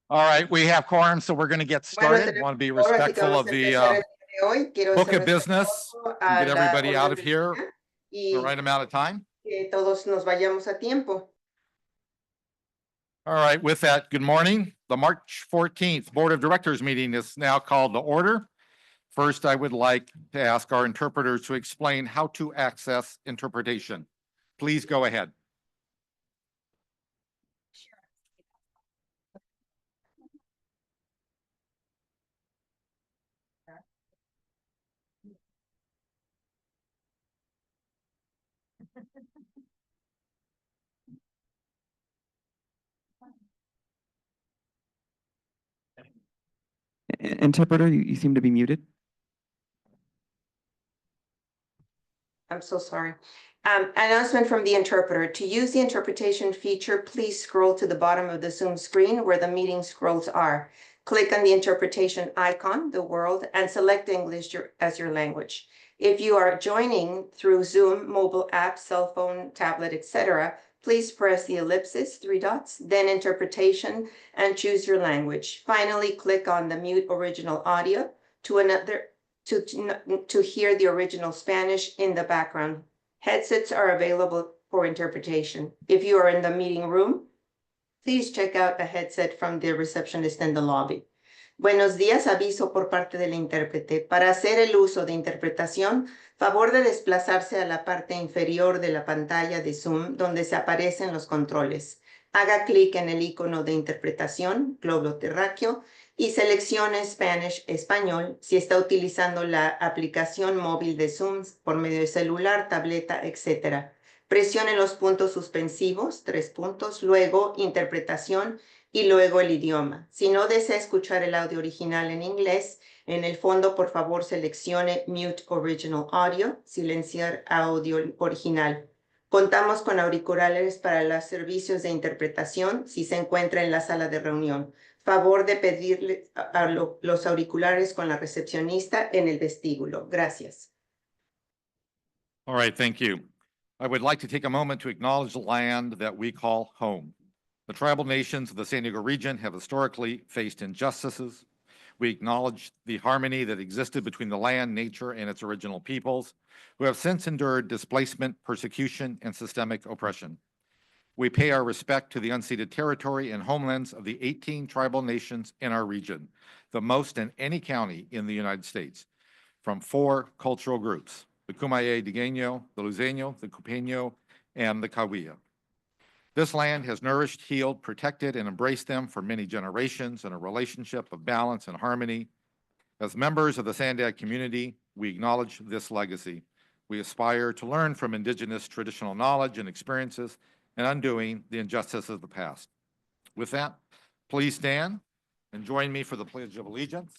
All right, we have quorum, so we're going to get started. Want to be respectful of the book of business and get everybody out of here in the right amount of time. Todos nos vayamos a tiempo. All right, with that, good morning. The March 14th Board of Directors meeting is now called to order. First, I would like to ask our interpreters to explain how to access interpretation. Please go ahead. Interpreter, you seem to be muted. I'm so sorry. Announcement from the interpreter. To use the interpretation feature, please scroll to the bottom of the Zoom screen where the meeting scrolls are. Click on the interpretation icon, the world, and select English as your language. If you are joining through Zoom, mobile app, cell phone, tablet, etc., please press the ellipsis, 3 dots, then interpretation, and choose your language. Finally, click on the mute original audio to hear the original Spanish in the background. Headsets are available for interpretation. If you are in the meeting room, please check out a headset from the receptionist in the lobby. Buenos días, aviso por parte del intérprete. Para hacer el uso de interpretación, favor de desplazarse a la parte inferior de la pantalla de Zoom donde se aparecen los controles. Haga clic en el icono de interpretación, globo terráqueo, y seleccione Spanish, español, si está utilizando la aplicación móvil de Zoom por medio de celular, tableta, etc. Presione los puntos suspensivos, 3 puntos, luego interpretación y luego el idioma. Si no desea escuchar el audio original en inglés, en el fondo, por favor, seleccione Mute Original Audio, silenciar audio original. Contamos con auriculares para los servicios de interpretación si se encuentra en la sala de reunión. Favor de pedirle a los auriculares con la recepcionista en el vestíbulo. Gracias. All right, thank you. I would like to take a moment to acknowledge the land that we call home. The tribal nations of the San Diego region have historically faced injustices. We acknowledge the harmony that existed between the land, nature, and its original peoples, who have since endured displacement, persecution, and systemic oppression. We pay our respect to the unceded territory and homelands of the 18 tribal nations in our region, the most in any county in the United States, from 4 cultural groups: the Kumeyaay Digueño, the Luiseño, the Cupeño, and the Cahuilla. This land has nourished, healed, protected, and embraced them for many generations in a relationship of balance and harmony. As members of the SANDAG community, we acknowledge this legacy. We aspire to learn from indigenous traditional knowledge and experiences and undoing the injustices of the past. With that, please stand and join me for the Pledge of Allegiance.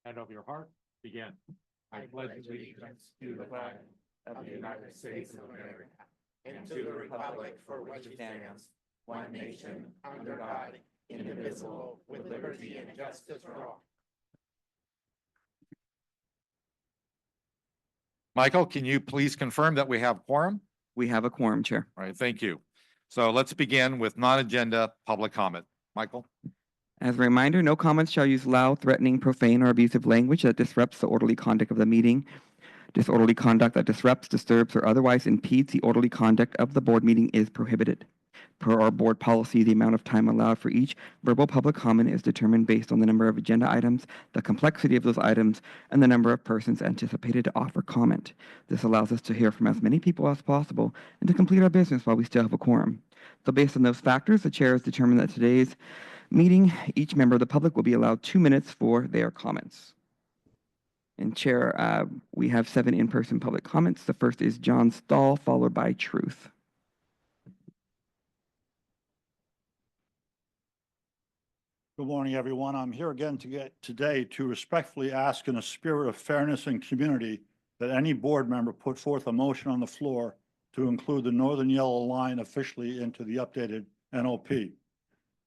Hand over your heart. Begin. I pledge allegiance to the flag of the United States of America and to the republic for which it stands, one nation, under God, indivisible, with liberty and justice for all. Michael, can you please confirm that we have quorum? We have a quorum, Chair. All right, thank you. So let's begin with non-agenda public comment. Michael? As a reminder, no comments shall use loud, threatening, profane, or abusive language that disrupts the orderly conduct of the meeting. Disorderly conduct that disrupts, disturbs, or otherwise impedes the orderly conduct of the board meeting is prohibited. Per our board policy, the amount of time allowed for each verbal public comment is determined based on the number of agenda items, the complexity of those items, and the number of persons anticipated to offer comment. This allows us to hear from as many people as possible and to complete our business while we still have a quorum. So based on those factors, the chair has determined that today's meeting, each member of the public will be allowed 2 minutes for their comments. And Chair, we have 7 in-person public comments. The first is John Stahl, followed by Truth. Good morning, everyone. I'm here again today to respectfully ask, in a spirit of fairness and community, that any board member put forth a motion on the floor to include the Northern Yellow Line officially into the updated NOP.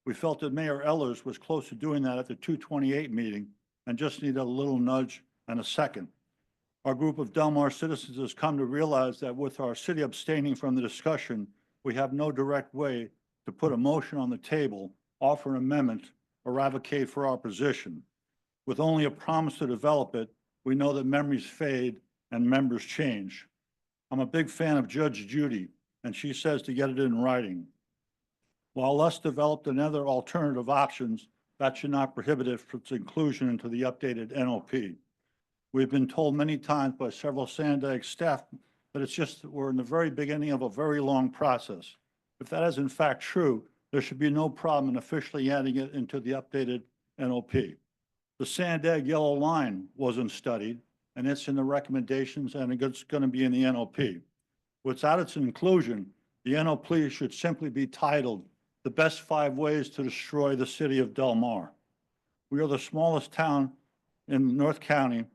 We felt that Mayor Ehlers was close to doing that at the 228 meeting and just needed a little nudge and a second. Our group of Del Mar citizens has come to realize that with our city abstaining from the discussion, we have no direct way to put a motion on the table, offer an amendment, or advocate for our position. With only a promise to develop it, we know that memories fade and members change. I'm a big fan of Judge Judy, and she says to get it in writing. While us developed another alternative options, that should not prohibit it from its inclusion into the updated NOP. We've been told many times by several SANDAG staff that it's just we're in the very beginning of a very long process. If that is in fact true, there should be no problem in officially adding it into the updated NOP. The SANDAG yellow line wasn't studied, and it's in the recommendations, and it's going to be in the NOP. Without its inclusion, the NOP should simply be titled "The Best 5 Ways to Destroy the City of Del Mar." We are the smallest town in North County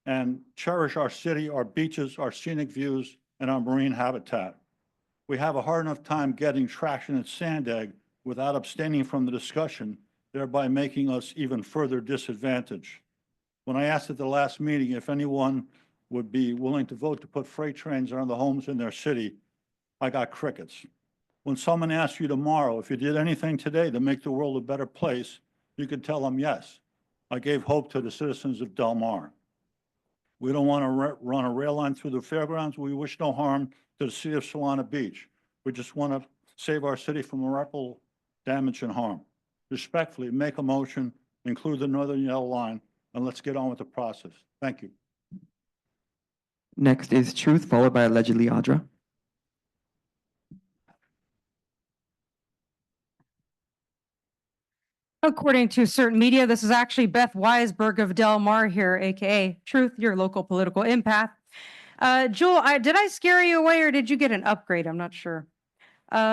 and cherish our city, our beaches, our scenic views, and our marine habitat. We have a hard enough time getting traction at SANDAG without abstaining from the discussion, thereby making us even further disadvantaged. When I asked at the last meeting if anyone would be willing to vote to put freight trains on the homes in their city, I got crickets. When someone asks you tomorrow if you did anything today to make the world a better place, you could tell them yes. I gave hope to the citizens of Del Mar. We don't want to run a rail line through the fairgrounds. We wish no harm to the city of Solana Beach. We just want to save our city from irreparable damage and harm. Respectfully, make a motion, include the Northern Yellow Line, and let's get on with the process. Thank you. Next is Truth, followed by allegedly Audra. According to certain media, this is actually Beth Weisberg of Del Mar here, aka Truth, your local political empath. Jewel, did I scare you away or did you get an upgrade? I'm not sure.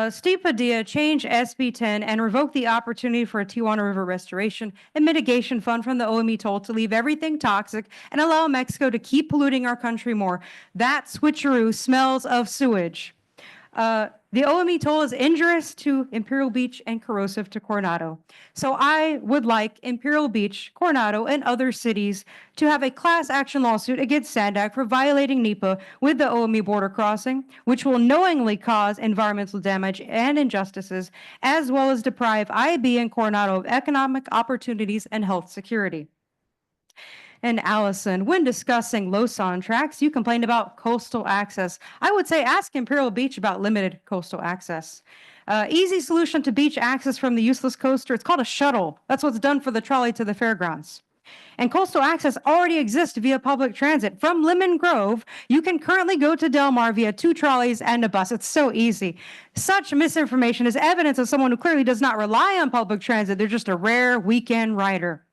Steve Padilla changed SB 10 and revoked the opportunity for a Tijuana River restoration and mitigation fund from the OME toll to leave everything toxic and allow Mexico to keep polluting our country more. That switcheroo smells of sewage. The OME toll is injurious to Imperial Beach and corrosive to Coronado. So I would like Imperial Beach, Coronado, and other cities to have a class action lawsuit against SANDAG for violating NEPA with the OME border crossing, which will knowingly cause environmental damage and injustices, as well as deprive IB and Coronado of economic opportunities and health security. And Allison, when discussing Lausanne tracks, you complained about coastal access. I would say ask Imperial Beach about limited coastal access. Easy solution to beach access from the useless coaster. It's called a shuttle. That's what's done for the trolley to the fairgrounds. And coastal access already exists via public transit. From Lemon Grove, you can currently go to Del Mar via 2 trolleys and a bus. It's so easy. Such misinformation is evidence of someone who clearly does not rely on public transit. They're just a rare weekend rider.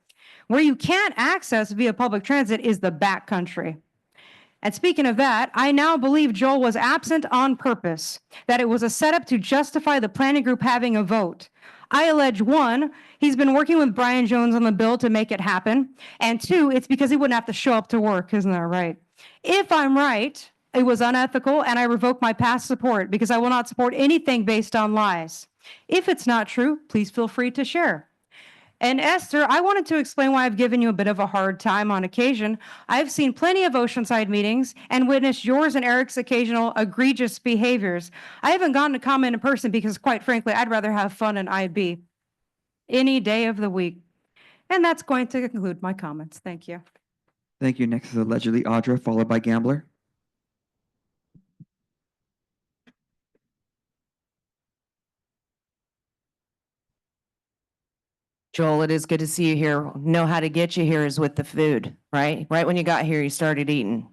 Where you can't access via public transit is the backcountry. And speaking of that, I now believe Joel was absent on purpose, that it was a setup to justify the planning group having a vote. I allege 1, he's been working with Brian Jones on the bill to make it happen, and 2, it's because he wouldn't have to show up to work, isn't that right? If I'm right, it was unethical and I revoke my past support because I will not support anything based on lies. If it's not true, please feel free to share. And Esther, I wanted to explain why I've given you a bit of a hard time on occasion. I've seen plenty of Oceanside meetings and witnessed yours and Eric's occasional egregious behaviors. I haven't gotten to comment in person because, quite frankly, I'd rather have fun in IB any day of the week. And that's going to conclude my comments. Thank you. Thank you. Next is allegedly Audra, followed by Gambler. Joel, it is good to see you here. Know how to get you here is with the food, right? Right when you got here, you started eating.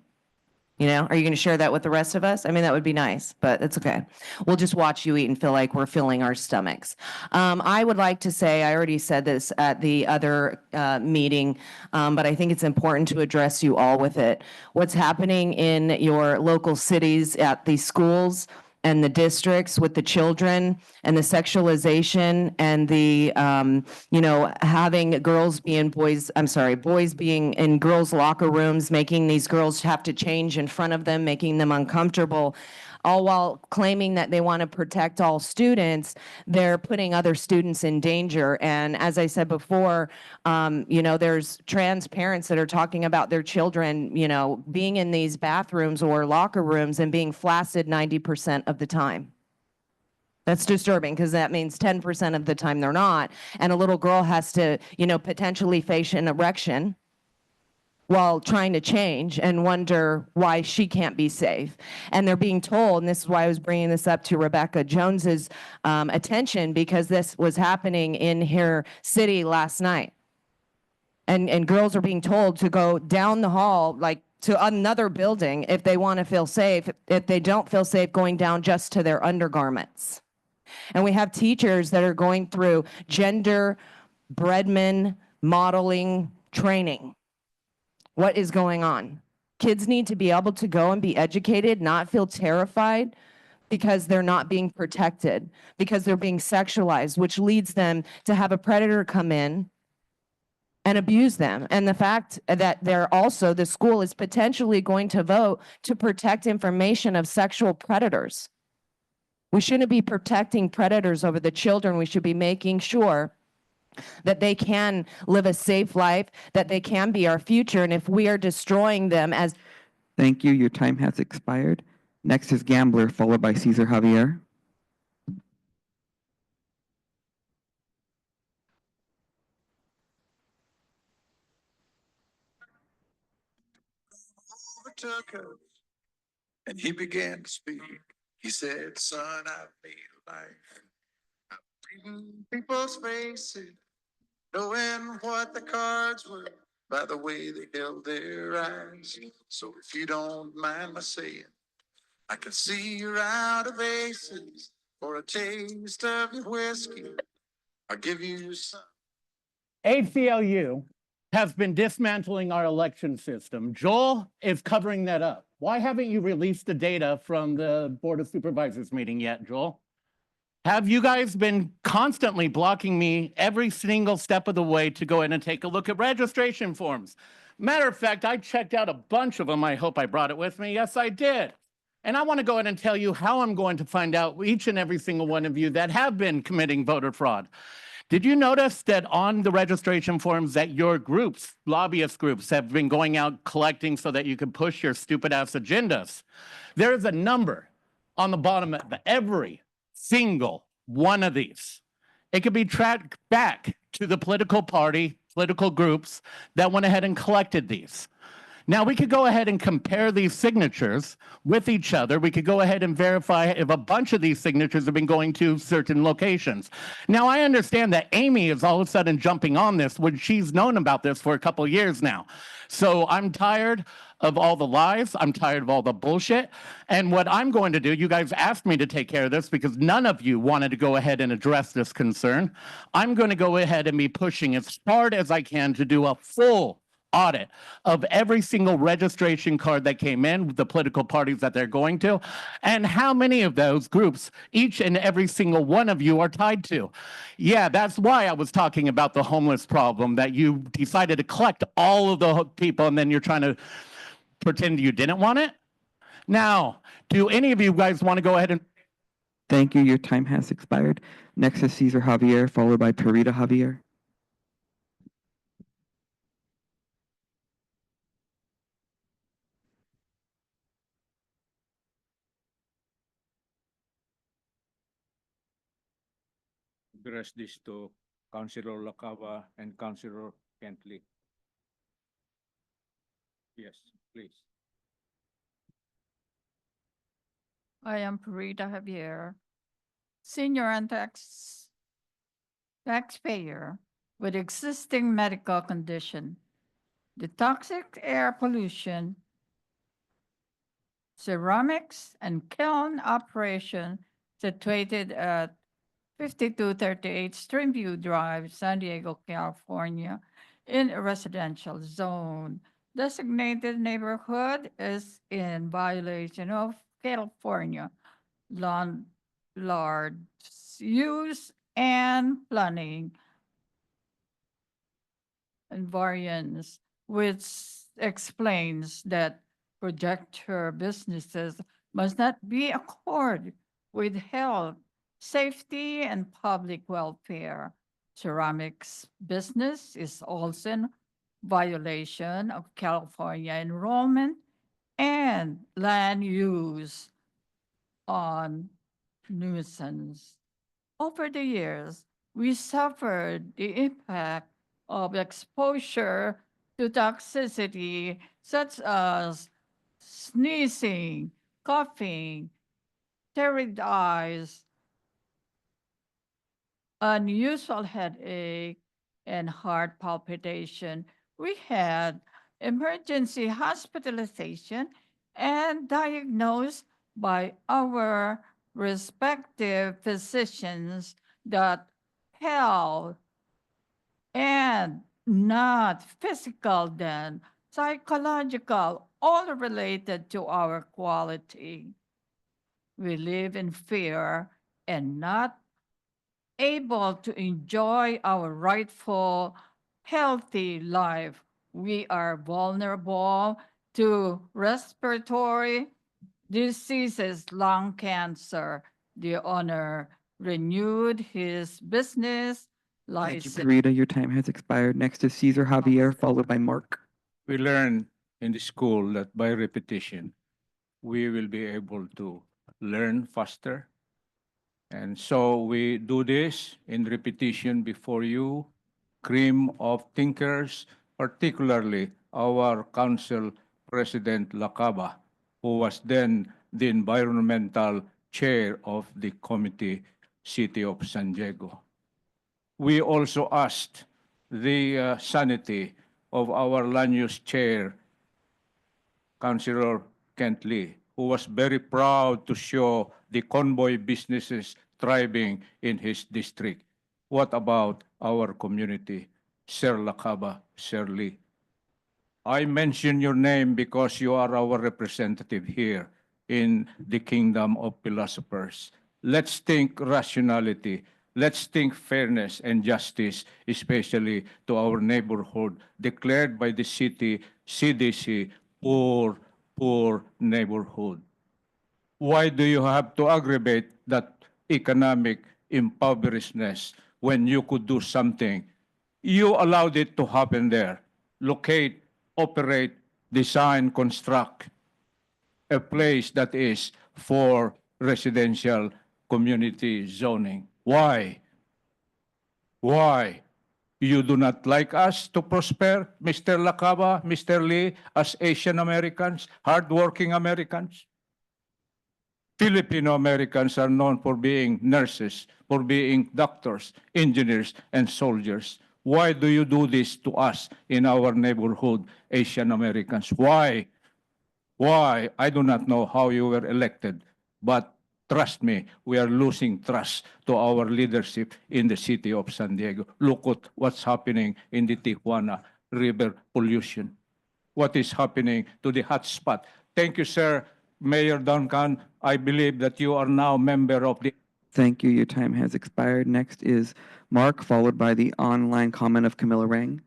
You know, are you going to share that with the rest of us? I mean, that would be nice, but it's okay. We'll just watch you eat and feel like we're filling our stomachs. I would like to say, I already said this at the other meeting, but I think it's important to address you all with it. What's happening in your local cities at the schools and the districts with the children and the sexualization and the, having boys being in girls' locker rooms, making these girls have to change in front of them, making them uncomfortable, all while claiming that they want to protect all students, they're putting other students in danger. And as I said before, there's trans parents that are talking about their children, being in these bathrooms or locker rooms and being flaccid 90% of the time. That's disturbing because that means 10% of the time they're not. And a little girl has to, potentially face an erection while trying to change and wonder why she can't be safe. And they're being told, and this is why I was bringing this up to Rebecca Jones's attention, because this was happening in her city last night. And girls are being told to go down the hall, like to another building if they want to feel safe. If they don't feel safe, going down just to their undergarments. And we have teachers that are going through gender Bredman modeling training. What is going on? Kids need to be able to go and be educated, not feel terrified because they're not being protected, because they're being sexualized, which leads them to have a predator come in and abuse them. And the fact that the school is potentially going to vote to protect information of sexual predators. We shouldn't be protecting predators over the children. We should be making sure that they can live a safe life, that they can be our future. And if we are destroying them as... Thank you. Your time has expired. Next is Gambler, followed by Cesar Javier. Overtook us, and he began to speak. He said, son, I've made a life. I've reading people's faces, knowing what the cards were by the way they held their eyes. So if you don't mind my saying, I can see you're out of aces. For a taste of your whiskey, I'll give you some. ACLU has been dismantling our election system. Joel is covering that up. Why haven't you released the data from the Board of Supervisors meeting yet, Joel? Have you guys been constantly blocking me every single step of the way to go in and take a look at registration forms? Matter of fact, I checked out a bunch of them. I hope I brought it with me. Yes, I did. And I want to go in and tell you how I'm going to find out each and every single one of you that have been committing voter fraud. Did you notice that on the registration forms that your groups, lobbyist groups, have been going out collecting so that you can push your stupid ass agendas? There is a number on the bottom of every single one of these. It could be tracked back to the political party, political groups that went ahead and collected these. Now, we could go ahead and compare these signatures with each other. We could go ahead and verify if a bunch of these signatures have been going to certain locations. Now, I understand that Amy is all of a sudden jumping on this when she's known about this for a couple of years now. So I'm tired of all the lies. I'm tired of all the bullshit. And what I'm going to do, you guys asked me to take care of this because none of you wanted to go ahead and address this concern. I'm going to go ahead and be pushing as hard as I can to do a full audit of every single registration card that came in, the political parties that they're going to, and how many of those groups each and every single one of you are tied to. Yeah, that's why I was talking about the homeless problem, that you decided to collect all of the people and then you're trying to pretend you didn't want it. Now, do any of you guys want to go ahead and... Thank you. Your time has expired. Next is Cesar Javier, followed by Perita Javier. Address this to Councilor Lacava and Councilor Kentley. Yes, please. I am Perita Javier, senior and taxpayer with existing medical condition. The toxic air pollution, ceramics, and kiln operation situated at 5238 Streamview Drive, San Diego, California, in a residential zone. Designated neighborhood is in violation of California landlord use and planning and variance, which explains that projector businesses must not be accord with health, safety, and public welfare. Ceramics business is also in violation of California enrollment and land use on nuisance. Over the years, we suffered the impact of exposure to toxicity such as sneezing, coughing, teary eyes, unusual headache, and heart palpitation. We had emergency hospitalization and diagnosed by our respective physicians that health and not physical then, psychological, all related to our quality. We live in fear and not able to enjoy our rightful, healthy life. We are vulnerable to respiratory diseases, lung cancer. The owner renewed his business Thank you, license. Rita. Your time has expired. Next is Cesar Javier, followed by Mark. We learn in the school that by repetition, we will be able to learn faster. And so we do this in repetition before you, cream of thinkers, particularly our council president Lakaba, who was then the environmental chair of the committee, City of San Diego. We also asked the sanity of our land use chair, Councilor Kent Lee, who was very proud to show the convoy businesses thriving in his district. What about our community, Sir Lakaba, Sir Lee? I mention your name because you are our representative here in the kingdom of philosophers. Let's think rationality. Let's think fairness and justice, especially to our neighborhood, declared by the city CDC, poor neighborhood. Why do you have to aggravate that economic impoverishedness when you could do something? You allowed it to happen there. Locate, operate, design, construct a place that is for residential community zoning. Why? Why? You do not like us to prosper, Mr. Lakaba, Mr. Lee, as Asian Americans, hardworking Americans? Filipino Americans are known for being nurses, for being doctors, engineers, and soldiers. Why do you do this to us in our neighborhood, Asian Americans? Why? Why? I do not know how you were elected, but trust me, we are losing trust to our leadership in the city of San Diego. Look at what's happening in the Tijuana River pollution. What is happening to the hotspot? Thank you, sir. Mayor Duncan, I believe that you are now member of the... Thank you. Your time has expired. Next is Mark, followed by the online comment of Camilla Rang.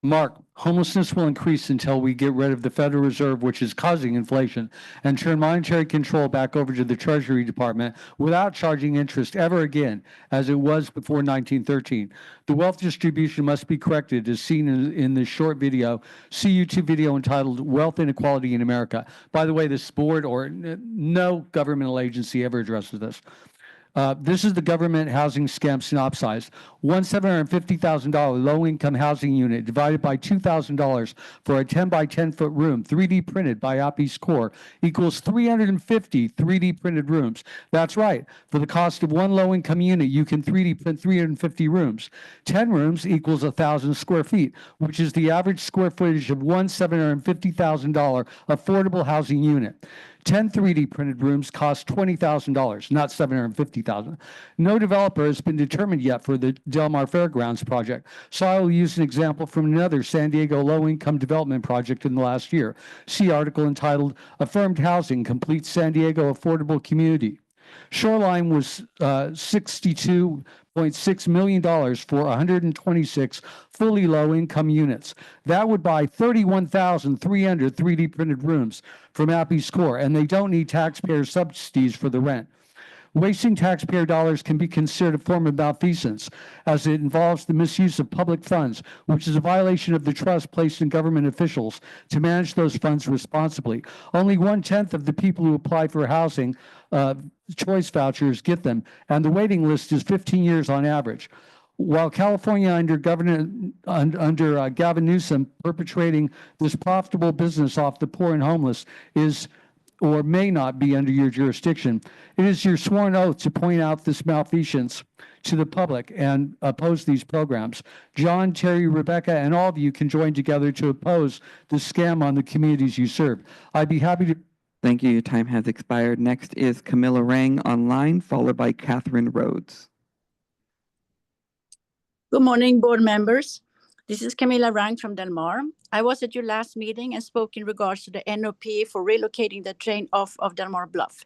Mark, homelessness will increase until we get rid of the Federal Reserve, which is causing inflation, and turn monetary control back over to the Treasury Department without charging interest ever again, as it was before 1913. The wealth distribution must be corrected, as seen in this short video, YouTube video entitled Wealth Inequality in America. By the way, this board or no governmental agency ever addresses this. This is the government housing scam synopsized. One $750,000 low-income housing unit divided by $2,000 for a 10 by 10 foot room, 3D printed by Appy's Core, equals 350 3D printed rooms. That's right. For the cost of one low-income unit, you can 3D print 350 rooms. 10 rooms equals 1,000 square feet, which is the average square footage of one $750,000 affordable housing unit. 10 3D printed rooms cost $20,000, not $750,000. No developer has been determined yet for the Del Mar Fairgrounds project, so I will use an example from another San Diego low-income development project in the last year. See article entitled Affirmed Housing Completes San Diego Affordable Community. Shoreline was $62.6 million for 126 fully low-income units. That would buy 31,300 3D printed rooms from Appy's Core, and they don't need taxpayer subsidies for the rent. Wasting taxpayer dollars can be considered a form of malfeasance, as it involves the misuse of public funds, which is a violation of the trust placed in government officials to manage those funds responsibly. Only 1/10 of the people who apply for housing choice vouchers get them, and the waiting list is 15 years on average. While California under Gavin Newsom perpetrating this profitable business off the poor and homeless is or may not be under your jurisdiction, it is your sworn oath to point out this malfeasance to the public and oppose these programs. John, Terry, Rebecca, and all of you can join together to oppose this scam on the communities you serve. I'd be happy to. Thank you. Your time has expired. Next is Camilla Rang online, followed by Catherine Rhodes. Good morning, board members. This is Camilla Rang from Del Mar. I was at your last meeting and spoke in regards to the NOP for relocating the train off of Del Mar Bluff.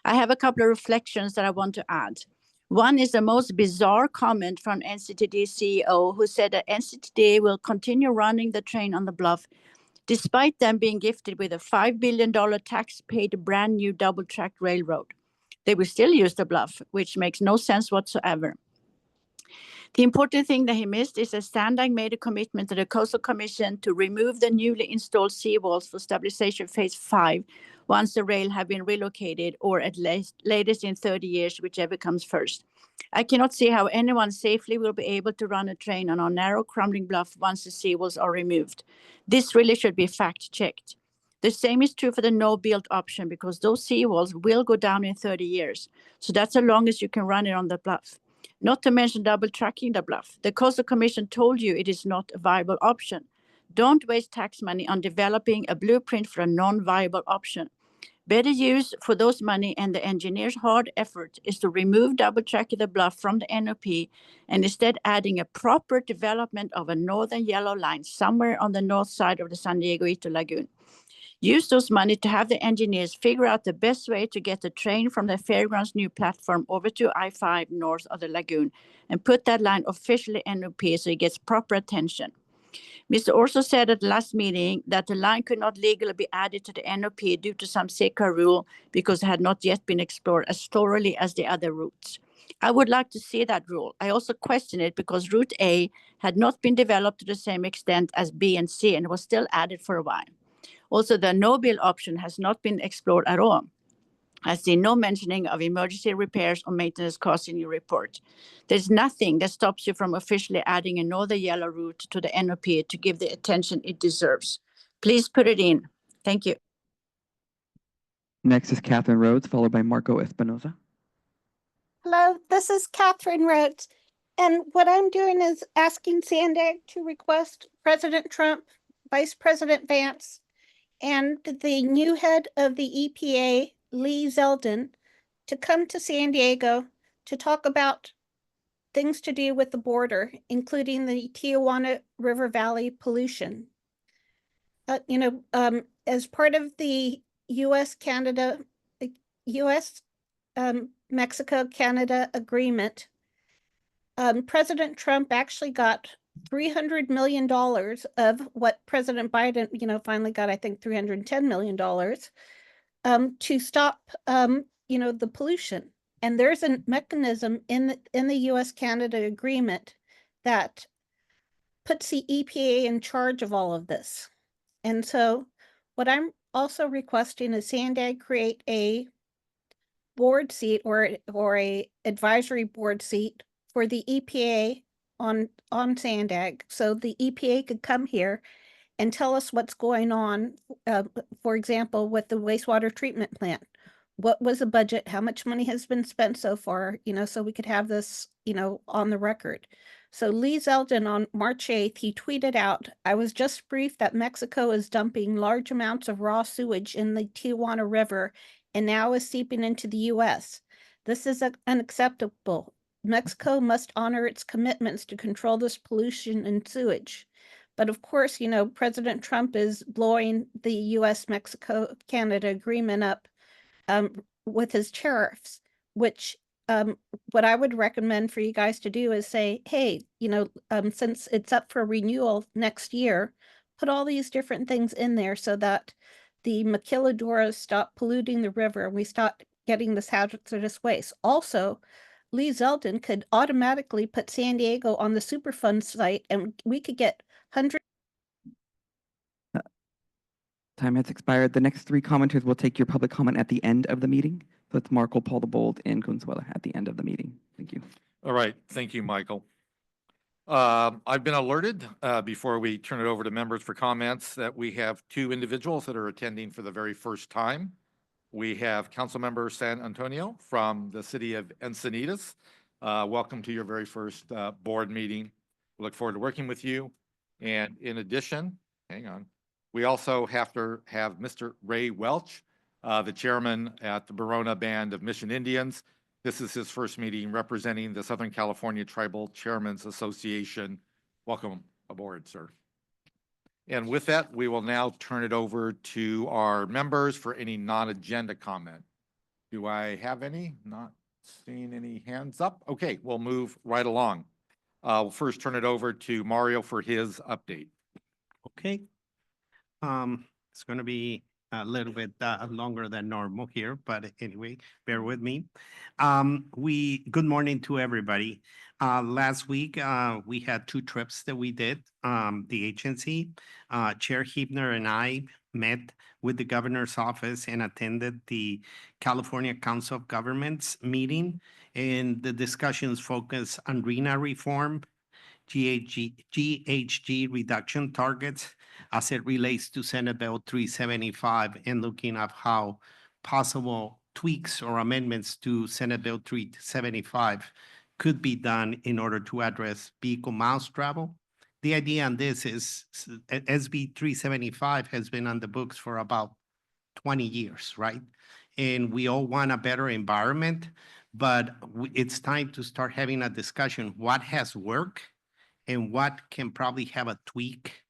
I have a couple of reflections that I want to add. One is the most bizarre comment from NCTD CEO, who said that NCTD will continue running the train on the bluff despite them being gifted with a $5 billion tax-paid brand new double-track railroad. They will still use the bluff, which makes no sense whatsoever. The important thing that he missed is that SANDAG made a commitment to the Coastal Commission to remove the newly installed seawalls for stabilization phase 5 once the rail have been relocated, or at latest in 30 years, whichever comes first. I cannot see how anyone safely will be able to run a train on our narrow crumbling bluff once the seawalls are removed. This really should be fact-checked. The same is true for the no-build option, because those seawalls will go down in 30 years. So that's the longest you can run it on the bluff. Not to mention double tracking the bluff. The Coastal Commission told you it is not a viable option. Don't waste tax money on developing a blueprint for a non-viable option. Better use for those money and the engineer's hard effort is to remove double tracking the bluff from the NOP and instead adding a proper development of a northern yellow line somewhere on the north side of the San Diego Ito Lagoon. Use those money to have the engineers figure out the best way to get the train from the fairgrounds new platform over to I-5 north of the lagoon and put that line officially NOP so it gets proper attention. Mr. Orso said at the last meeting that the line could not legally be added to the NOP due to some SECA rule because it had not yet been explored as thoroughly as the other routes. I would like to see that rule. I also question it because Route A had not been developed to the same extent as B and C and was still added for a while. Also, the no-build option has not been explored at all. I see no mentioning of emergency repairs or maintenance costs in your report. There's nothing that stops you from officially adding a northern yellow route to the NOP to give the attention it deserves. Please put it in. Thank you. Next is Catherine Rhodes, followed by Marco Espinoza. Hello, this is Catherine Rhodes. And what I'm doing is asking SANDAG to request President Trump, Vice President Vance, and the new head of the EPA, Lee Zeldin, to come to San Diego to talk about things to do with the border, including the Tijuana River Valley pollution. As part of the Mexico-Canada agreement, President Trump actually got $300 million of what President Biden, finally got, I think, $310 million to stop, the pollution. And there's a mechanism in the U.S.-Canada agreement that puts the EPA in charge of all of this. And so what I'm also requesting is SANDAG create a board seat or a advisory board seat for the EPA on SANDAG, so the EPA could come here and tell us what's going on, for example, with the wastewater treatment plant. What was the budget? How much money has been spent so far? So we could have this, on the record. So Lee Zeldin on March 8th, he tweeted out, "I was just briefed that Mexico is dumping large amounts of raw sewage in the Tijuana River and now is seeping into the U.S. This is unacceptable. Mexico must honor its commitments to control this pollution and sewage." But of course, President Trump is blowing the U.S.-Mexico-Canada agreement up with his tariffs. which what I would recommend for you guys to do is say, hey, since it's up for renewal next year, put all these different things in there so that the maquiladoras stop polluting the river and we stop getting this hazardous waste. Also, Lee Zeldin could automatically put San Diego on the Superfund site and we could get hundreds. Time has expired. The next three commenters will take your public comment at the end of the meeting. So it's Markle, Paul the Bold, and Consuela at the end of the meeting. Thank you. All right, thank you, Michael. I've been alerted before we turn it over to members for comments that we have two individuals that are attending for the very first time. We have Councilmember San Antonio from the city of Encinitas. Welcome to your very first board meeting. We look forward to working with you. And in addition, hang on, we also have to have Mr. Ray Welch, the chairman at the Barona Band of Mission Indians. This is his first meeting representing the Southern California Tribal Chairmen's Association. Welcome aboard, sir. And with that, we will now turn it over to our members for any non-agenda comment. Do I have any? Not seeing any hands up. Okay, we'll move right along. We'll first turn it over to Mario for his update. Okay. It's going to be a little bit longer than normal here, but anyway, bear with me. Good morning to everybody. Last week, we had two trips that we did. The agency, Chair Hebner and I met with the governor's office and attended the California Council of Governments meeting, and the discussions focus on RENA reform, GHG reduction targets as it relates to Senate Bill 375, and looking at how possible tweaks or amendments to Senate Bill 375 could be done in order to address vehicle miles travel. The idea on this is SB 375 has been on the books for about 20 years, right? And we all want a better environment, but it's time to start having a discussion. What has worked and what can probably have a tweak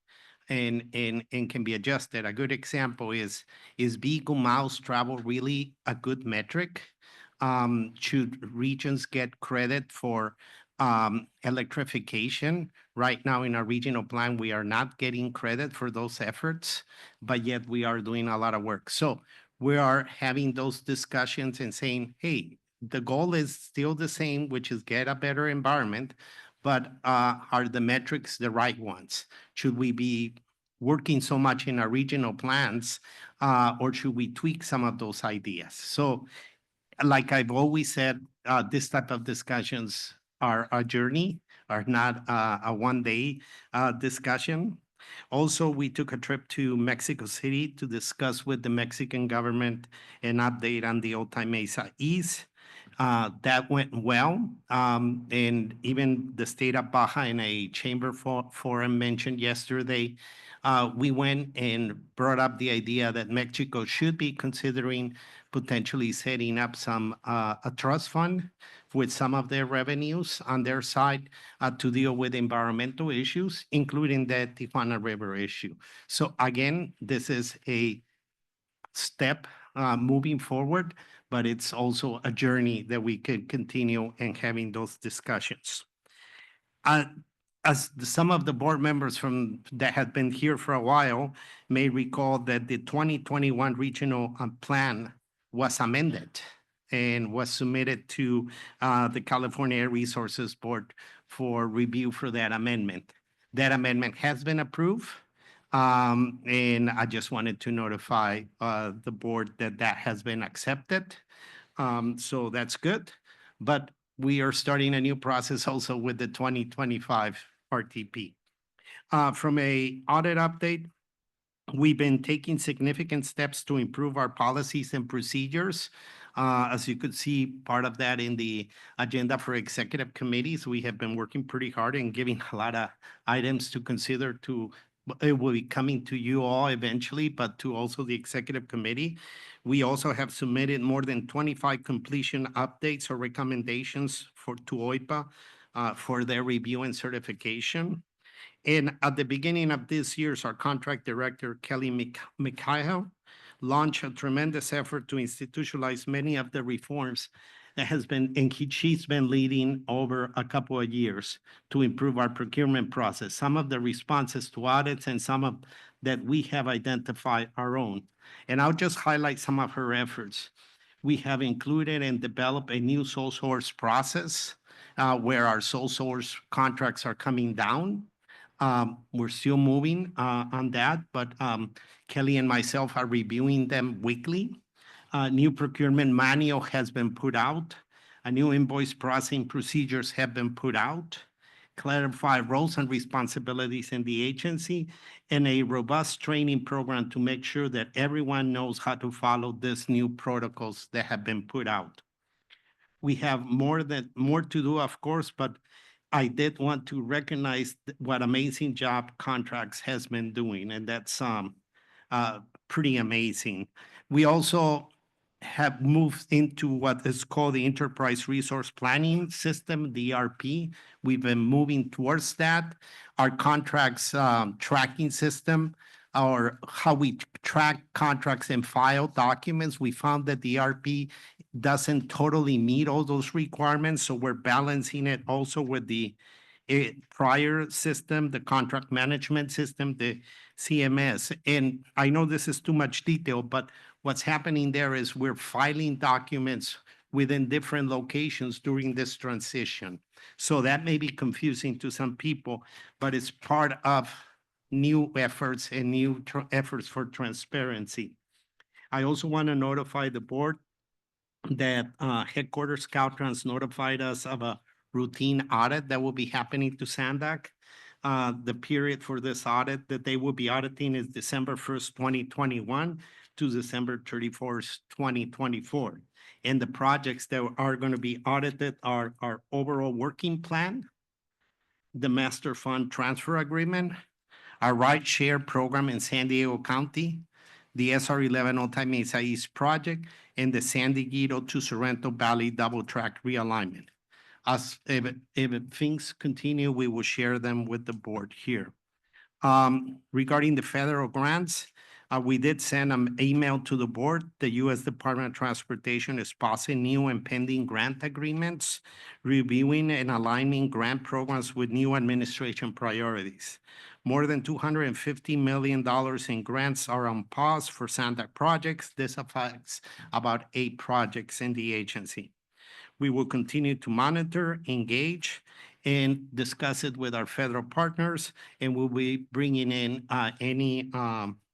and can be adjusted. A good example is vehicle miles travel really a good metric? Should regions get credit for electrification? Right now in our regional plan, we are not getting credit for those efforts, but yet we are doing a lot of work. So we are having those discussions and saying, hey, the goal is still the same, which is get a better environment, but are the metrics the right ones? Should we be working so much in our regional plans, or should we tweak some of those ideas? So like I've always said, this type of discussions are a journey, are not a one-day discussion. Also, we took a trip to Mexico City to discuss with the Mexican government an update on the Otay Mesa East. That went well, and even the state of Baja in a chamber forum mentioned yesterday, we went and brought up the idea that Mexico should be considering potentially setting up a trust fund with some of their revenues on their side to deal with environmental issues, including the Tijuana River issue. So again, this is a step moving forward, but it's also a journey that we could continue and having those discussions. As some of the board members that have been here for a while may recall that the 2021 regional plan was amended and was submitted to the California Air Resources Board for review for that amendment. That amendment has been approved. And I just wanted to notify the board that has been accepted. So that's good. But we are starting a new process also with the 2025 RTP. From an audit update, we've been taking significant steps to improve our policies and procedures. As you could see, part of that in the agenda for executive committees, we have been working pretty hard and giving a lot of items to consider it will be coming to you all eventually, but to also the executive committee. We also have submitted more than 25 completion updates or recommendations to OIPA for their review and certification. And at the beginning of this year, our contract director, Kelly Mikhail, launched a tremendous effort to institutionalize many of the reforms she's been leading over a couple of years to improve our procurement process. Some of the responses to audits and some of that we have identified our own. And I'll just highlight some of her efforts. We have included and developed a new sole source process where our sole source contracts are coming down. We're still moving on that, but Kelly and myself are reviewing them weekly. New procurement manual has been put out. A new invoice processing procedures have been put out. Clarify roles and responsibilities in the agency, and a robust training program to make sure that everyone knows how to follow these new protocols that have been put out. We have more to do, of course, but I did want to recognize what amazing job Contracts has been doing, and that's pretty amazing. We also have moved into what is called the Enterprise Resource Planning System, the ERP. We've been moving towards that. Our contracts tracking system, or how we track contracts and file documents, we found that the ERP doesn't totally meet all those requirements, so we're balancing it also with the prior system, the contract management system, the CMS. And I know this is too much detail, but what's happening there is we're filing documents within different locations during this transition. So that may be confusing to some people, but it's part of new efforts and new efforts for transparency. I also want to notify the board that Headquarters Caltrans notified us of a routine audit that will be happening to SANDAG. The period for this audit that they will be auditing is December 1st, 2021 to December 31st, 2024. And the projects that are going to be audited are our overall working plan, the master fund transfer agreement, our ride share program in San Diego County, the SR11 Otay Mesa East project, and the San Diego to Sorrento Valley double track realignment. As if things continue, we will share them with the board here. Regarding the federal grants, we did send an email to the board. The U.S. Department of Transportation is pausing new and pending grant agreements, reviewing and aligning grant programs with new administration priorities. More than $250 million in grants are on pause for SANDAG projects. This affects about 8 projects in the agency. We will continue to monitor, engage, and discuss it with our federal partners, and we'll be bringing in any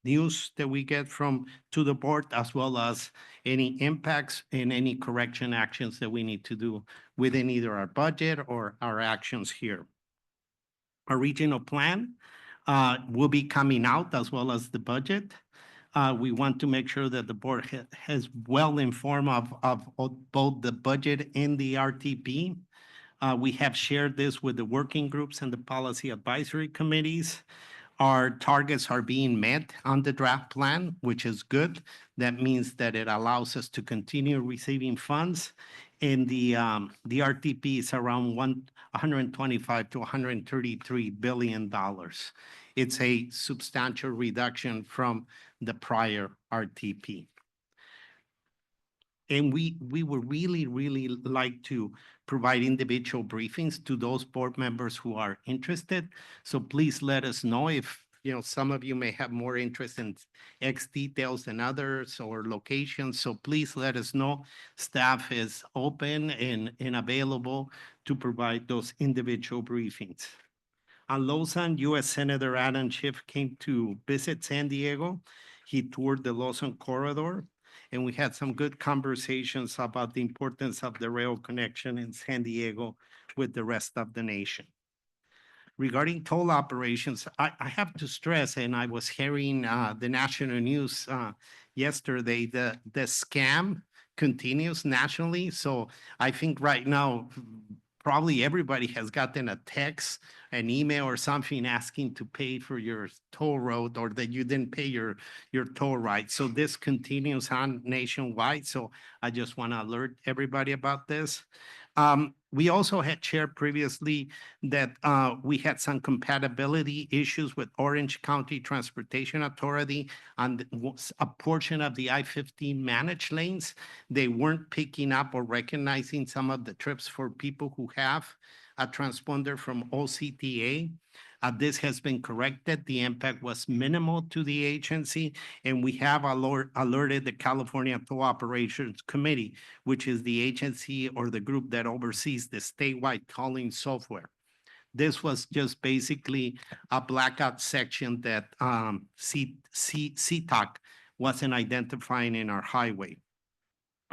news that we get to the board, as well as any impacts and any correction actions that we need to do within either our budget or our actions here. Our regional plan will be coming out, as well as the budget. We want to make sure that the board has well informed of both the budget and the RTP. We have shared this with the working groups and the policy advisory committees. Our targets are being met on the draft plan, which is good. That means that it allows us to continue receiving funds. And the RTP is around $125 to $133 billion. It's a substantial reduction from the prior RTP. And we would really like to provide individual briefings to those board members who are interested. So please let us know if, some of you may have more interest in X details than others or locations. So please let us know. Staff is open and available to provide those individual briefings. On Lawson, U.S. Senator Adam Schiff came to visit San Diego. He toured the Lawson corridor, and we had some good conversations about the importance of the rail connection in San Diego with the rest of the nation. Regarding toll operations, I have to stress, and I was hearing the national news yesterday, the scam continues nationally. So I think right now, probably everybody has gotten a text, an email, or something asking to pay for your toll road, or that you didn't pay your toll ride. So this continues on nationwide. So I just want to alert everybody about this. We also had shared previously that we had some compatibility issues with Orange County Transportation Authority on a portion of the I-15 managed lanes. They weren't picking up or recognizing some of the trips for people who have a transponder from OCTA. This has been corrected. The impact was minimal to the agency, and we have alerted the California Toll Operations Committee, which is the agency or the group that oversees the statewide tolling software. This was just basically a blackout section that CTOC wasn't identifying in our highway.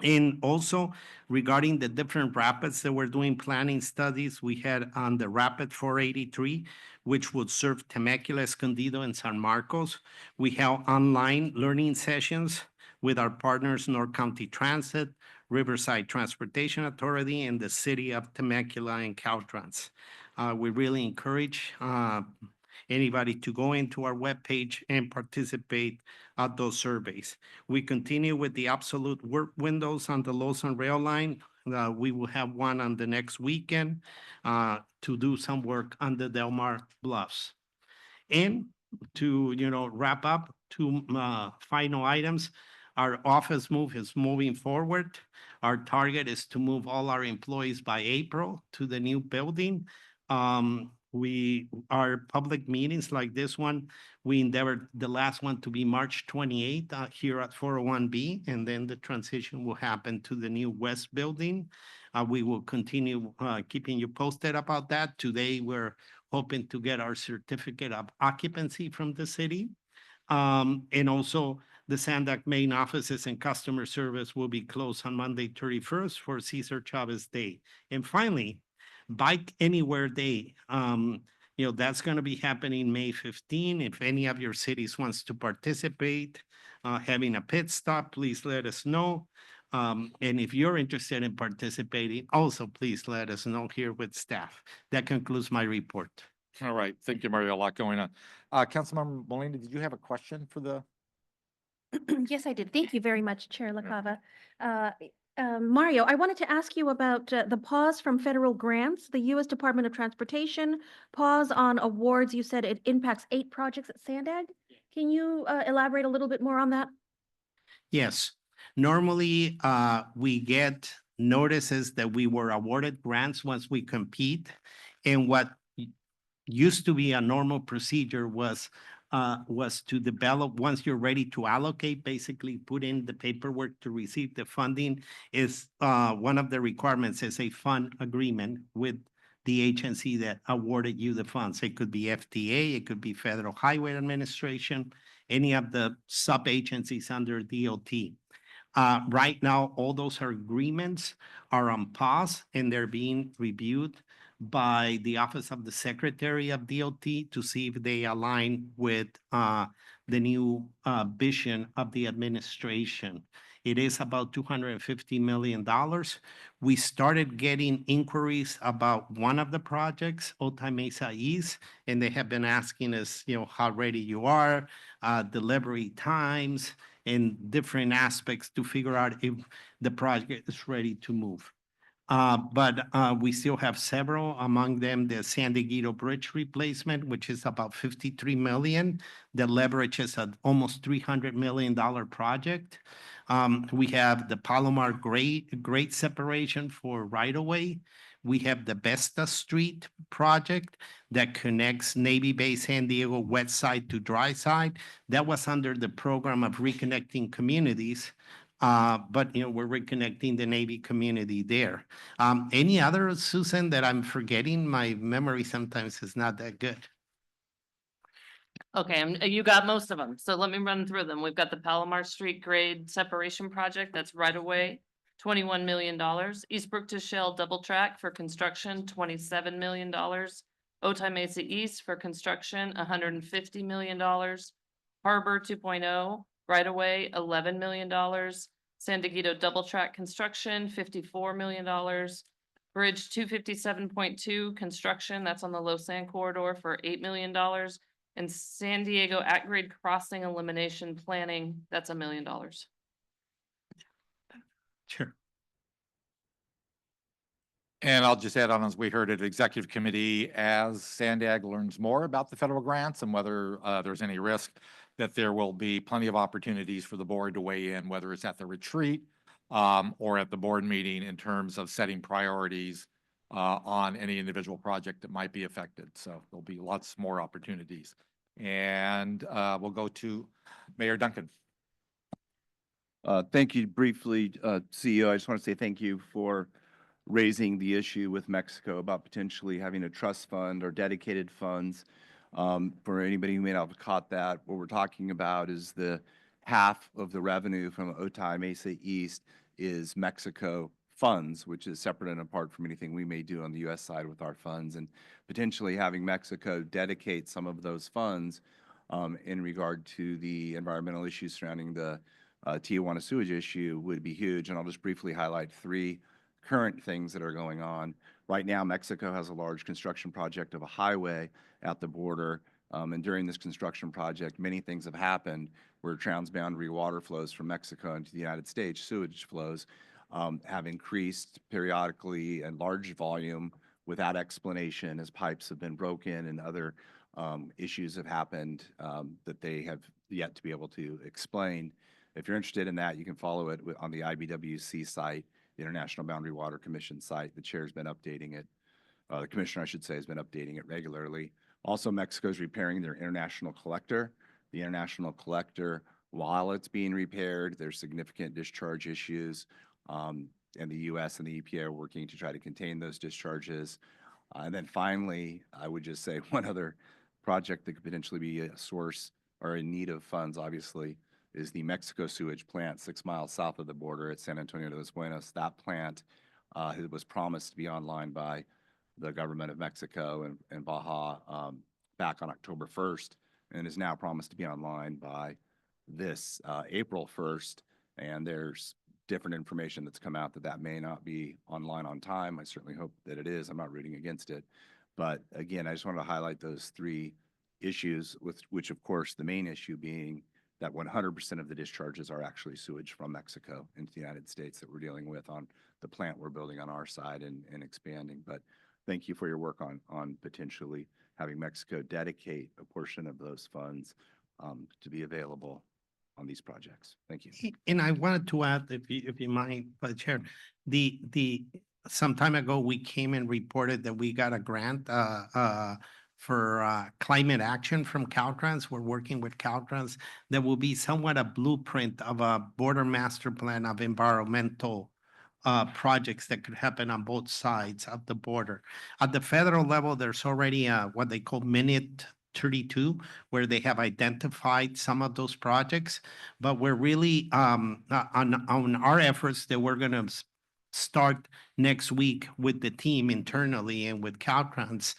And also regarding the different rapids that we're doing planning studies, we had on the Rapid 483, which would serve Temecula, Escondido, and San Marcos. We held online learning sessions with our partners, North County Transit, Riverside Transportation Authority, and the city of Temecula and Caltrans. We really encourage anybody to go into our webpage and participate at those surveys. We continue with the absolute work windows on the Lawson Rail Line. We will have one on the next weekend to do some work on the Del Mar Bluffs. And to wrap up, two final items. Our office move is moving forward. Our target is to move all our employees by April to the new building. Our public meetings like this one, we endeavored the last one to be March 28th here at 401B, and then the transition will happen to the new West building. We will continue keeping you posted about that. Today, we're hoping to get our certificate of occupancy from the city. And also the SANDAG main offices and customer service will be closed on Monday, 31st for Cesar Chavez Day. And finally, Bike Anywhere Day. That's going to be happening May 15. If any of your cities wants to participate, having a pit stop, please let us know. And if you're interested in participating, also please let us know here with staff. That concludes my report. All right. Thank you, Mario. A lot going on. Councilmember Molina, did you have a question for the? Yes, I did. Thank you very much, Chair LaCava. Mario, I wanted to ask you about the pause from federal grants, the U.S. Department of Transportation pause on awards. You said it impacts 8 projects at SANDAG. Can you elaborate a little bit more on that? Yes. Normally, we get notices that we were awarded grants once we compete. And what used to be a normal procedure was to develop, once you're ready to allocate, basically put in the paperwork to receive the funding, is one of the requirements is a fund agreement with the agency that awarded you the funds. It could be FDA, it could be Federal Highway Administration, any of the sub-agencies under DOT. Right now, all those agreements are on pause and they're being reviewed by the Office of the Secretary of DOT to see if they align with the new vision of the administration. It is about $250 million. We started getting inquiries about one of the projects, Otay Mesa East, and they have been asking us, how ready you are, delivery times, and different aspects to figure out if the project is ready to move. But we still have several, among them the San Dieguito Bridge replacement, which is about $53 million. The leverage is an almost $300 million project. We have the Palomar grade separation for right-of-way. We have the Vesta Street project that connects Navy Base San Diego west side to dry side. That was under the program of reconnecting communities. But we're reconnecting the Navy community there. Any other, Susan, that I'm forgetting? My memory sometimes is not that good. Okay, you got most of them. So let me run through them. We've got the Palomar Street grade separation project. That's right away, $21 million. Eastbrook to Shell double track for construction, $27 million. Otay Mesa East for construction, $150 million. Harbor 2.0, right away, $11 million. San Dieguito double track construction, $54 million. Bridge 257.2 construction, that's on the Losan corridor for $8 million. And San Diego at-grade crossing elimination planning, that's $1 million. Sure. And I'll just add on, as we heard at Executive Committee, as SANDAG learns more about the federal grants and whether there's any risk, that there will be plenty of opportunities for the board to weigh in, whether it's at the retreat or at the board meeting, in terms of setting priorities on any individual project that might be affected. So there'll be lots more opportunities. And we'll go to Mayor Duncan. Thank you briefly, CEO. I just want to say thank you for raising the issue with Mexico about potentially having a trust fund or dedicated funds. For anybody who may not have caught that, what we're talking about is the half of the revenue from Otay Mesa East is Mexico funds, which is separate and apart from anything we may do on the U.S. side with our funds, and potentially having Mexico dedicate some of those funds in regard to the environmental issues surrounding the Tijuana sewage issue would be huge. And I'll just briefly highlight three current things that are going on. Right now, Mexico has a large construction project of a highway at the border. And during this construction project, many things have happened where transboundary water flows from Mexico into the United States, sewage flows, have increased periodically and large volume without explanation as pipes have been broken and other issues have happened that they have yet to be able to explain. If you're interested in that, you can follow it on the IBWC site, the International Boundary Water Commission site. The chair's been updating it. The commissioner, I should say, has been updating it regularly. Also, Mexico's repairing their international collector. The international collector, while it's being repaired, there's significant discharge issues, and the U.S. and the EPA are working to try to contain those discharges. And then finally, I would just say one other project that could potentially be a source or in need of funds, obviously, is the Mexico sewage plant 6 miles south of the border at San Antonio de los Buenos. That plant was promised to be online by the government of Mexico and Baja back on October 1st, and is now promised to be online by this April 1st. And there's different information that's come out that that may not be online on time. I certainly hope that it is. I'm not rooting against it. But again, I just wanted to highlight those three issues, with which, of course, the main issue being that 100% of the discharges are actually sewage from Mexico into the United States that we're dealing with on the plant we're building on our side and expanding. But thank you for your work on potentially having Mexico dedicate a portion of those funds to be available on these projects. Thank you. And I wanted to add, if you mind, Chair, some time ago, we came and reported that we got a grant for climate action from Caltrans. We're working with Caltrans. That will be somewhat a blueprint of a border master plan of environmental projects that could happen on both sides of the border. At the federal level, there's already what they call Minute 32, where they have identified some of those projects. But we're really on our efforts that we're going to start next week with the team internally and with Caltrans,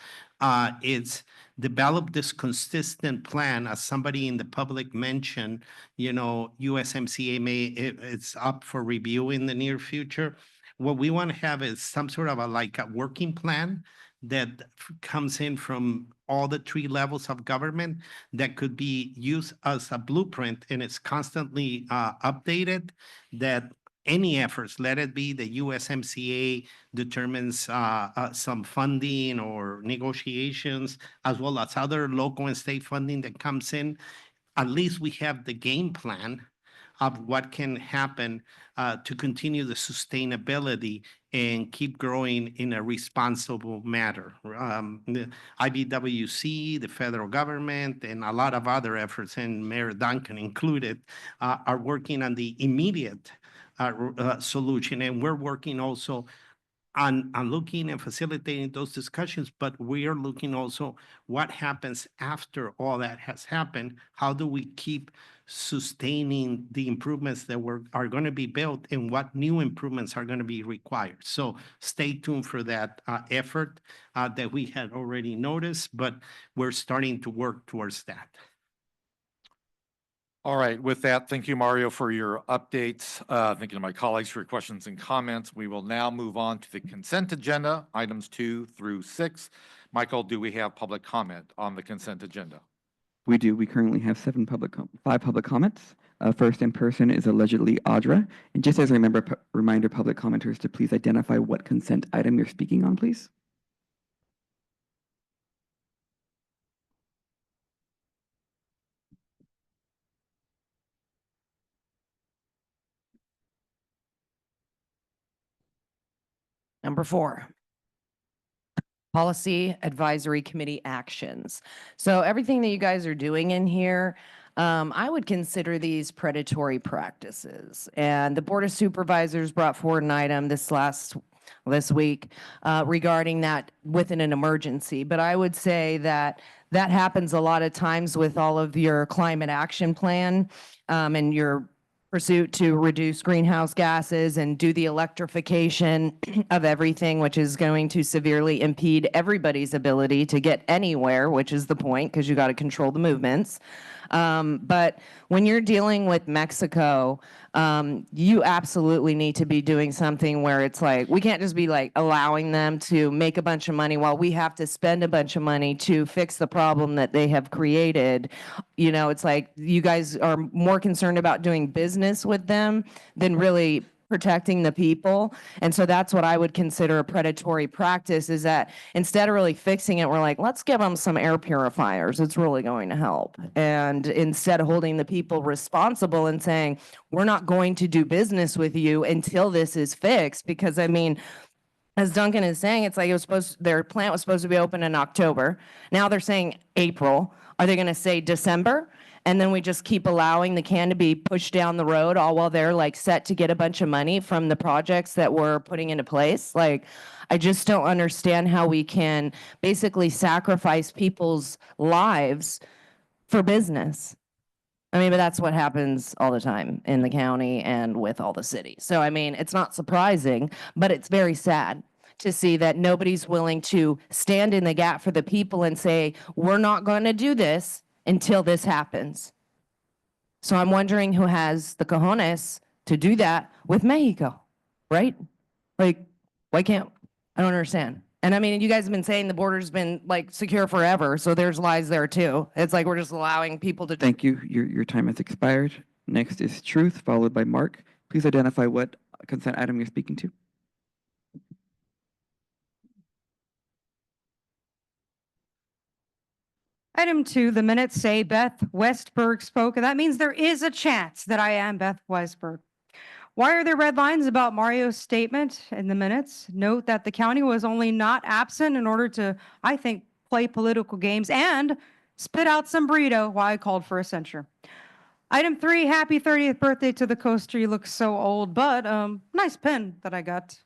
is develop this consistent plan. As somebody in the public mentioned, USMCA it's up for review in the near future. What we want to have is some sort of a working plan that comes in from all the three levels of government that could be used as a blueprint, and it's constantly updated. That any efforts, let it be the USMCA determines some funding or negotiations, as well as other local and state funding that comes in, at least we have the game plan of what can happen to continue the sustainability and keep growing in a responsible manner. The IBWC, the federal government, and a lot of other efforts, and Mayor Duncan included, are working on the immediate solution. And we're working also on looking and facilitating those discussions, but we are looking also what happens after all that has happened. How do we keep sustaining the improvements that are going to be built, and what new improvements are going to be required? So stay tuned for that effort that we had already noticed, but we're starting to work towards that. All right, with that, thank you, Mario, for your updates. Thank you to my colleagues for your questions and comments. We will now move on to the consent agenda, items 2 through 6. Michael, do we have public comment on the consent agenda? We do. We currently have 5 public comments. First in person is allegedly Audra. And just as a reminder, public commenters to please identify what consent item you're speaking on, please. Number 4. Policy Advisory Committee actions. So everything that you guys are doing in here, I would consider these predatory practices. And the Board of Supervisors brought forward an item this week regarding that within an emergency. But I would say that that happens a lot of times with all of your climate action plan and your pursuit to reduce greenhouse gases and do the electrification of everything, which is going to severely impede everybody's ability to get anywhere, which is the point, because you got to control the movements. But when you're dealing with Mexico, you absolutely need to be doing something where it's like, we can't just be like allowing them to make a bunch of money while we have to spend a bunch of money to fix the problem that they have created. You know, it's like you guys are more concerned about doing business with them than really protecting the people. And so that's what I would consider a predatory practice, is that instead of really fixing it, we're like, let's give them some air purifiers. It's really going to help. And instead of holding the people responsible and saying, we're not going to do business with you until this is fixed, because I mean, as Duncan is saying, it's like their plant was supposed to be open in October. Now they're saying April. Are they going to say December? And then we just keep allowing the can to be pushed down the road, all while they're like set to get a bunch of money from the projects that we're putting into place. Like, I just don't understand how we can basically sacrifice people's lives for business. I mean, but that's what happens all the time in the county and with all the cities. So, I mean, it's not surprising, but it's very sad to see that nobody's willing to stand in the gap for the people and say, we're not going to do this until this happens. So I'm wondering who has the cojones to do that with Mexico, right? Like, why can't, I don't understand. And I mean, you guys have been saying the border's been like secure forever, so there's lies there too. It's like we're just allowing people to. Thank you. Your time has expired. Next is Truth, followed by Mark. Please identify what consent item you're speaking to. Item 2, the minutes say Beth Westberg spoke, and that means there is a chance that I am Beth Weisberg. Why are there red lines about Mario's statement in the minutes? Note that the county was only not absent in order to, I think, play political games and spit out some burrito while I called for a censure. Item 3, happy 30th birthday to the coaster. You look so old, but nice pen that I got.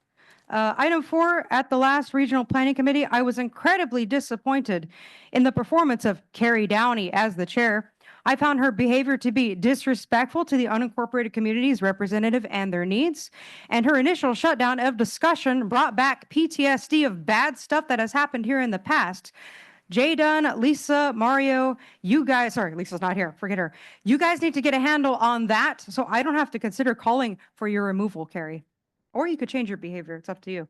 Item 4, at the last Regional Planning Committee, I was incredibly disappointed in the performance of Carrie Downey as the chair. I found her behavior to be disrespectful to the unincorporated communities representative and their needs. And her initial shutdown of discussion brought back PTSD of bad stuff that has happened here in the past. Jay Dunn, Lisa, Mario, you guys, sorry, Lisa's not here, forget her. You guys need to get a handle on that so I don't have to consider calling for your removal, Carrie. Or you could change your behavior. It's up to you.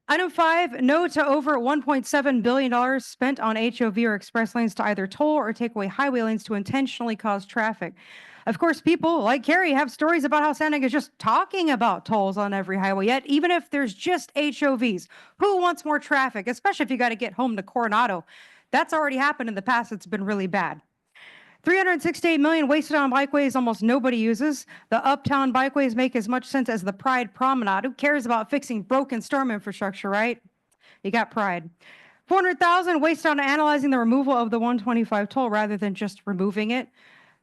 Item 5, no to over $1.7 billion spent on HOV or express lanes to either toll or take away highway lanes to intentionally cause traffic. Of course, people like Carrie have stories about how SANDAG is just talking about tolls on every highway, yet even if there's just HOVs, who wants more traffic, especially if you got to get home to Coronado? That's already happened in the past. It's been really bad. $368 million wasted on bikeways almost nobody uses. The uptown bikeways make as much sense as the Pride Promenade. Who cares about fixing broken storm infrastructure, right? You got Pride. $400,000 wasted on analyzing the removal of the 125 toll rather than just removing it.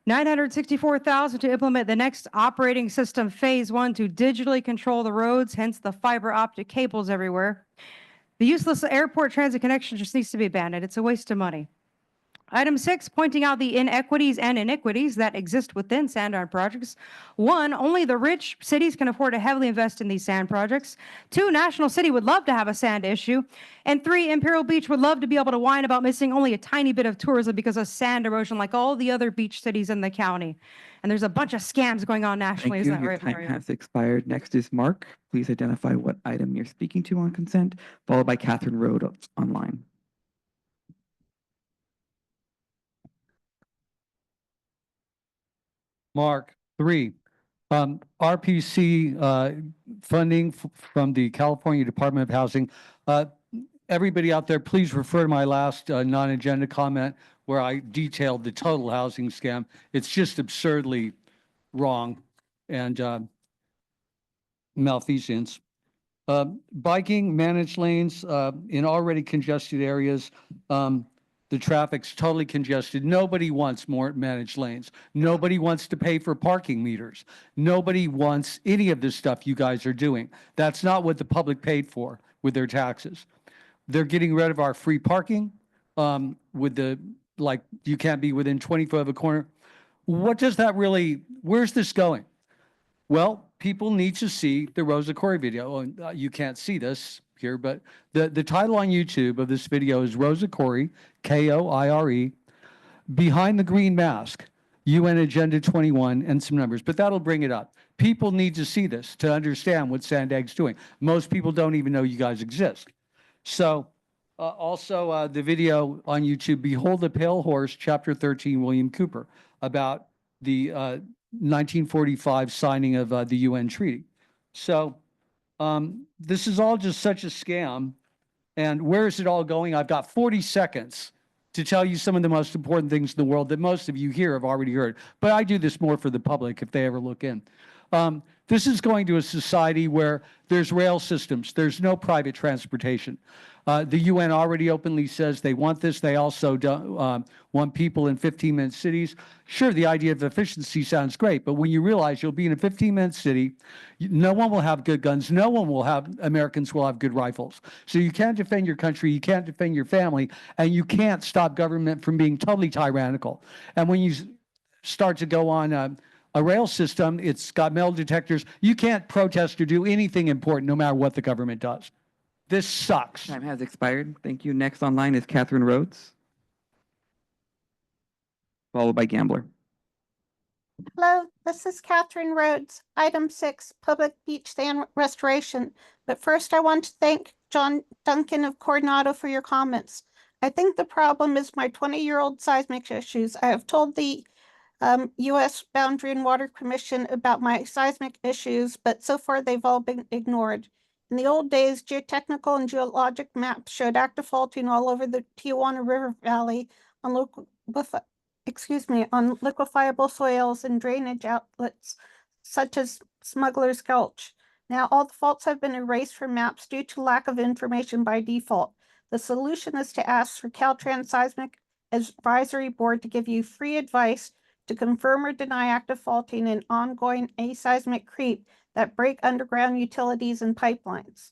$964,000 to implement the next operating system phase 1 to digitally control the roads, hence the fiber optic cables everywhere. The useless airport transit connection just needs to be abandoned. It's a waste of money. Item 6, pointing out the inequities and iniquities that exist within SANDAG projects. 1, only the rich cities can afford to heavily invest in these sand projects. 2, National City would love to have a sand issue. And 3, Imperial Beach would love to be able to whine about missing only a tiny bit of tourism because of sand erosion like all the other beach cities in the county. And there's a bunch of scams going on nationally. Thank you. Is that Your right, time Mario? has expired. Next is Mark. Please identify what item you're speaking to on consent, followed by Catherine Road online. Mark, 3, RPC funding from the California Department of Housing. Everybody out there, please refer to my last non-agenda comment where I detailed the total housing scam. It's just absurdly wrong and malfeasance. Biking, managed lanes in already congested areas. The traffic's totally congested. Nobody wants more managed lanes. Nobody wants to pay for parking meters. Nobody wants any of this stuff you guys are doing. That's not what the public paid for with their taxes. They're getting rid of our free parking with the, like, you can't be within 20 foot of a corner. What does that really, where's this going? Well, people need to see the Rosa Corey video. You can't see this here, but the title on YouTube of this video is Rosa Corey, Koire, Behind the Green Mask, UN Agenda 21, and some numbers, but that'll bring it up. People need to see this to understand what SANDAG's doing. Most people don't even know you guys exist. So also the video on YouTube, Behold the Pale Horse, Chapter 13, William Cooper, about the 1945 signing of the UN treaty. So this is all just such a scam. And where is it all going? I've got 40 seconds to tell you some of the most important things in the world that most of you here have already heard. But I do this more for the public if they ever look in. This is going to a society where there's rail systems. There's no private transportation. The UN already openly says they want this. They also don't, want people in 15-minute cities. Sure, the idea of efficiency sounds great, but when you realize you'll be in a 15-minute city, no one will have good guns. No one will have, Americans will have good rifles. So you can't defend your country, you can't defend your family, and you can't stop government from being totally tyrannical. And when you start to go on a rail system, it's got metal detectors. You can't protest or do anything important no matter what the government does. This sucks. Time has expired. Thank you. Next online is Catherine Rhodes, followed by Gambler. Hello, this is Catherine Rhodes. Item 6, public beach sand restoration. But first, I want to thank John Duncan of Coronado for your comments. I think the problem is my 20-year-old seismic issues. I have told the U.S. Boundary and Water Commission about my seismic issues, but so far they've all been ignored. In the old days, geotechnical and geologic maps showed active faulting all over the Tijuana River Valley on liquefiable soils and drainage outlets such as Smuggler's Gulch. Now all the faults have been erased from maps due to lack of information by default. The solution is to ask for Caltrans Seismic Advisory Board to give you free advice to confirm or deny active faulting and ongoing aseismic creep that break underground utilities and pipelines.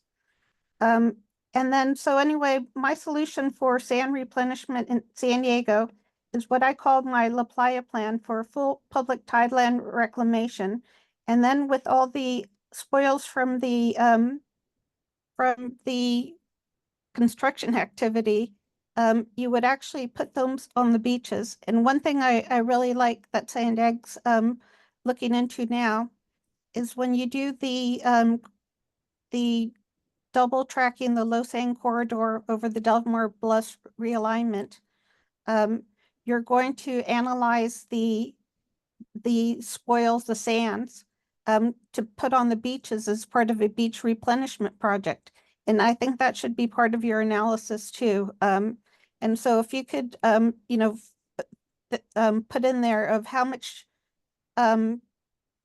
And then, so anyway, my solution for sand replenishment in San Diego is what I called my La Playa plan for full public tideland reclamation. And then with all the spoils from the construction activity, you would actually put those on the beaches. And one thing I really like that SANDAG's looking into now is when you do the double tracking the low sand corridor over the Delmar Bluffs realignment, you're going to analyze the spoils, the sands, to put on the beaches as part of a beach replenishment project. And I think that should be part of your analysis too. And so if you could, put in there of how much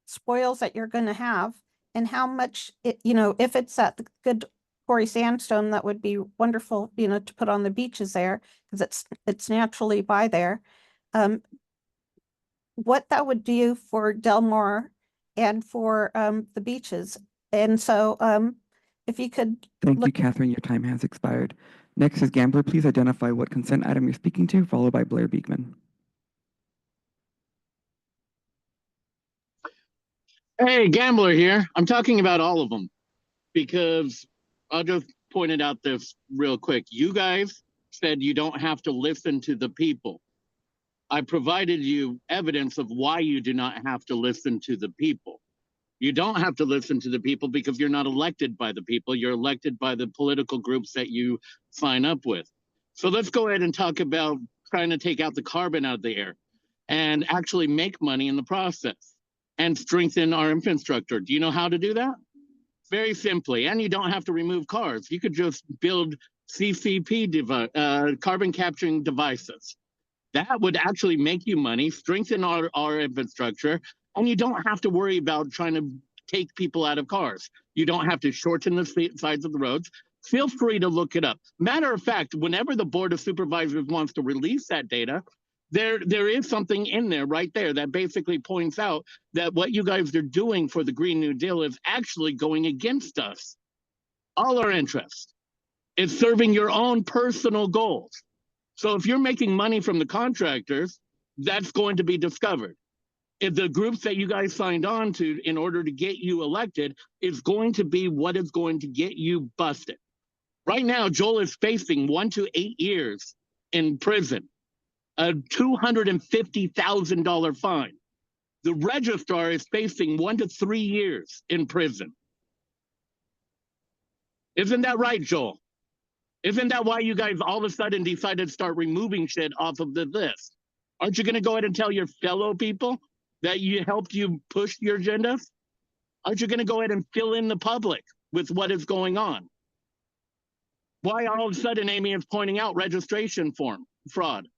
spoils that you're going to have and how much, if it's at the good quarry sandstone, that would be wonderful, to put on the beaches there because it's naturally by there. What that would do for Del Mar and for the beaches. And so if you could. Thank you, Catherine. Your time has expired. Next is Gambler. Please identify what consent item you're speaking to, followed by Blair Beekman. Hey, Gambler here. I'm talking about all of them because I'll just point it out this real quick. You guys said you don't have to listen to the people. I provided you evidence of why you do not have to listen to the people. You don't have to listen to the people because you're not elected by the people. You're elected by the political groups that you sign up with. So let's go ahead and talk about trying to take out the carbon out of the air and actually make money in the process. and strengthen our infrastructure. Do you know how to do that? Very simply, and you don't have to remove cars. You could just build CCP carbon capturing devices. That would actually make you money, strengthen our infrastructure, and you don't have to worry about trying to take people out of cars. You don't have to shorten the sides of the roads. Feel free to look it up. Matter of fact, whenever the Board of Supervisors wants to release that data, there is something in there right there that basically points out that what you guys are doing for the Green New Deal is actually going against us. All our interests. It's serving your own personal goals. So if you're making money from the contractors, that's going to be discovered. If the groups that you guys signed on to in order to get you elected is going to be what is going to get you busted. Right now, Joel is facing 1 to 8 years in prison, a $250,000 fine. The registrar is facing 1 to 3 years in prison. Isn't that right, Joel? Isn't that why you guys all of a sudden decided to start removing shit off of the list? Aren't you going to go ahead and tell your fellow people that you helped you push your agendas? Aren't you going to go ahead and fill in the public with what is going on? Why all of a sudden Amy is pointing out registration form fraud?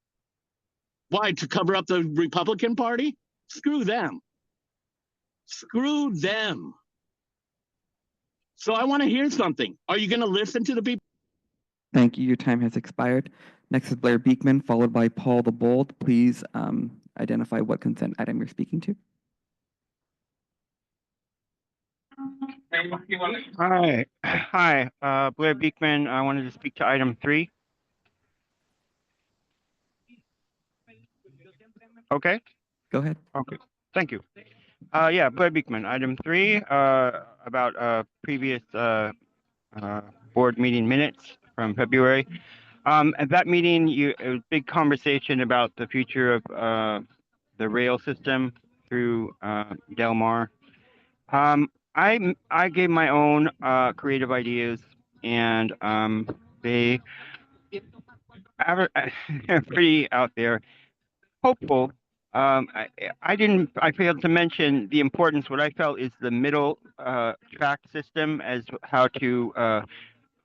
Why, to cover up the Republican Party? Screw them. Screw them. So I want to hear something. Are you going to listen to the people? Thank you. Your time has expired. Next is Blair Beekman, followed by Paul the Bold. Please identify what consent item you're speaking to. Hi, Blair Beekman. I wanted to speak to item 3. Okay. Go ahead. Okay, thank you. Yeah, Blair Beekman, item 3, about previous board meeting minutes from February. At that meeting, it was a big conversation about the future of the rail system through Del Mar. I gave my own creative ideas, and they are pretty out there. Hopeful. I failed to mention the importance. What I felt is the middle track system as how to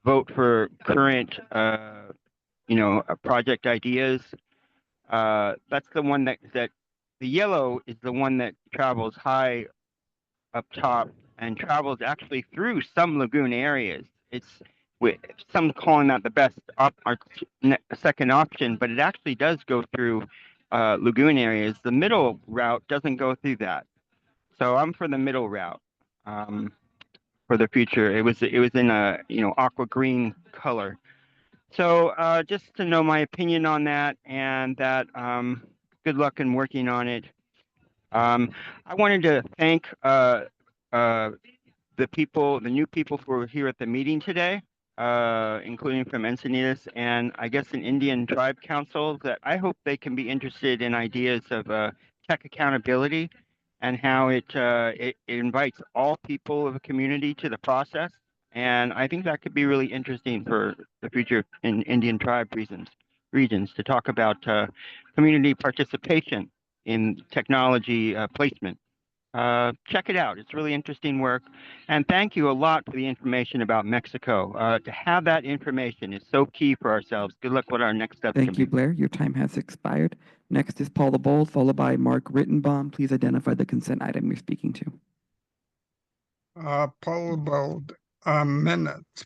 vote for current, project ideas. That's the one that the yellow is the one that travels high up top and travels actually through some lagoon areas. It's with some calling that the best second option, but it actually does go through lagoon areas. The middle route doesn't go through that. So I'm for the middle route for the future. It was in a aqua green color. So just to know my opinion on that, and that good luck in working on it. I wanted to thank the new people who were here at the meeting today, including from Encinitas and I guess an Indian tribe council, that I hope they can be interested in ideas of tech accountability and how it invites all people of a community to the process. And I think that could be really interesting for the future in Indian tribe regions to talk about community participation in technology placement. Check it out. It's really interesting work. And thank you a lot for the information about Mexico. To have that information is so key for ourselves. Good luck with our next steps. Thank you, Blair. Your time has expired. Next is Paul the Bold, followed by Mark Rittenbaum. Please identify the consent item you're speaking to. Paul the Bold.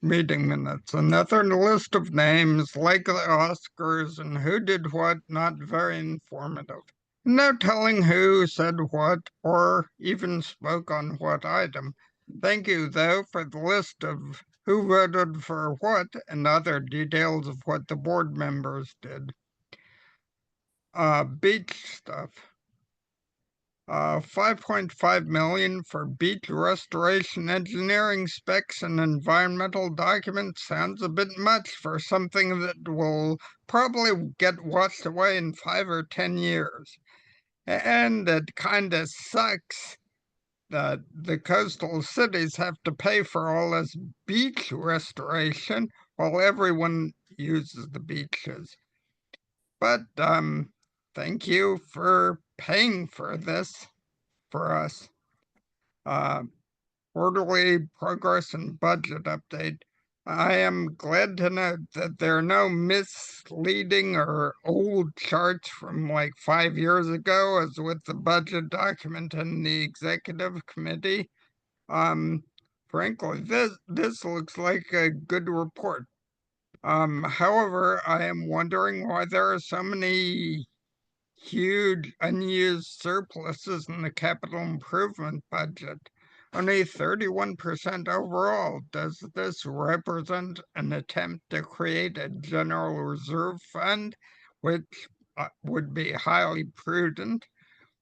Meeting minutes. Another list of names like the Oscars and who did what, not very informative. No telling who said what or even spoke on what item. Thank you, though, for the list of who voted for what and other details of what the board members did. Beach stuff. 5.5 million for beach restoration engineering specs and environmental documents sounds a bit much for something that will probably get washed away in 5 or 10 years. And it kind of sucks that the coastal cities have to pay for all this beach restoration while everyone uses the beaches. But thank you for paying for this for us. Quarterly progress and budget update. I am glad to note that there are no misleading or old charts from like 5 years ago, as with the budget document in the executive committee. Frankly, this looks like a good report. However, I am wondering why there are so many huge unused surpluses in the capital improvement budget. Only 31% overall. Does this represent an attempt to create a general reserve fund, which would be highly prudent,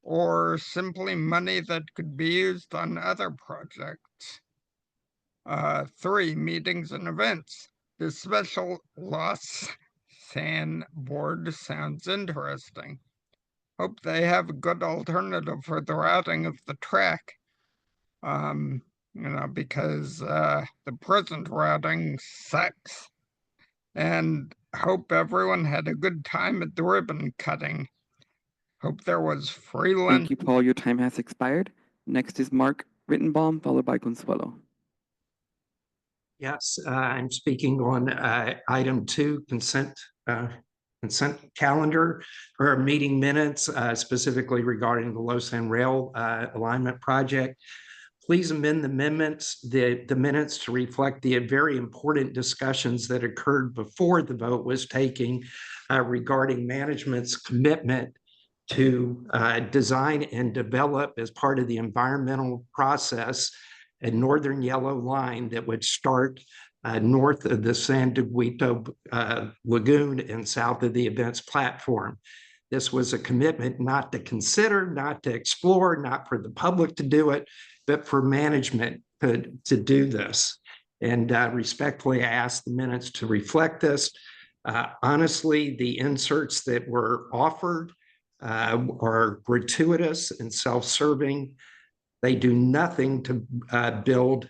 or simply money that could be used on other projects? 3, meetings and events. The special loss SAN board sounds interesting. Hope they have a good alternative for the routing of the track. Because the present routing sucks. And hope everyone had a good time at the ribbon cutting. Hope there was free lunch. Thank you, Paul. Your time has expired. Next is Mark Rittenbaum, followed by Consuelo. Yes, I'm speaking on item 2, consent calendar or meeting minutes, specifically regarding the Lausanne Rail alignment project. Please amend the minutes to reflect the very important discussions that occurred before the vote was taken regarding management's commitment to design and develop as part of the environmental process a northern yellow line that would start north of the SANDAG Lagoon and south of the events platform. This was a commitment not to consider, not to explore, not for the public to do it, but for management to do this. And respectfully, I ask the minutes to reflect this. Honestly, the inserts that were offered are gratuitous and self-serving. They do nothing to build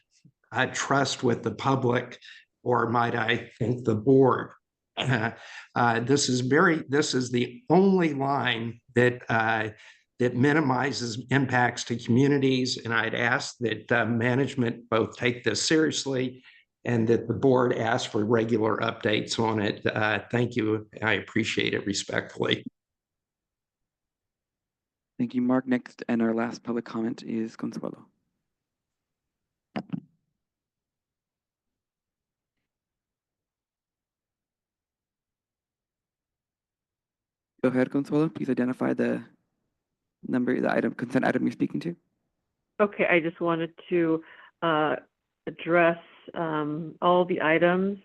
trust with the public, or might I think the board. This is the only line that minimizes impacts to communities, and I'd ask that management both take this seriously and that the board ask for regular updates on it. Thank you. I appreciate it respectfully. Thank you, Mark. Next and our last public comment is Consuelo. Go ahead, Consuelo. Please identify the number, the item, consent item you're speaking to. Okay, I just wanted to address all the items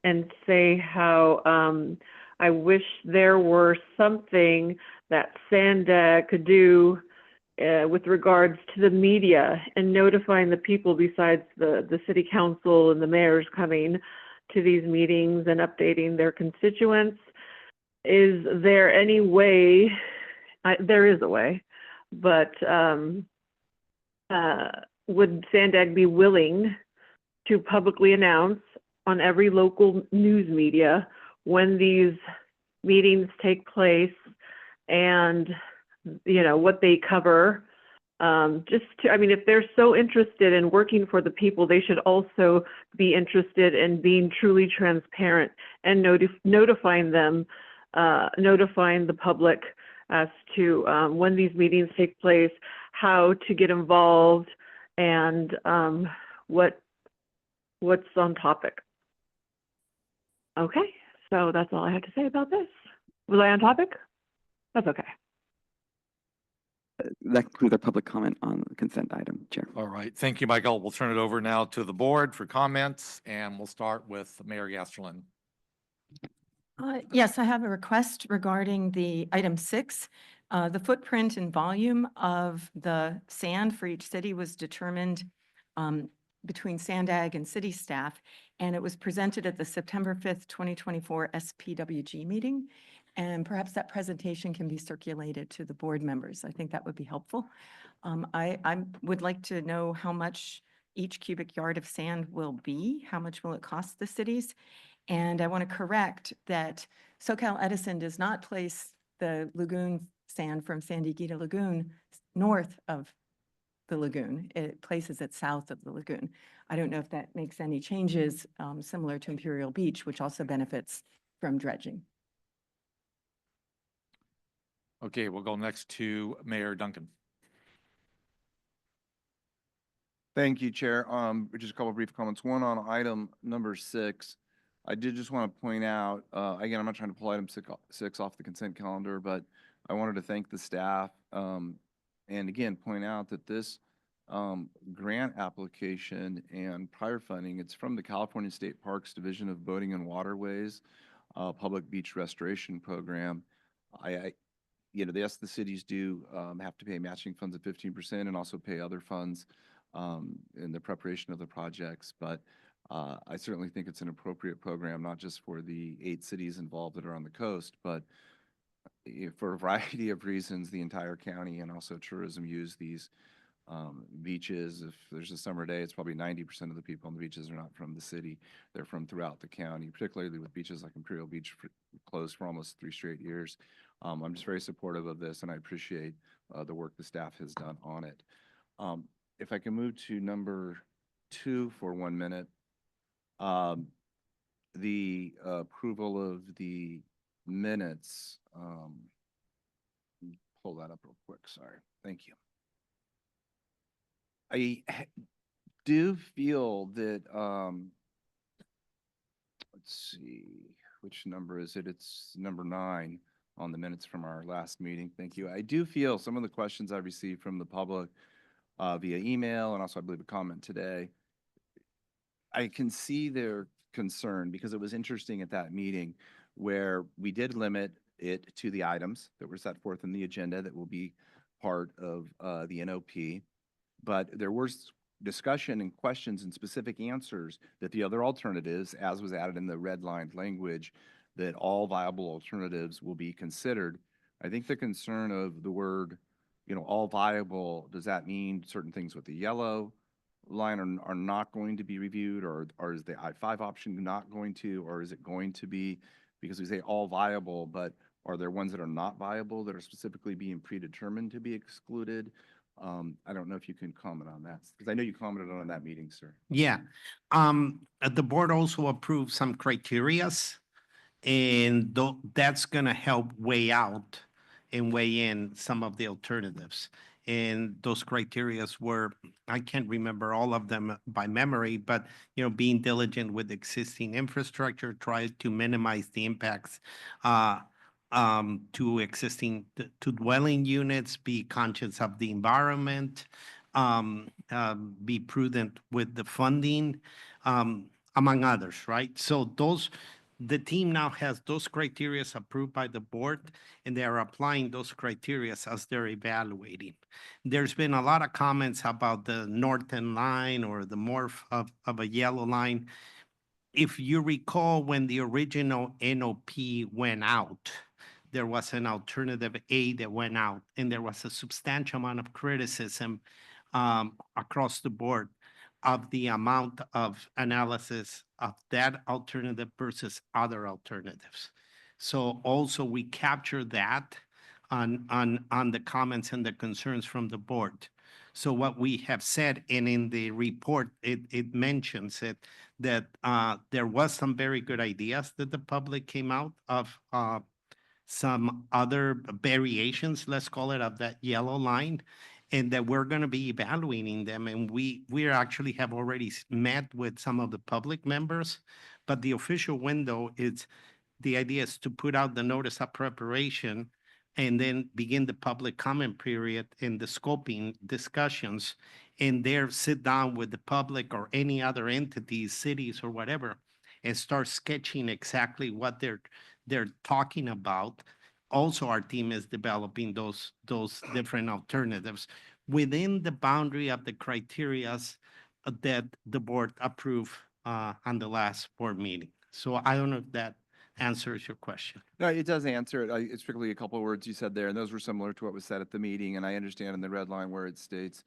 and say how I wish there were something that SANDAG could do with regards to the media and notifying the people besides the city council and the mayors coming to these meetings and updating their constituents. Is there any way, there is a way, but would SANDAG be willing to publicly announce on every local news media when these meetings take place and, you know, what they cover? Just to, I mean, if they're so interested in working for the people, they should also be interested in being truly transparent and notifying them, notifying the public as to when these meetings take place, how to get involved, and what's on topic. Okay, so that's all I have to say about this. Was I on topic? That's okay. That concludes our public comment on the consent item, Chair. All right. Thank you, Michael. We'll turn it over now to the board for comments, and we'll start with Mayor Gasterlin. Yes, I have a request regarding the item 6. The footprint and volume of the sand for each city was determined between SANDAG and city staff, and it was presented at the September 5th, 2024 SPWG meeting. And perhaps that presentation can be circulated to the board members. I think that would be helpful. I would like to know how much each cubic yard of sand will be. How much will it cost the cities? And I want to correct that SoCal Edison does not place the lagoon sand from San Dieguito Lagoon north of the lagoon. It places it south of the lagoon. I don't know if that makes any changes, similar to Imperial Beach, which also benefits from dredging. Okay, we'll go next to Mayor Duncan. Thank you, Chair. Just a couple of brief comments. One on item number 6. I did just want to point out, again, I'm not trying to pull item 6 off the consent calendar, but I wanted to thank the staff, and again, point out that this grant application and prior funding, it's from the California State Parks Division of Boating and Waterways Public Beach Restoration Program. Yes, the cities do have to pay matching funds of 15% and also pay other funds in the preparation of the projects, but I certainly think it's an appropriate program, not just for the 8 cities involved that are on the coast, but for a variety of reasons, the entire county and also tourism use these beaches. If there's a summer day, it's probably 90% of the people on the beaches are not from the city. They're from throughout the county, particularly with beaches like Imperial Beach closed for almost 3 straight years. I'm just very supportive of this, and I appreciate the work the staff has done on it. If I can move to number 2 for 1 minute. The approval of the minutes. Pull that up real quick, sorry. Thank you. I do feel that, let's see, which number is it? It's number 9 on the minutes from our last meeting. Thank you. I do feel some of the questions I received from the public via email and also I believe a comment today, I can see their concern because it was interesting at that meeting where we did limit it to the items that were set forth in the agenda that will be part of the NOP. But there was discussion and questions and specific answers that the other alternatives, as was added in the redlined language, that all viable alternatives will be considered. I think the concern of the word, all viable, does that mean certain things with the yellow line are not going to be reviewed, or is the I-5 option not going to, or is it going to be, because we say all viable, but are there ones that are not viable that are specifically being predetermined to be excluded? I don't know if you can comment on that, because I know you commented on that meeting, sir. Yeah. The board also approved some criterias, and that's going to help weigh out and weigh in some of the alternatives. And those criterias were, I can't remember all of them by memory, but, being diligent with existing infrastructure, try to minimize the impacts to existing, to dwelling units, be conscious of the environment, be prudent with the funding, among others, right? So the team now has those criteria approved by the board, and they are applying those criteria as they're evaluating. There's been a lot of comments about the northern line or the morph of a yellow line. If you recall, when the original NOP went out, there was an alternative A that went out, and there was a substantial amount of criticism across the board of the amount of analysis of that alternative versus other alternatives. So also we capture that on the comments and the concerns from the board. So what we have said, and in the report, it mentions it, that there was some very good ideas that the public came out of some other variations, let's call it, of that yellow line, and that we're going to be evaluating them. And we actually have already met with some of the public members, but the official window is, the idea is to put out the notice of preparation and then begin the public comment period and the scoping discussions, and there sit down with the public or any other entities, cities or whatever, and start sketching exactly what they're talking about. Also, our team is developing those different alternatives within the boundary of the criterias that the board approved on the last board meeting. So I don't know if that answers your question. No, it does answer it. It's strictly a couple of words you said there, and those were similar to what was said at the meeting. And I understand in the red line where it states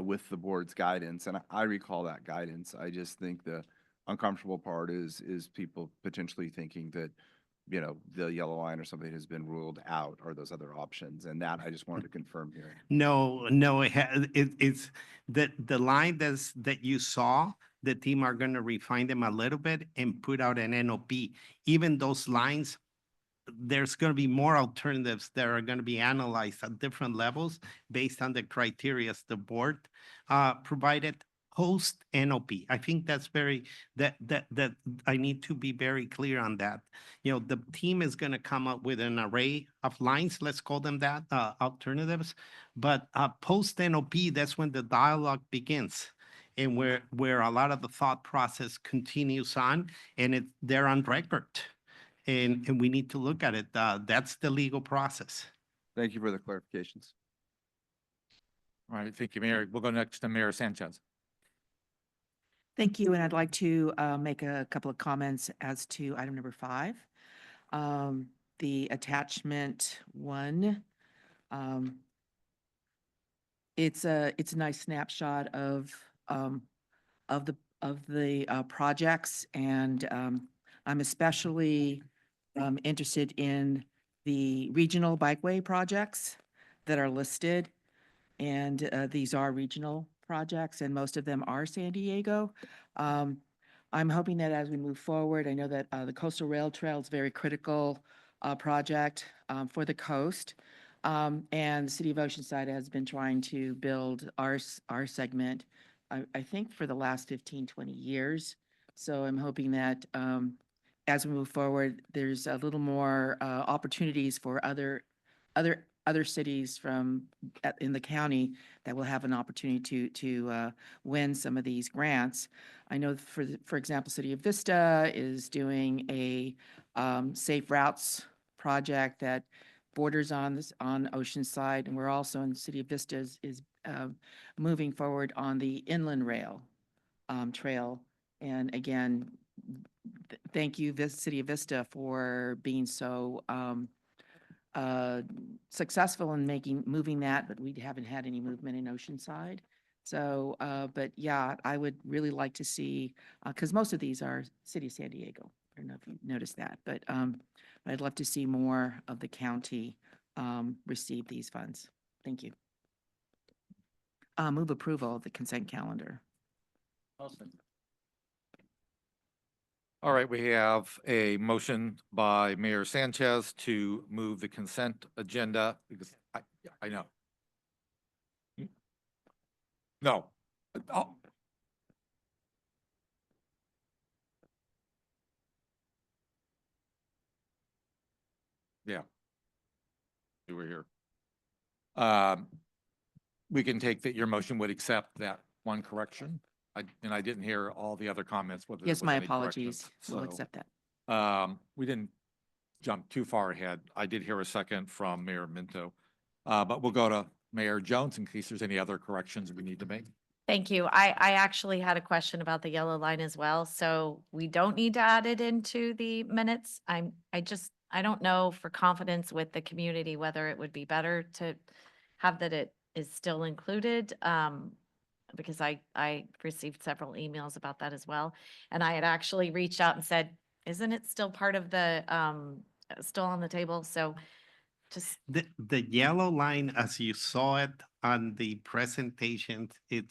with the board's guidance, and I recall that guidance. I just think the uncomfortable part is people potentially thinking that you know, the yellow line or something has been ruled out, or those other options. And that I just wanted to confirm here. No, it's the line that you saw, the team are gonna refine them a little bit and put out an NOP. Even those lines, there's gonna be more alternatives that are gonna be analyzed at different levels based on the criteria the board provided post NOP. I think that's that I need to be very clear on that. You know, the team is gonna come up with an array of lines, let's call them that, alternatives. But post NOP, that's when the dialogue begins, and where a lot of the thought process continues on, and they're on record. And we need to look at it. That's the legal process. Thank you for the clarifications. All right, thank you, Mayor. We'll go next to Mayor Sanchez. Thank you, and I'd like to make a couple of comments as to item number 5. The attachment 1. It's a nice snapshot of the projects, and I'm especially interested in the regional bikeway projects that are listed, and these are regional projects, and most of them are San Diego. I'm hoping that as we move forward, I know that the Coastal Rail Trail is a very critical project for the coast, and the City of Oceanside has been trying to build our segment, I think, for the last 15, 20 years. So I'm hoping that as we move forward, there's a little more opportunities for other cities in the county that will have an opportunity to win some of these grants. I know, for example, City of Vista is doing a safe routes project that borders on Oceanside, and we're also in the City of Vista is moving forward on the inland rail trail. And again, thank you, City of Vista, for being so successful in moving that, but we haven't had any movement in Oceanside. So, but yeah, I would really like to see, because most of these are City of San Diego. I don't know if you noticed that, but I'd love to see more of the county receive these funds. Thank you. Move approval of the consent calendar. All right, we have a motion by Mayor Sanchez to move the consent agenda, because I know. No. Oh. Yeah. You were here. We can take that your motion would accept that one correction. And I didn't hear all the other comments. Whether Yes, there was my any apologies. corrections. We'll So, accept that. We didn't jump too far ahead. I did hear a second from Mayor Minto. But we'll go to Mayor Jones in case there's any other corrections we need to make. Thank you. I actually had a question about the yellow line as well. So we don't need to add it into the minutes. I don't know for confidence with the community whether it would be better to have that it is still included. Because I received several emails about that as well. And I had actually reached out and said, isn't it still part of the, still on the table? So just. The yellow line, as you saw it on the presentation, it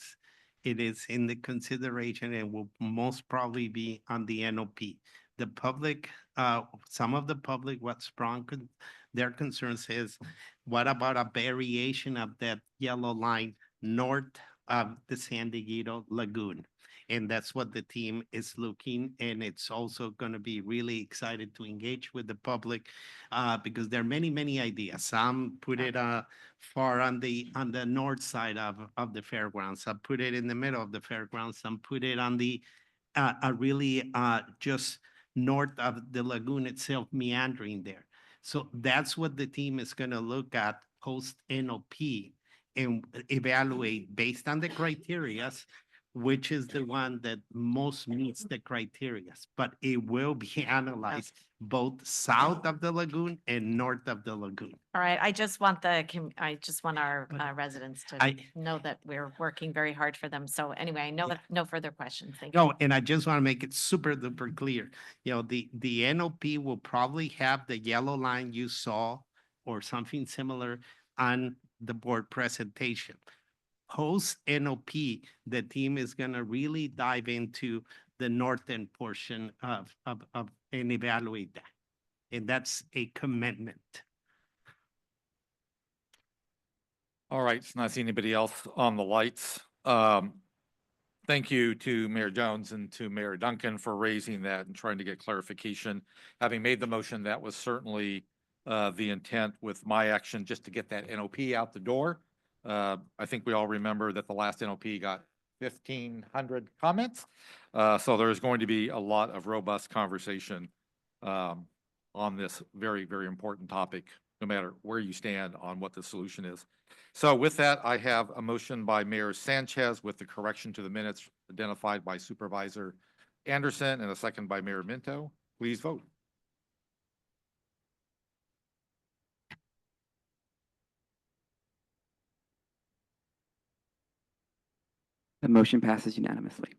is in the consideration and will most probably be on the NOP. The public, some of the public, what's strong, their concerns is, what about a variation of that yellow line north of the San Diego Lagoon? And that's what the team is looking, and it's also going to be really excited to engage with the public because there are many ideas. Some put it far on the north side of the fairgrounds. Some put it in the middle of the fairgrounds. Some put it on the really just north of the lagoon itself, meandering there. So that's what the team is going to look at post NOP and evaluate based on the criterias which is the one that most meets the criteria, but it will be analyzed both south of the lagoon and north of the lagoon. All right, I just want I just want our residents to I- know that we're working very hard for them. So anyway, no further questions. Thank you. No, and I just want to make it super duper clear. The NOP will probably have the yellow line you saw or something similar on the board presentation. Post NOP, the team is going to really dive into the northern portion of and evaluate that. And that's a commitment. All right, not seeing anybody else on the lights. Thank you to Mayor Jones and to Mayor Duncan for raising that and trying to get clarification. Having made the motion, that was certainly the intent with my action, just to get that NOP out the door. I think we all remember that the last NOP got 1,500 comments. So there's going to be a lot of robust conversation on this very, very important topic, no matter where you stand on what the solution is. So with that, I have a motion by Mayor Sanchez with the correction to the minutes identified by Supervisor Anderson and a second by Mayor Minto. Please vote. The motion passes unanimously.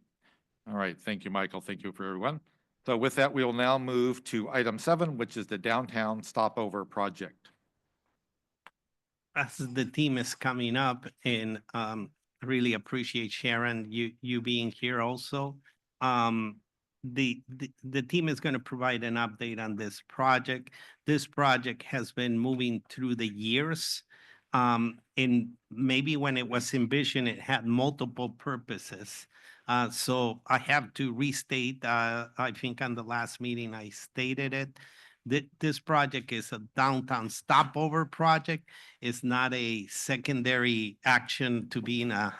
All right, thank you, Michael. Thank you for everyone. So with that, we will now move to item 7, which is the downtown stopover project. As the team is coming up, and really appreciate Sharon, you being here also. The team is going to provide an update on this project. This project has been moving through the years. And maybe when it was envisioned, it had multiple purposes. So I have to restate, I think on the last meeting I stated it. This project is a downtown stopover project. It's not a secondary action to being a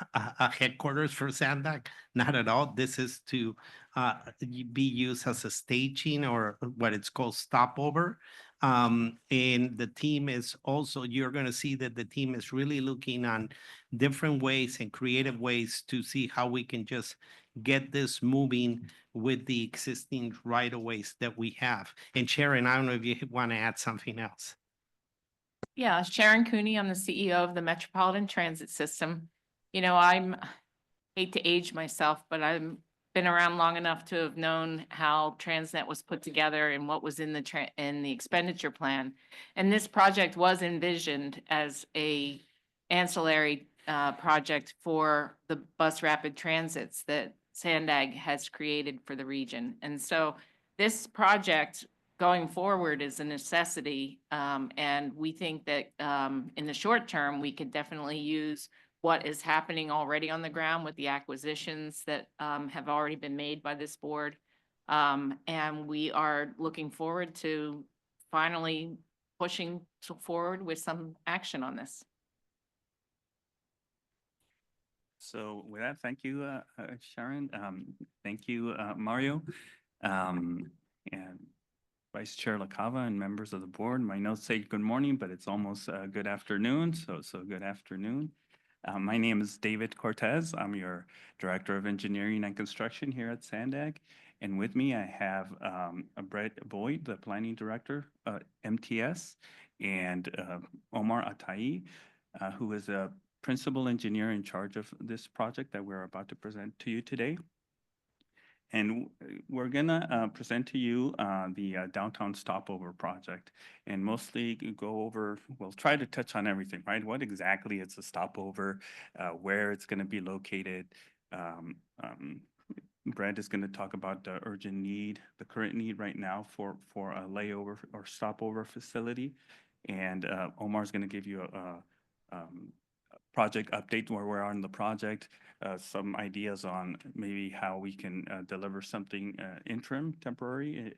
headquarters for SANDAG, not at all. This is to be used as a staging or what it's called stopover. And the team is also, you're going to see that the team is really looking on different ways and creative ways to see how we can just get this moving with the existing right-of-ways that we have. And Sharon, I don't know if you want to add something else. Yeah, Sharon Cooney, I'm the CEO of the Metropolitan Transit System. Hate to age myself, but I've been around long enough to have known how Transnet was put together and what was in the expenditure plan. And this project was envisioned as a ancillary project for the bus rapid transits that SANDAG has created for the region. And so this project going forward is a necessity. And we think that in the short term, we could definitely use what is happening already on the ground with the acquisitions that have already been made by this board. And we are looking forward to finally pushing forward with some action on this. So with that, thank you, Sharon. Thank you, Mario. And Vice Chair LaCava and members of the board. My notes say good morning, but it's almost good afternoon. So good afternoon. My name is David Cortez. I'm your Director of Engineering and Construction here at SANDAG. And with me, I have Brett Boyd, the Planning Director, MTS, and Omar Atai, who is a Principal Engineer in charge of this project that we're about to present to you today. And we're gonna present to you the downtown stopover project, and mostly go over, we'll try to touch on everything, right? What exactly is a stopover, where it's gonna be located. Brad is gonna talk about the urgent need, the current need right now for a layover or stopover facility. And Omar's gonna give you a project update where we're on the project, some ideas on maybe how we can deliver something interim, temporary,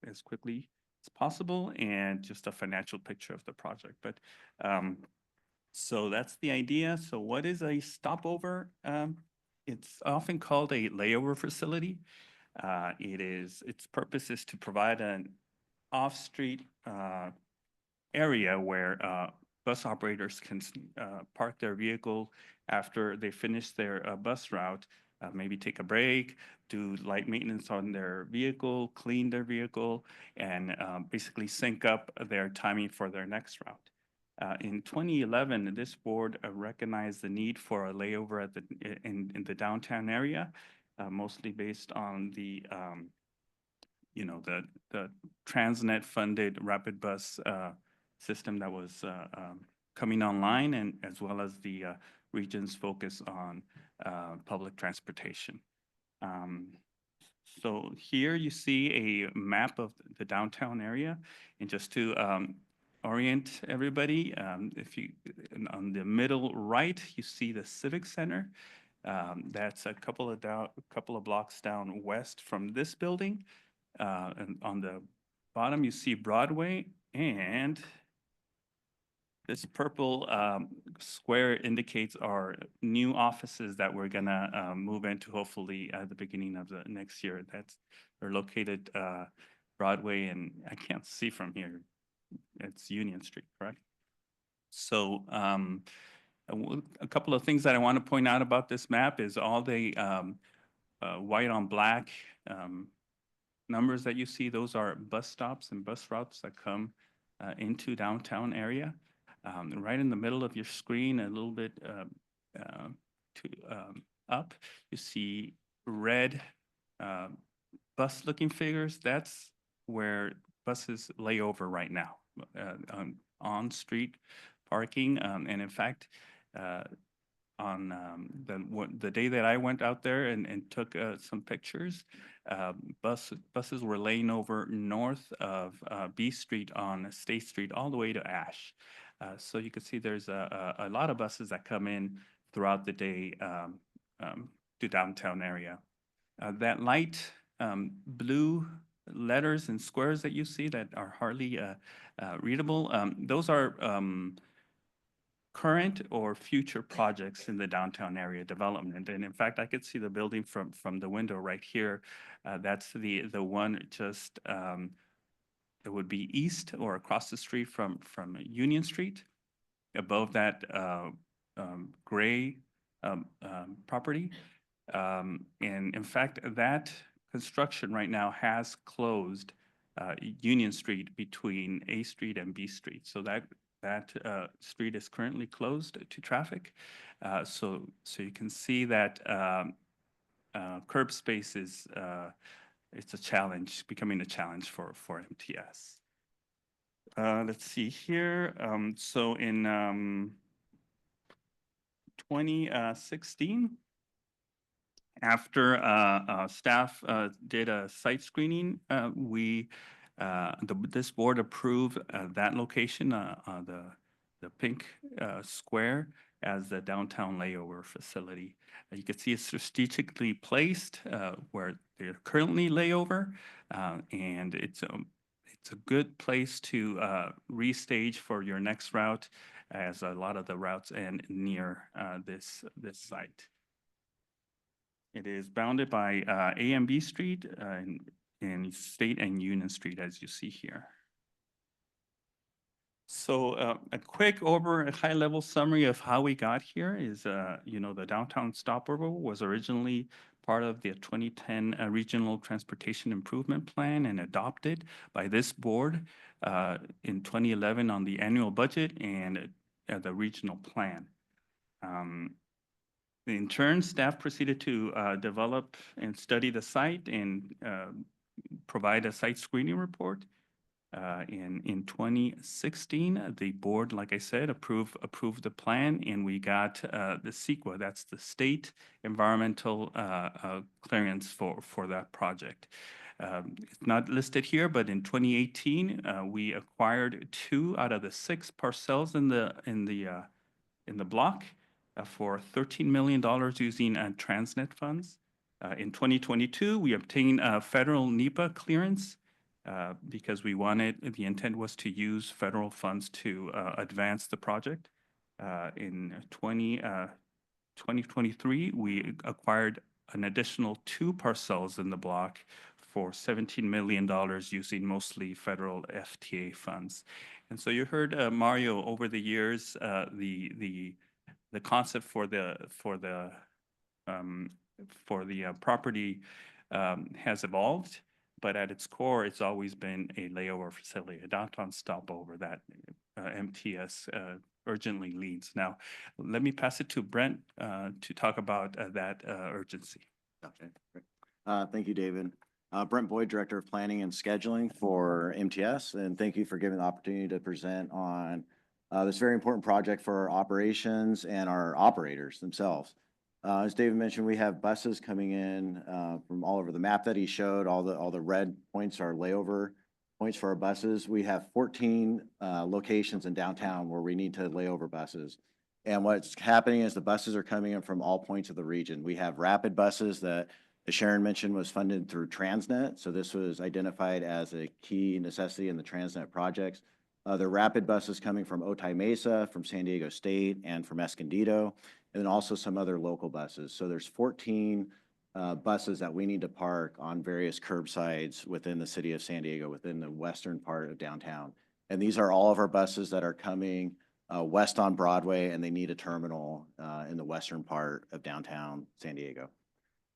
as quickly as possible, and just a financial picture of the project. But so that's the idea. So what is a stopover? It's often called a layover facility. Its purpose is to provide an off-street area where bus operators can park their vehicle after they finish their bus route maybe take a break, do light maintenance on their vehicle, clean their vehicle, and basically sync up their timing for their next route. In 2011, this board recognized the need for a layover at in the downtown area, mostly based on the the Transnet funded rapid bus system that was coming online, and as well as the region's focus on public transportation. So here you see a map of the downtown area, and just to orient everybody, if you on the middle right, you see the Civic Center. That's a couple of blocks down west from this building. And on the bottom, you see Broadway, and this purple square indicates our new offices that we're gonna move into hopefully at the beginning of the next year. They're located Broadway, and I can't see from here. It's Union Street, correct? So a couple of things that I want to point out about this map is all the white on black numbers that you see. Those are bus stops and bus routes that come into downtown area. Right in the middle of your screen, a little bit up, you see red bus-looking figures. That's where buses lay over right now, on street parking. And in fact, on the day that I went out there and took some pictures, buses were laying over north of B Street on State Street all the way to Ash. So you can see there's a lot of buses that come in throughout the day to downtown area. That light blue letters and squares that you see that are hardly readable, those are current or future projects in the downtown area development. And in fact, I could see the building from the window right here. That's the one just that would be east or across the street from Union Street. Above that gray property. And in fact, that construction right now has closed Union Street between A Street and B Street. So that street is currently closed to traffic. So you can see that curb space is it's a challenge, becoming a challenge for MTS. Let's see here. So in 2016, after staff did a site screening, this board approved that location, the pink square, as the downtown layover facility. You can see it's strategically placed where they're currently layover, and it's a good place to restage for your next route, as a lot of the routes end near this site. It is bounded by A and B Street and State and Union Street, as you see here. So a quick a high-level summary of how we got here is, the downtown stopover was originally part of the 2010 Regional Transportation Improvement Plan and adopted by this board in 2011 on the annual budget and the regional plan. In turn, staff proceeded to develop and study the site and provide a site screening report. In 2016, the board, like I said, approved the plan, and we got the CEQA, that's the state environmental clearance for that project. It's not listed here, but in 2018, we acquired 2 out of the 6 parcels in the block for $13 million using Transnet funds. In 2022, we obtained federal NEPA clearance because the intent was to use federal funds to advance the project. In 2023, we acquired an additional 2 parcels in the block for $17 million using mostly federal FTA funds. And so you heard Mario over the years, the concept for the for the property has evolved, but at its core, it's always been a layover facility, a downtown stopover that MTS urgently needs. Now, let me pass it to Brent to talk about that urgency. Okay, great. Thank you, David. Brent Boyd, Director of Planning and Scheduling for MTS, and thank you for giving the opportunity to present on this very important project for our operations and our operators themselves. As David mentioned, we have buses coming in from all over. The map that he showed, all the red points are layover points for our buses. We have 14 locations in downtown where we need to lay over buses. And what's happening is the buses are coming in from all points of the region. We have rapid buses that, as Sharon mentioned, was funded through Transnet. So this was identified as a key necessity in the Transnet projects. The rapid buses coming from Otay Mesa, from San Diego State, and from Escondido, and then also some other local buses. So there's 14 buses that we need to park on various curbsides within the city of San Diego, within the western part of downtown. And these are all of our buses that are coming west on Broadway, and they need a terminal in the western part of downtown San Diego.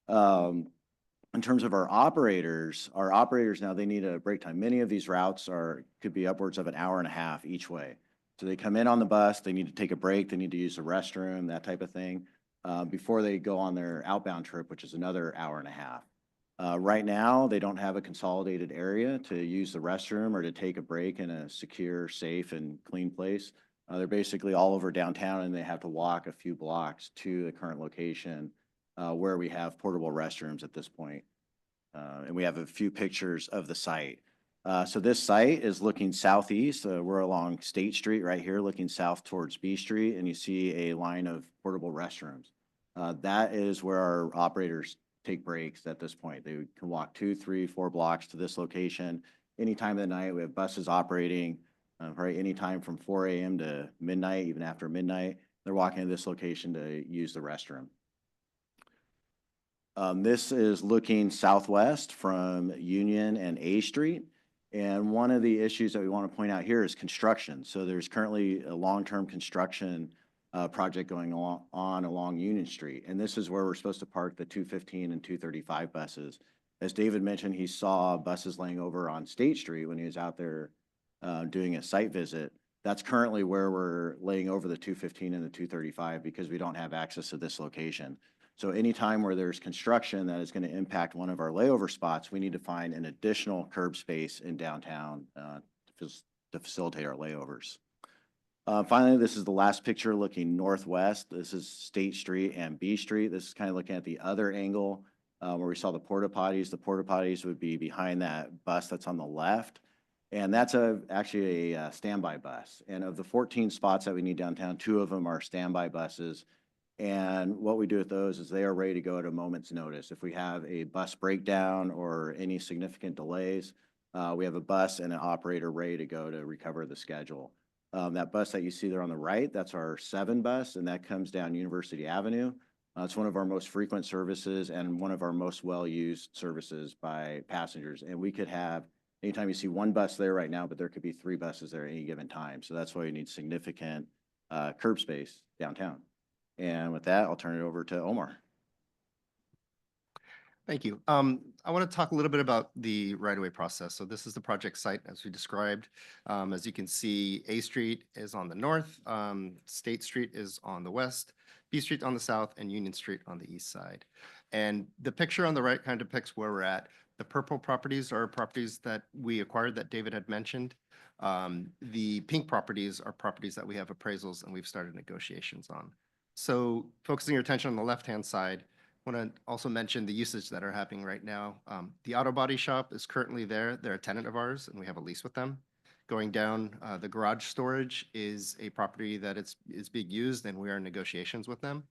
In terms of our operators now, they need a break time. Many of these routes could be upwards of an hour and a half each way. So they come in on the bus, they need to take a break, they need to use the restroom, that type of thing, before they go on their outbound trip, which is another hour and a half. Right now, they don't have a consolidated area to use the restroom or to take a break in a secure, safe, and clean place. They're basically all over downtown, and they have to walk a few blocks to the current location where we have portable restrooms at this point. And we have a few pictures of the site. So this site is looking southeast. We're along State Street right here, looking south towards B Street, and you see a line of portable restrooms. That is where our operators take breaks at this point. They can walk 2, 3, 4 blocks to this location. Any time of the night, we have buses operating right anytime from 4 a.m. to midnight, even after midnight. They're walking to this location to use the restroom. This is looking southwest from Union and A Street. And one of the issues that we want to point out here is construction. So there's currently a long-term construction project going on along Union Street. And this is where we're supposed to park the 215 and 235 buses. As David mentioned, he saw buses laying over on State Street when he was out there doing a site visit. That's currently where we're laying over the 215 and the 235 because we don't have access to this location. So anytime where there's construction that is going to impact one of our layover spots, we need to find an additional curb space in downtown to facilitate our layovers. Finally, this is the last picture looking northwest. This is State Street and B Street. This is kind of looking at the other angle where we saw the porta potties. The porta potties would be behind that bus that's on the left. And that's actually a standby bus. And of the 14 spots that we need downtown, 2 of them are standby buses. And what we do with those is they are ready to go at a moment's notice. If we have a bus breakdown or any significant delays, we have a bus and an operator ready to go to recover the schedule. That bus that you see there on the right, that's our 7 bus, and that comes down University Avenue. It's one of our most frequent services and one of our most well-used services by passengers. And we could have, anytime you see 1 bus there right now, but there could be 3 buses there at any given time. So that's why we need significant curb space downtown. And with that, I'll turn it over to Omar. Thank you. I want to talk a little bit about the right-of-way process. So this is the project site as we described. As you can see, A Street is on the north, State Street is on the west, B Street on the south, and Union Street on the east side. And the picture on the right kind of depicts where we're at. The purple properties are properties that we acquired that David had mentioned. The pink properties are properties that we have appraisals and we've started negotiations on. So focusing your attention on the left-hand side, I want to also mention the usage that are happening right now. The auto body shop is currently there. They're a tenant of ours, and we have a lease with them. Going down, the garage storage is a property that is being used, and we are in negotiations with them.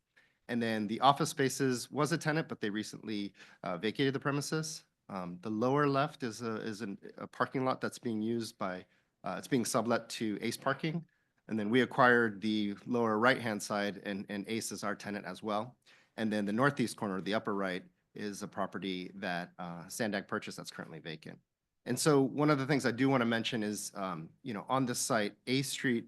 And then the office spaces was a tenant, but they recently vacated the premises. The lower left is a parking lot that's being used by, it's being sublet to Ace Parking. And then we acquired the lower right-hand side, and Ace is our tenant as well. And then the northeast corner, the upper right, is a property that SANDAG purchased that's currently vacant. And so one of the things I do want to mention is, on this site, A Street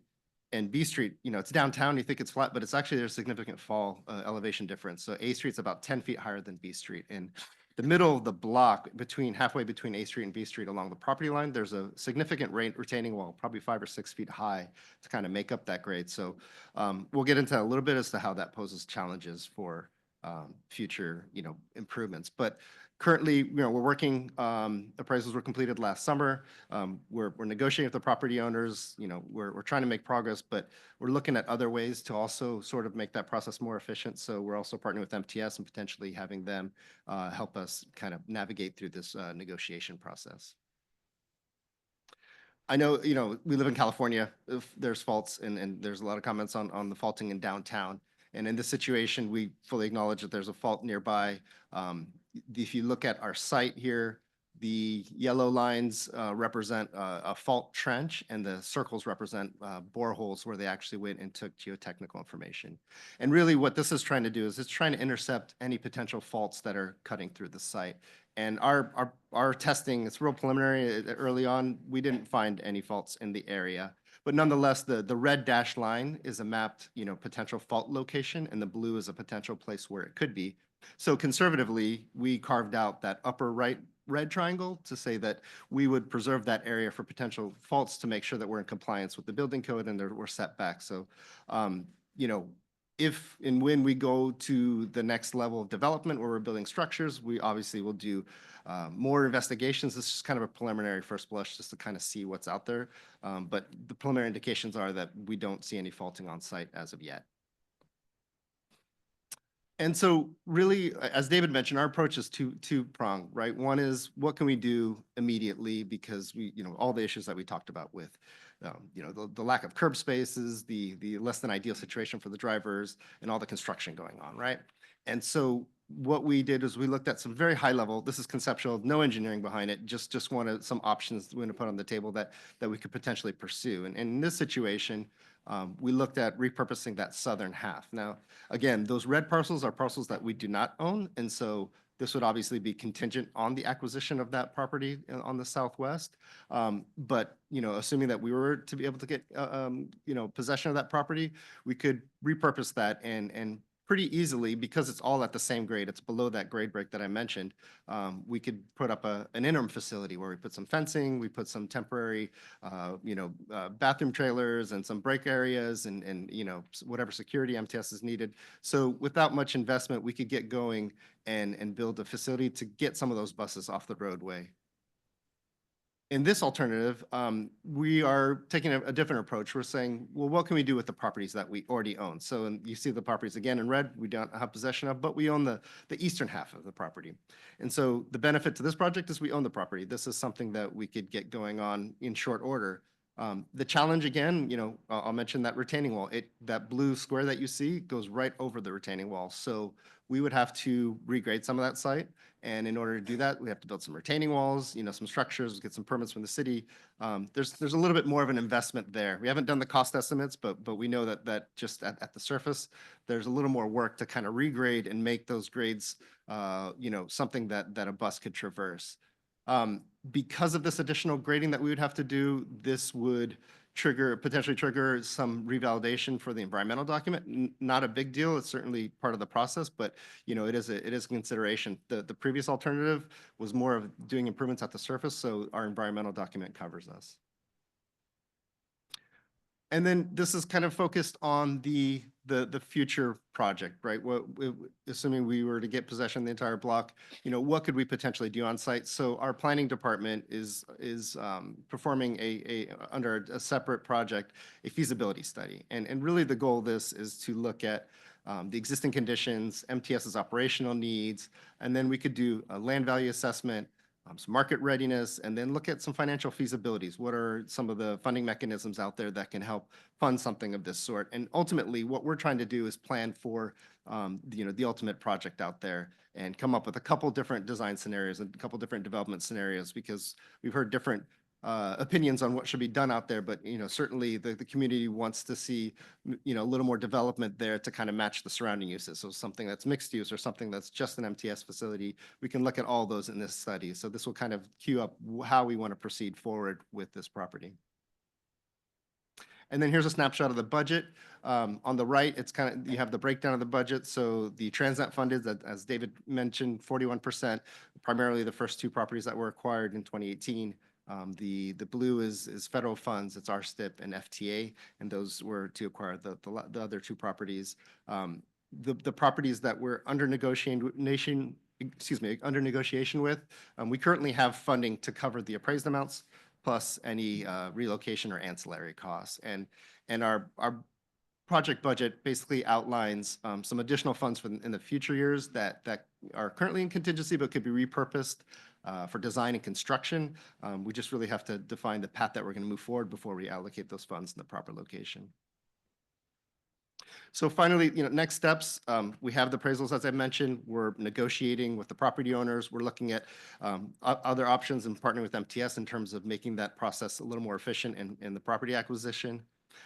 and B Street, you know, it's downtown, you think it's flat, but it's actually, there's a significant fall elevation difference. So A Street's about 10 feet higher than B Street. And the middle of the block, halfway between A Street and B Street along the property line, there's a significant retaining wall, probably 5 or 6 feet high, to kind of make up that grade. So we'll get into a little bit as to how that poses challenges for future, you know, improvements. But currently, you know, we're working, appraisals were completed last summer. We're negotiating with the property owners, you know, we're trying to make progress, but we're looking at other ways to also sort of make that process more efficient. So we're also partnering with MTS and potentially having them help us kind of navigate through this negotiation process. I know, you know, we live in California, if there's faults and there's a lot of comments on the faulting in downtown. And in this situation, we fully acknowledge that there's a fault nearby. If you look at our site here, the yellow lines represent a fault trench and the circles represent boreholes where they actually went and took geotechnical information. And really what this is trying to do is it's trying to intercept any potential faults that are cutting through the site. And our testing, it's real preliminary. Early on, we didn't find any faults in the area. But nonetheless, the red dashed line is a mapped, you know, potential fault location, and the blue is a potential place where it could be. So conservatively, we carved out that upper right red triangle to say that we would preserve that area for potential faults to make sure that we're in compliance with the building code and we're set back. So, you know, if and when we go to the next level of development where we're building structures, we obviously will do more investigations. This is kind of a preliminary first blush just to kind of see what's out there. But the preliminary indications are that we don't see any faulting on site as of yet. And so really, as David mentioned, our approach is two-pronged, right? One is what can we do immediately because we, you know, all the issues that we talked about with, you know, the lack of curb spaces, the less than ideal situation for the drivers, and all the construction going on, right? And so what we did is we looked at some very high level, this is conceptual, no engineering behind it, just wanted some options we want to put on the table that we could potentially pursue. And in this situation, we looked at repurposing that southern half. Now, again, those red parcels are parcels that we do not own, and so this would obviously be contingent on the acquisition of that property on the southwest. But, you know, assuming that we were to be able to get, you know, possession of that property, we could repurpose that and pretty easily, because it's all at the same grade, it's below that grade break that I mentioned, we could put up an interim facility where we put some fencing, we put some temporary, you know, bathroom trailers and some break areas and, you know, whatever security MTS is needed. So without much investment, we could get going and build a facility to get some of those buses off the roadway. In this alternative, we are taking a different approach. We're saying, well, what can we do with the properties that we already own? So you see the properties again in red, we don't have possession of, but we own the eastern half of the property. And so the benefit to this project is we own the property. This is something that we could get going on in short order. The challenge again, you know, I'll mention that retaining wall. That blue square that you see goes right over the retaining wall. So we would have to regrade some of that site. And in order to do that, we have to build some retaining walls, you know, some structures, get some permits from the city. There's a little bit more of an investment there. We haven't done the cost estimates, but we know that just at the surface, there's a little more work to kind of regrade and make those grades, you know, something that a bus could traverse. Because of this additional grading that we would have to do, this would potentially trigger some revalidation for the environmental document. Not a big deal. It's certainly part of the process, but you know, it is a consideration. The previous alternative was more of doing improvements at the surface, so our environmental document covers us. And then this is kind of focused on the future project, right? Assuming we were to get possession of the entire block, you know, what could we potentially do on site? So our planning department is performing under a separate project, a feasibility study. And really the goal of this is to look at the existing conditions, MTS's operational needs, and then we could do a land value assessment, some market readiness, and then look at some financial feasibilities. What are some of the funding mechanisms out there that can help fund something of this sort? And ultimately, what we're trying to do is plan for you know, the ultimate project out there and come up with a couple different design scenarios and a couple different development scenarios, because we've heard different opinions on what should be done out there, but you know, certainly the community wants to see, you know, a little more development there to kind of match the surrounding uses. So something that's mixed use or something that's just an MTS facility, we can look at all those in this study. So this will kind of cue up how we want to proceed forward with this property. And then here's a snapshot of the budget. On the right, it's kind of, you have the breakdown of the budget. So the Transnet funded, as David mentioned, 41%, primarily the first two properties that were acquired in 2018. The blue is federal funds, it's RSTIP and FTA, and those were to acquire the other two properties. The properties that we're under negotiation with, we currently have funding to cover the appraised amounts plus any relocation or ancillary costs. And our project budget basically outlines some additional funds in the future years that are currently in contingency but could be repurposed for design and construction. We just really have to define the path that we're going to move forward before we allocate those funds in the proper location. So finally, next steps, we have the appraisals, as I mentioned. We're negotiating with the property owners. We're looking at other options and partnering with MTS in terms of making that process a little more efficient in the property acquisition.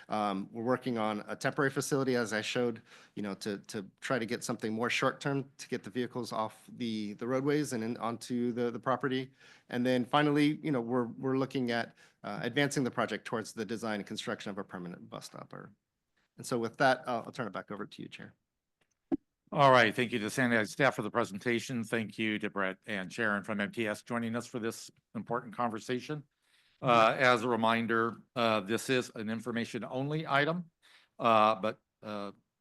We're working on a temporary facility, as I showed, to try to get something more short-term to get the vehicles off the roadways and onto the property. And then finally, we're looking at advancing the project towards the design and construction of a permanent bus stop. And so with that, I'll turn it back over to you, Chair. All right, thank you to SANDAG staff for the presentation. Thank you to Brett and Sharon from MTS joining us for this important conversation. As a reminder, this is an information-only item, but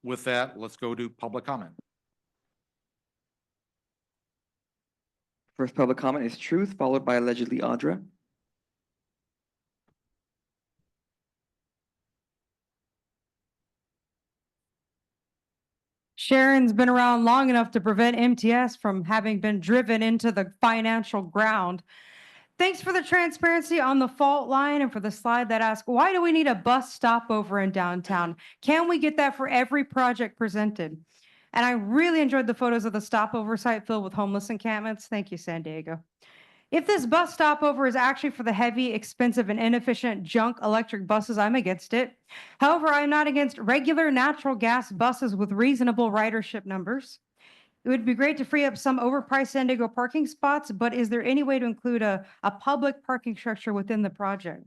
with that, let's go to public comment. First public comment is Truth, followed by allegedly Audra. Sharon's been around long enough to prevent MTS from having been driven into the financial ground. Thanks for the transparency on the fault line and for the slide that asks, why do we need a bus stopover in downtown? Can we get that for every project presented? And I really enjoyed the photos of the stopover site filled with homeless encampments. Thank you, San Diego. If this bus stopover is actually for the heavy, expensive, and inefficient junk electric buses, I'm against it. However, I'm not against regular natural gas buses with reasonable ridership numbers. It would be great to free up some overpriced San Diego parking spots, but is there any way to include a public parking structure within the project?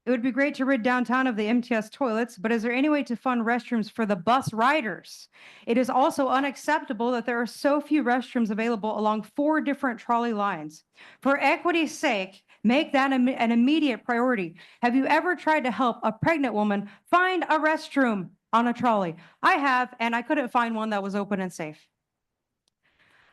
It would be great to rid downtown of the MTS toilets, but is there any way to fund restrooms for the bus riders? It is also unacceptable that there are so few restrooms available along 4 different trolley lines. For equity's sake, make that an immediate priority. Have you ever tried to help a pregnant woman find a restroom on a trolley? I have, and I couldn't find one that was open and safe.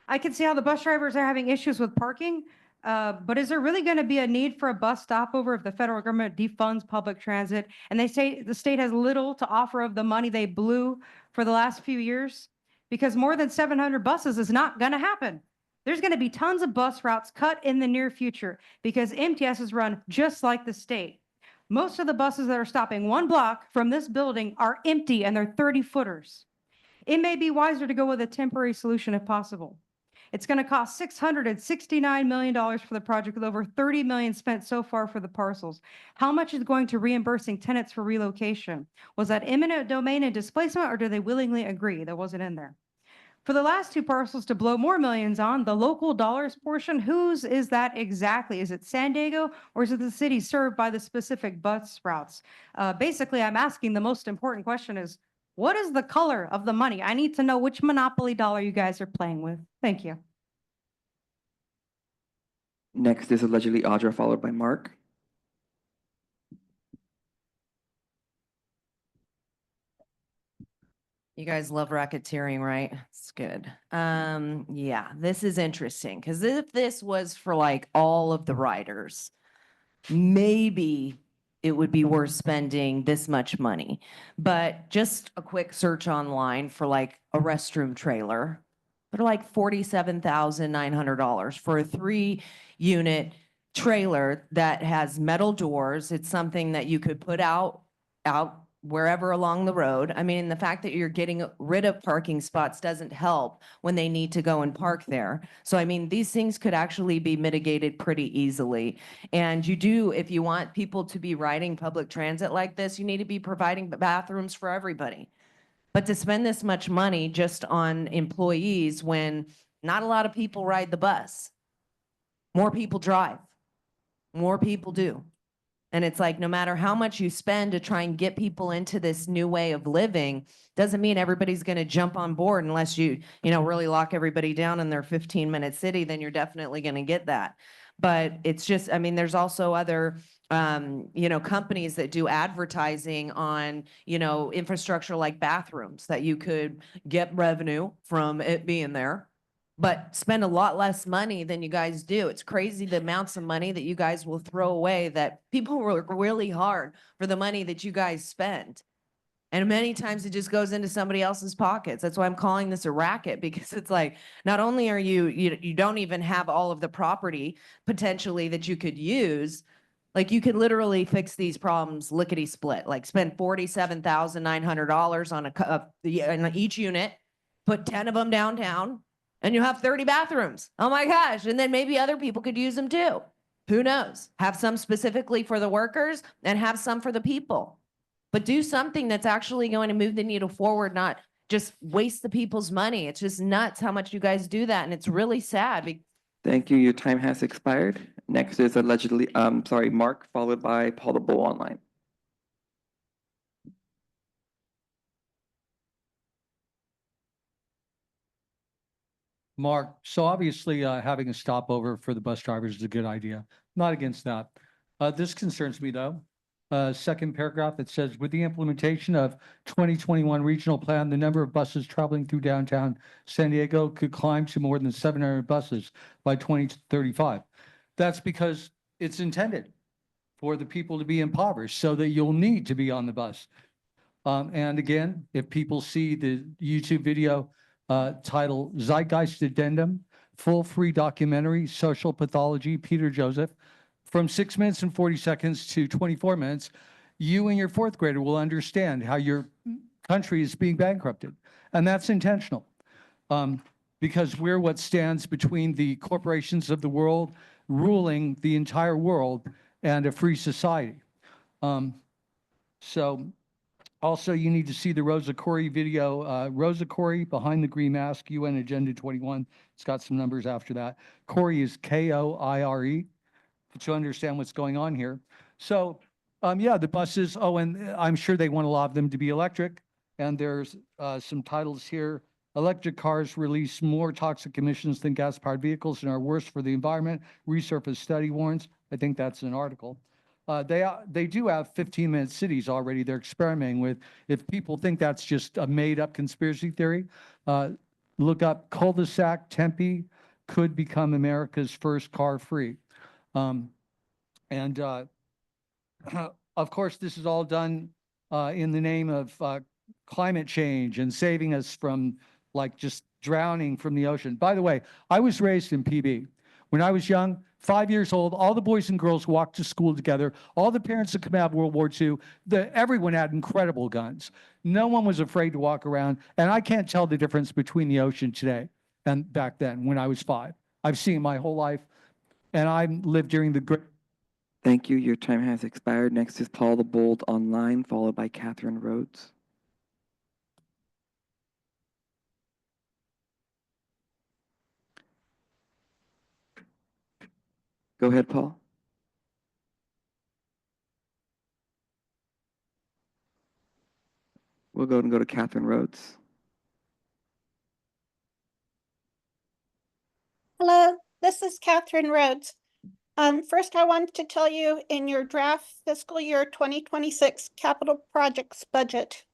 I can see how the bus drivers are having issues with parking, but is there really going to be a need for a bus stopover if the federal government defunds public transit and they say the state has little to offer of the money they blew for the last few years? Because more than 700 buses is not going to happen. There's going to be tons of bus routes cut in the near future because MTS is run just like the state. Most of the buses that are stopping 1 block from this building are empty and they're 30-footers. It may be wiser to go with a temporary solution if possible. It's going to cost $669 million for the project with over $30 million spent so far for the parcels. How much is going to reimbursing tenants for relocation? Was that eminent domain and displacement, or do they willingly agree? That wasn't in there. For the last 2 parcels to blow more millions on, the local dollars portion, whose is that exactly? Is it San Diego or is it the city served by the specific bus routes? Basically, I'm asking the most important question is, what is the color of the money? I need to know which monopoly dollar you guys are playing with. Thank you. Next is allegedly Audra, followed by Mark. You guys love racketeering, right? It's good. Yeah, this is interesting because if this was for like all of the riders, maybe it would be worth spending this much money. But just a quick search online for like a restroom trailer, they're like $47,900 for a 3-unit trailer that has metal doors. It's something that you could put out wherever along the road. I mean, the fact that you're getting rid of parking spots doesn't help when they need to go and park there. So, I mean, these things could actually be mitigated pretty easily. And you do, if you want people to be riding public transit like this, you need to be providing bathrooms for everybody. But to spend this much money just on employees when not a lot of people ride the bus, more people drive, more people do. And it's like, no matter how much you spend to try and get people into this new way of living, doesn't mean everybody's going to jump on board unless you really lock everybody down in their 15-minute city, then you're definitely going to get that. But it's just, I mean, there's also other, companies that do advertising on, infrastructure like bathrooms that you could get revenue from it being there, but spend a lot less money than you guys do. It's crazy the amounts of money that you guys will throw away, that people work really hard for the money that you guys spend. And many times it just goes into somebody else's pockets. That's why I'm calling this a racket, because it's like, not only are you don't even have all of the property potentially that you could use, like you could literally fix these problems lickety split, like spend $47,900 on each unit, put 10 of them downtown, and you have 30 bathrooms. Oh my gosh. And then maybe other people could use them too. Who knows? Have some specifically for the workers and have some for the people. But do something that's actually going to move the needle forward, not just waste the people's money. It's just nuts how much you guys do that. And it's really sad. Thank you. Your time has expired. Next is Mark, followed by Paul the Bull online. Mark, so obviously having a stopover for the bus drivers is a good idea. Not against that. This concerns me though. Second paragraph, it says, with the implementation of 2021 regional plan, the number of buses traveling through downtown San Diego could climb to more than 700 buses by 2035. That's because it's intended for the people to be impoverished so that you'll need to be on the bus. And again, if people see the YouTube video titled Zeitgeist Addendum, full free documentary, social pathology, Peter Joseph, from 6 minutes and 40 seconds to 24 minutes, you and your fourth grader will understand how your country is being bankrupted. And that's intentional, because we're what stands between the corporations of the world ruling the entire world and a free society. So also, you need to see the Rosa Koire video. Rosa Koire, Behind the Green Mask, UN Agenda 21. It's got some numbers after that. Koire is Koire, to understand what's going on here. So, yeah, the buses, and I'm sure they want a lot of them to be electric. And there's some titles here. Electric cars release more toxic emissions than gas-powered vehicles and are worse for the environment. Resurface study warns. I think that's an article. They do have 15-minute cities already they're experimenting with. If people think that's just a made-up conspiracy theory, look up cul-de-sac Tempe could become America's first car-free. Of course, this is all done in the name of climate change and saving us from just drowning from the ocean. By the way, I was raised in PB. When I was young, 5 years old, all the boys and girls walked to school together. All the parents that come out of World War II, everyone had incredible guns. No one was afraid to walk around. And I can't tell the difference between the ocean today and back then when I was 5. I've seen it my whole life. And I lived during the Great. Thank you. Your time has expired. Next is Paul the Bold online, followed by Catherine Rhodes. Go ahead, Paul. We'll go to Catherine Rhodes. Hello, this is Catherine Rhodes. First, I wanted to tell you in your draft fiscal year 2026 capital projects budget,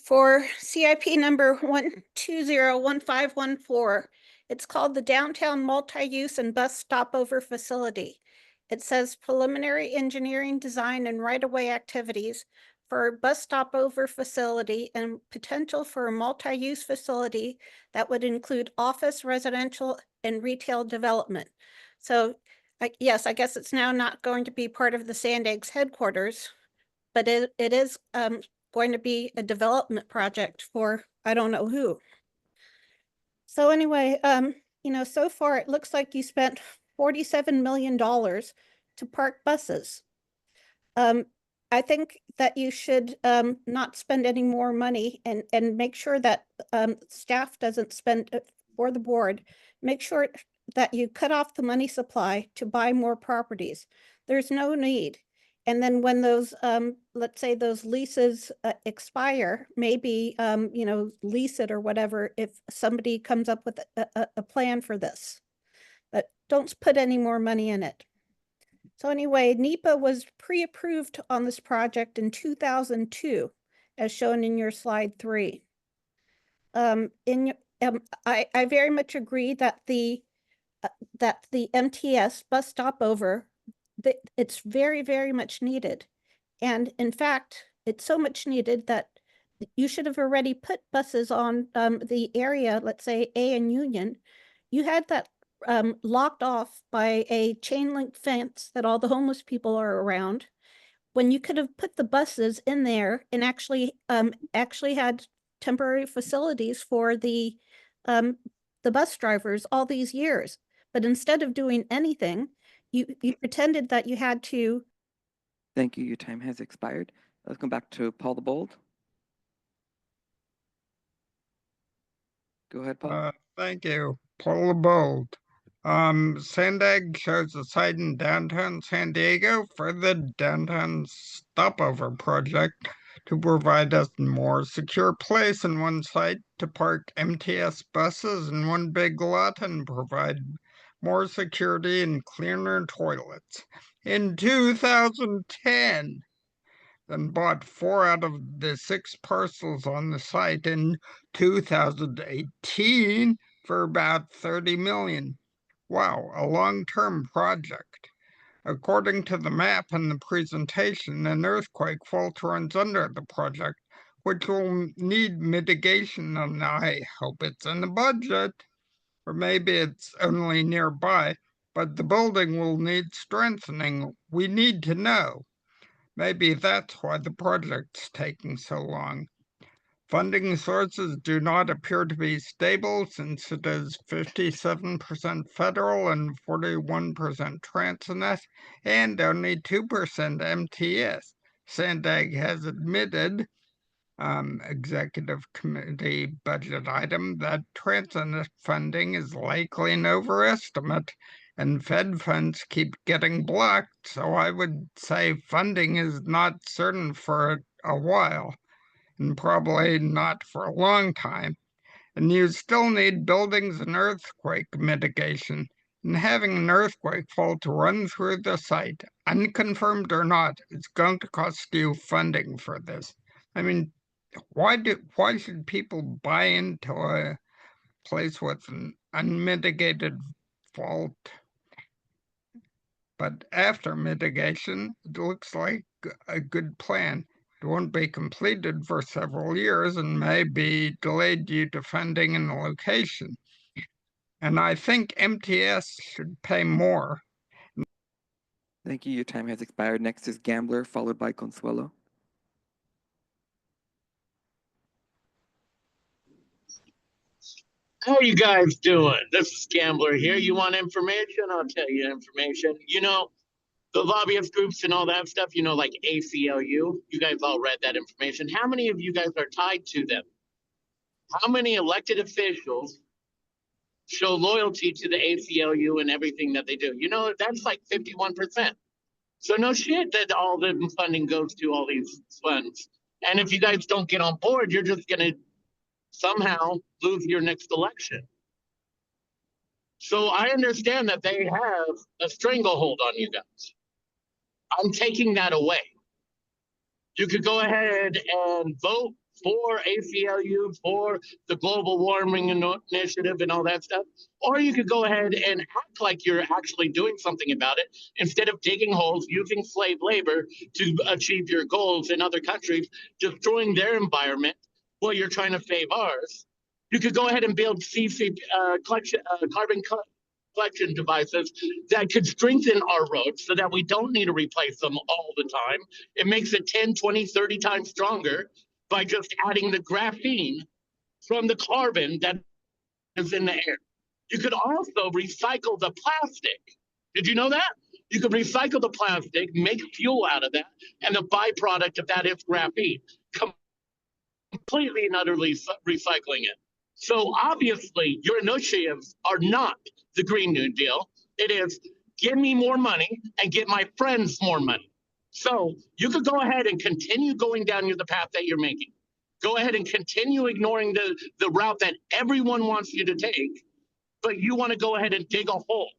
for CIP number 1201514, it's called the Downtown Multi-Use and Bus Stopover Facility. It says preliminary engineering, design, and right-of-way activities for bus stopover facility and potential for a multi-use facility that would include office, residential, and retail development. So yes, I guess it's now not going to be part of the SANDAG's headquarters, but it is going to be a development project for I don't know who. So anyway, so far it looks like you spent $47 million to park buses. I think that you should not spend any more money and make sure that staff doesn't spend for the board. Make sure that you cut off the money supply to buy more properties. There's no need. And then when those, let's say those leases expire, maybe, lease it or whatever, if somebody comes up with a plan for this. But don't put any more money in it. So anyway, NEPA was pre-approved on this project in 2002, as shown in your slide 3. I very much agree that the MTS bus stopover, it's very, very much needed. And in fact, it's so much needed that you should have already put buses on the area, let's say A and Union. You had that locked off by a chain link fence that all the homeless people are around, when you could have put the buses in there and actually had temporary facilities for the bus drivers all these years. But instead of doing anything, you pretended that you had to. Thank you. Your time has expired. Let's come back to Paul the Bold. Go ahead, Paul. Thank you. Paul the Bold. SANDAG shows a site in downtown San Diego for the downtown stopover project to provide us a more secure place in one site to park MTS buses in one big lot and provide more security and cleaner toilets. In 2010, then bought 4 out of the 6 parcels on the site in 2018 for about 30 million. Wow, a long-term project. According to the map in the presentation, an earthquake fault runs under the project, which will need mitigation, and I hope it's in the budget, or maybe it's only nearby, but the building will need strengthening. We need to know. Maybe that's why the project's taking so long. Funding sources do not appear to be stable since it is 57% federal and 41% Transnet and only 2% MTS. SANDAG has admitted, Executive Committee budget item, that Transnet funding is likely an overestimate and Fed funds keep getting blocked. So I would say funding is not certain for a while, and probably not for a long time. And you still need buildings and earthquake mitigation. And having an earthquake fault run through the site, unconfirmed or not, it's going to cost you funding for this. I mean, why should people buy into a place with an unmitigated fault? But after mitigation, it looks like a good plan. It won't be completed for several years and may be delayed due to funding and location. And I think MTS should pay more. Thank you. Your time has expired. Next is Gambler, followed by Consuelo. How are you guys doing? This is Gambler here. You want information? I'll tell you information. The lobbyist groups and all that stuff, like ACLU, you guys all read that information. How many of you guys are tied to them? How many elected officials show loyalty to the ACLU and everything that they do? That's like 51%. So no shit that all the funding goes to all these funds. And if you guys don't get on board, you're just going to somehow lose your next election. So I understand that they have a stranglehold on you guys. I'm taking that away. You could go ahead and vote for ACLU, for the global warming initiative and all that stuff. Or you could go ahead and act like you're actually doing something about it instead of digging holes, using slave labor to achieve your goals in other countries, destroying their environment while you're trying to save ours. You could go ahead and build carbon collection devices that could strengthen our roads so that we don't need to replace them all the time. It makes it 10, 20, 30 times stronger by just adding the graphene from the carbon that is in the air. You could also recycle the plastic. Did you know that? You could recycle the plastic, make fuel out of that, and the byproduct of that is graphene. Completely and utterly recycling it. So obviously, your initiatives are not the Green New Deal. It is give me more money and give my friends more money. So you could go ahead and continue going down the path that you're making. Go ahead and continue ignoring the route that everyone wants you to take, but you want to go ahead and dig a hole.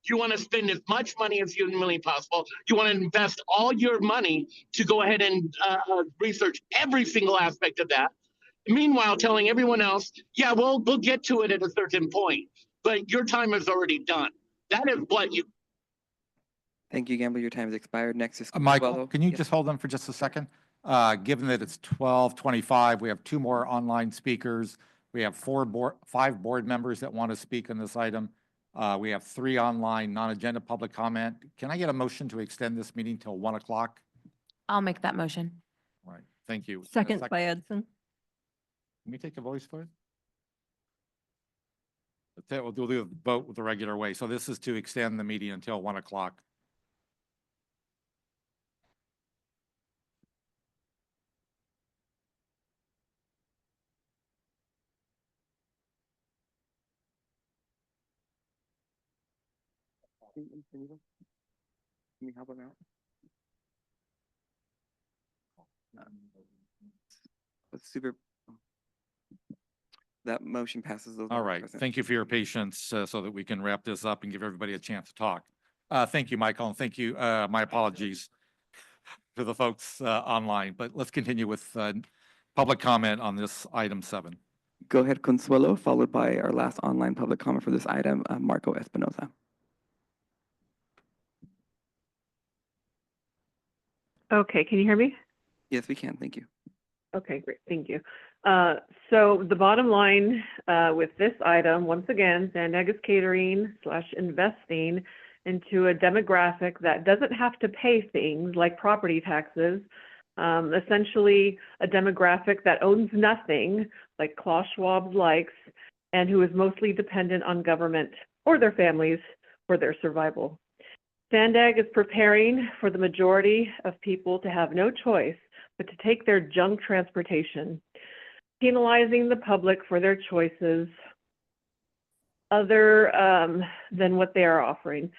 You want to spend as much money as humanly possible. You want to invest all your money to go ahead and research every single aspect of that. Meanwhile, telling everyone else, yeah, we'll get to it at a certain point, but your time is already done. That is what you. Thank you, Gambler. Your time has expired. Next is Michael, Consuelo. can you Yes. just hold on for just a second? Given that it's 12:25, we have 2 more online speakers. We have 5 board members that want to speak on this item. We have 3 online non-agenda public comment. Can I get a motion to extend this meeting till 1 o'clock? I'll make that motion. All right, thank you. And a Second by Edson. Can we take a voice vote? We'll do the vote with the regular way. So this is to extend the meeting until 1 o'clock. Can we help him out? That's super. That motion passes those. All members right, present. thank you for your patience so that we can wrap this up and give everybody a chance to talk. Thank you, Michael, and thank you, my apologies to the folks online, but let's continue with public comment on this item 7. Go ahead, Consuelo, followed by our last online public comment for this item, Marco Espinoza. Okay, can you hear me? Yes, we can. Thank you. Okay, great. Thank you. So the bottom line with this item, once again, SANDAG is catering/investing into a demographic that doesn't have to pay things like property taxes, essentially a demographic that owns nothing, like Klaus Schwab likes, and who is mostly dependent on government or their families for their survival. SANDAG is preparing for the majority of people to have no choice but to take their junk transportation, penalizing the public for their choices other than what they are offering.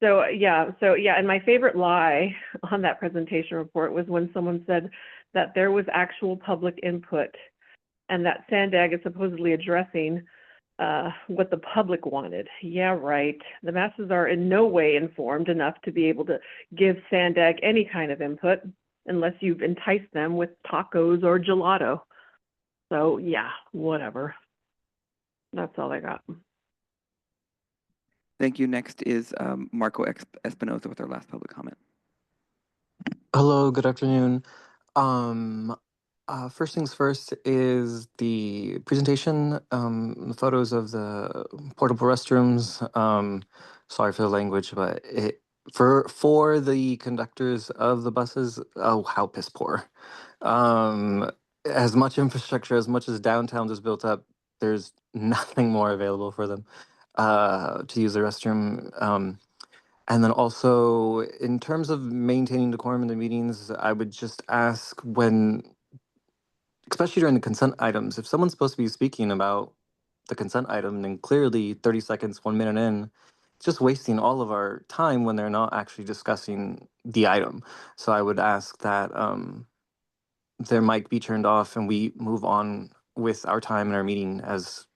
So yeah, and my favorite lie on that presentation report was when someone said that there was actual public input and that SANDAG is supposedly addressing what the public wanted. Yeah, right. The masses are in no way informed enough to be able to give SANDAG any kind of input unless you've enticed them with tacos or gelato. So yeah, whatever. That's all I got. Thank you. Next is Marco Espinoza with our last public comment. Hello, good afternoon. First things first is the presentation, the photos of the portable restrooms. Sorry for the language, but for the conductors of the buses, oh, how piss poor. As much infrastructure, as much as downtown is built up, there's nothing more available for them to use the restroom. And then also, in terms of maintaining decorum in the meetings, I would just ask when, especially during the consent items, if someone's supposed to be speaking about the consent item, then clearly 30 seconds, 1 minute in, it's just wasting all of our time when they're not actually discussing the item. So I would ask that their mic be turned off and we move on with our time in our meeting, as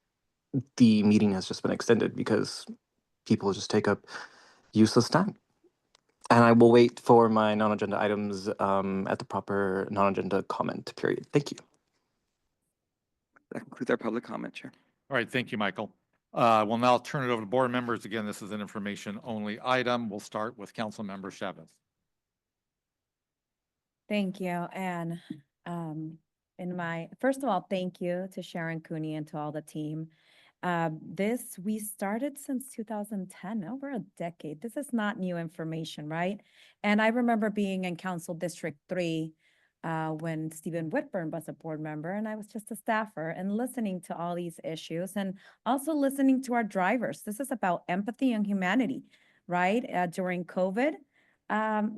the meeting has just been extended because people just take up useless time. And I will wait for my non-agenda items at the proper non-agenda comment period. Thank you. That concludes our public comment, Chair. All right, thank you, Michael. We'll now turn it over to board members. Again, this is an information-only item. We'll start with Councilmember Chavez. Thank you. And first of all, thank you to Sharon Cooney and to all the team. We started since 2010, over a decade. This is not new information, right? And I remember being in Council District 3 when Stephen Whitburn was a board member and I was just a staffer, and listening to all these issues and also listening to our drivers. This is about empathy and humanity, right? During COVID,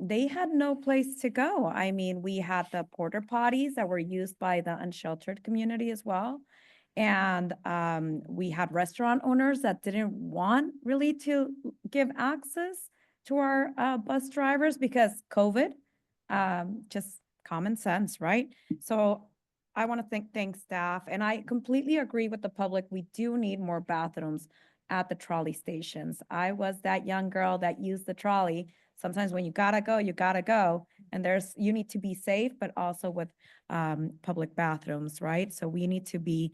they had no place to go. I mean, we had the porta potties that were used by the unsheltered community as well. And we had restaurant owners that didn't want really to give access to our bus drivers because COVID, just common sense, right? So I want to thank staff, and I completely agree with the public. We do need more bathrooms at the trolley stations. I was that young girl that used the trolley. Sometimes when you gotta go, you gotta go. And you need to be safe, but also with public bathrooms, right? So we need to be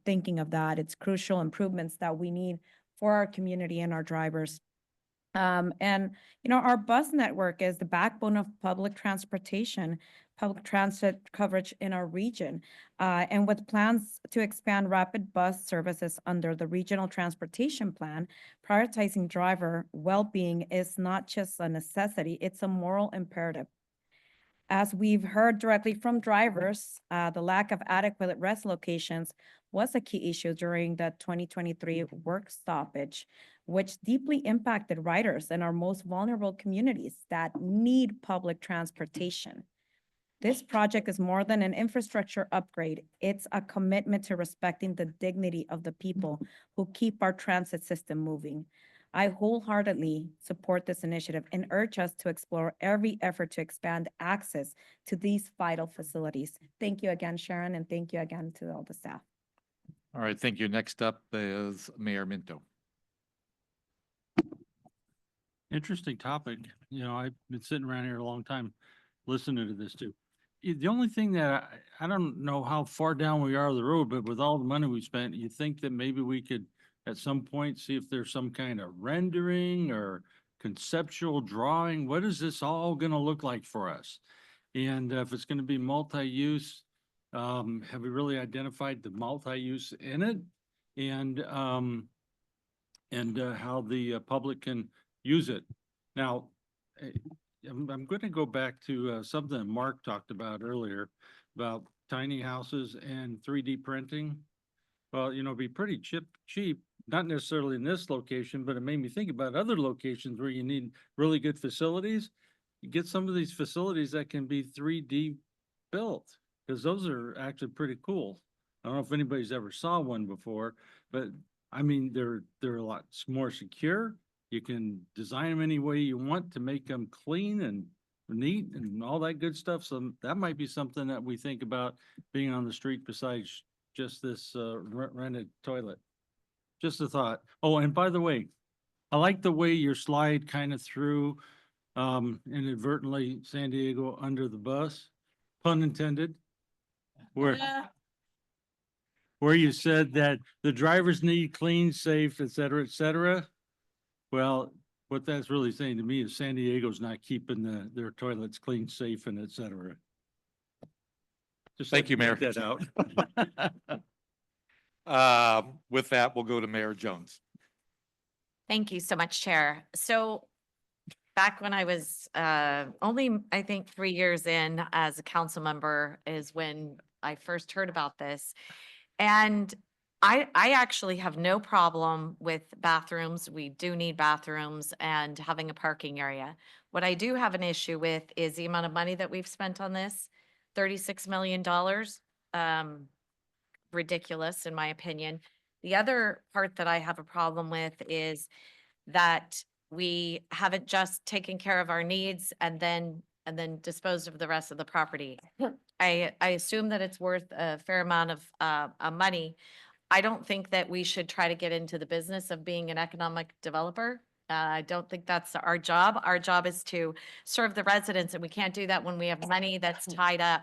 thinking of that. It's crucial improvements that we need for our community and our drivers. And, our bus network is the backbone of public transportation, public transit coverage in our region. And with plans to expand rapid bus services under the Regional Transportation Plan, prioritizing driver well-being is not just a necessity, it's a moral imperative. As we've heard directly from drivers, the lack of adequate rest locations was a key issue during the 2023 work stoppage, which deeply impacted riders in our most vulnerable communities that need public transportation. This project is more than an infrastructure upgrade. It's a commitment to respecting the dignity of the people who keep our transit system moving. I wholeheartedly support this initiative and urge us to explore every effort to expand access to these vital facilities. Thank you again, Sharon, and thank you again to all the staff. All right, thank you. Next up is Mayor Minto. Interesting topic. I've been sitting around here a long time listening to this too. The only thing that I don't know how far down we are the road, but with all the money we spent, you think that maybe we could at some point see if there's some kind of rendering or conceptual drawing. What is this all going to look like for us? And if it's going to be multi-use, have we really identified the multi-use in it? And how the public can use it. Now, I'm going to go back to something that Mark talked about earlier about tiny houses and 3D printing. Well, it'd be pretty cheap, not necessarily in this location, but it made me think about other locations where you need really good facilities. You get some of these facilities that can be 3D built, because those are actually pretty cool. I don't know if anybody's ever saw one before, but I mean, they're a lot more secure. You can design them any way you want to make them clean and neat and all that good stuff. So that might be something that we think about being on the street besides just this rented toilet. Just a thought. Oh, and by the way, I like the way your slide kind of threw inadvertently San Diego under the bus, pun intended, where you said that the drivers need clean, safe, et cetera. Well, what that's really saying to me is San Diego's not keeping their toilets clean, safe, and et cetera. Just Thank you, Mayor. that out. With that, we'll go to Mayor Jones. Thank you so much, Chair. So back when I was only, I think, 3 years in as a council member is when I first heard about this. And I actually have no problem with bathrooms. We do need bathrooms and having a parking area. What I do have an issue with is the amount of money that we've spent on this, $36 million. Ridiculous, in my opinion. The other part that I have a problem with is that we haven't just taken care of our needs and then disposed of the rest of the property. I assume that it's worth a fair amount of money. I don't think that we should try to get into the business of being an economic developer. I don't think that's our job. Our job is to serve the residents, and we can't do that when we have money that's tied up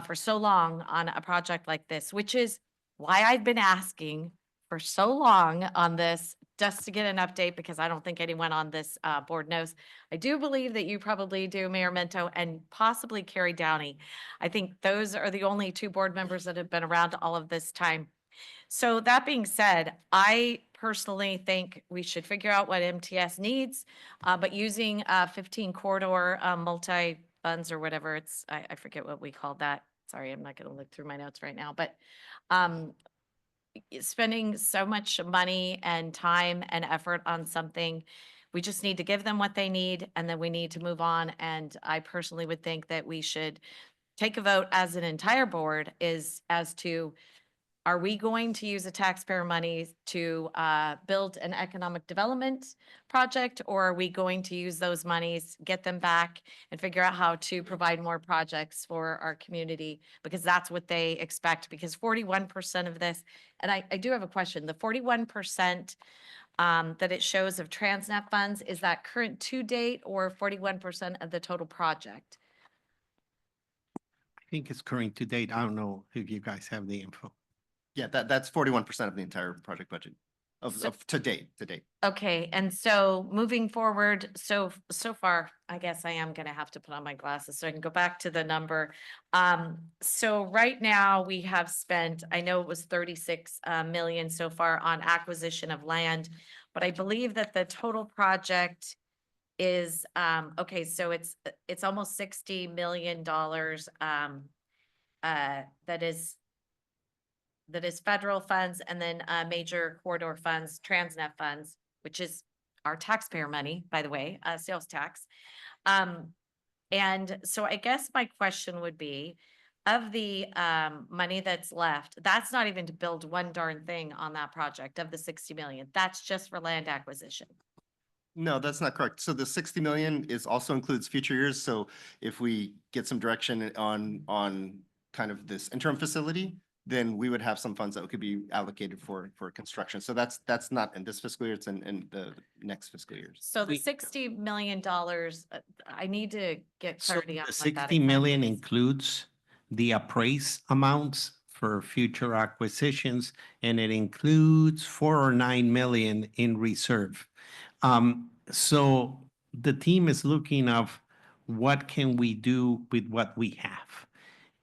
for so long on a project like this, which is why I've been asking for so long on this, just to get an update, because I don't think anyone on this board knows. I do believe that you probably do, Mayor Minto, and possibly Carrie Downey. I think those are the only two board members that have been around all of this time. So that being said, I personally think we should figure out what MTS needs, but using 15 corridor multi-funds or whatever it's, I forget what we called that. Sorry, I'm not going to look through my notes right now, but spending so much money and time and effort on something, we just need to give them what they need, and then we need to move on. And I personally would think that we should take a vote as an entire board as to are we going to use the taxpayer money to build an economic development project? Or are we going to use those monies, get them back and figure out how to provide more projects for our community? Because that's what they expect, because 41% of this, and I do have a question, the 41% that it shows of Transnet funds, is that current to date or 41% of the total project? I think it's current to date. I don't know if you guys have the info. Yeah, that's 41% of the entire project budget of to date. Okay, and so moving forward, so far, I guess I am gonna have to put on my glasses so I can go back to the number. So right now we have spent, I know it was 36 million so far on acquisition of land, but I believe that the total project is, okay, so it's almost $60 million that is federal funds, and then major corridor funds, Transnet funds, which is our taxpayer money, by the way, sales tax. And so I guess my question would be, of the money that's left, that's not even to build one darn thing on that project of the 60 million. That's just for land acquisition. No, that's not correct. So the 60 million also includes future years. So if we get some direction on kind of this interim facility, then we would have some funds that could be allocated for construction. So that's not in this fiscal year, it's in the next fiscal years. So the $60 million, I need to get So clarity on the what that 60 exactly million is. includes the appraised amounts for future acquisitions, and it includes 4 or 9 million in reserve. So the team is looking of what can we do with what we have.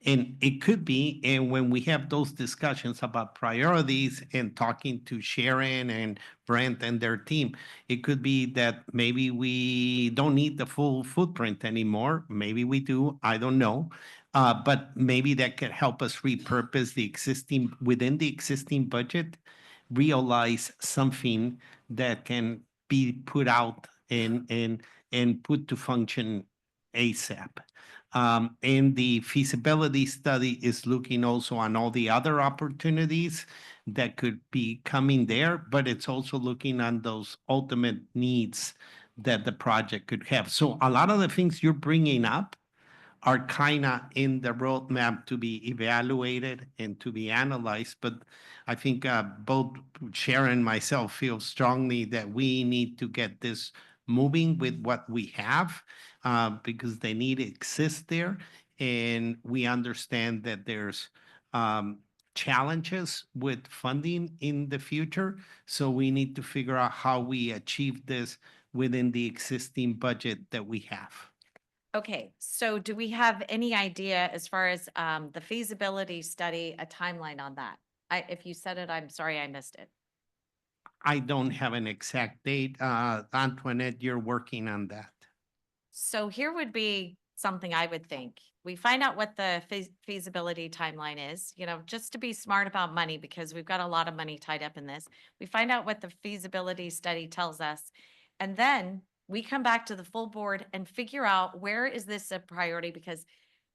And it could be, and when we have those discussions about priorities and talking to Sharon and Brent and their team, it could be that maybe we don't need the full footprint anymore. Maybe we do, I don't know. But maybe that could help us repurpose within the existing budget, realize something that can be put out and put to function ASAP. And the feasibility study is looking also on all the other opportunities that could be coming there, but it's also looking on those ultimate needs that the project could have. So a lot of the things you're bringing up are kind of in the roadmap to be evaluated and to be analyzed. But I think both Sharon and myself feel strongly that we need to get this moving with what we have because the need exists there. And we understand that there's challenges with funding in the future. So we need to figure out how we achieve this within the existing budget that we have. Okay, so do we have any idea as far as the feasibility study, a timeline on that? If you said it, I'm sorry, I missed it. I don't have an exact date. Antoinette, you're working on that. So here would be something I would think. We find out what the feasibility timeline is, you know, just to be smart about money, because we've got a lot of money tied up in this. We find out what the feasibility study tells us, and then we come back to the full board and figure out where is this a priority, because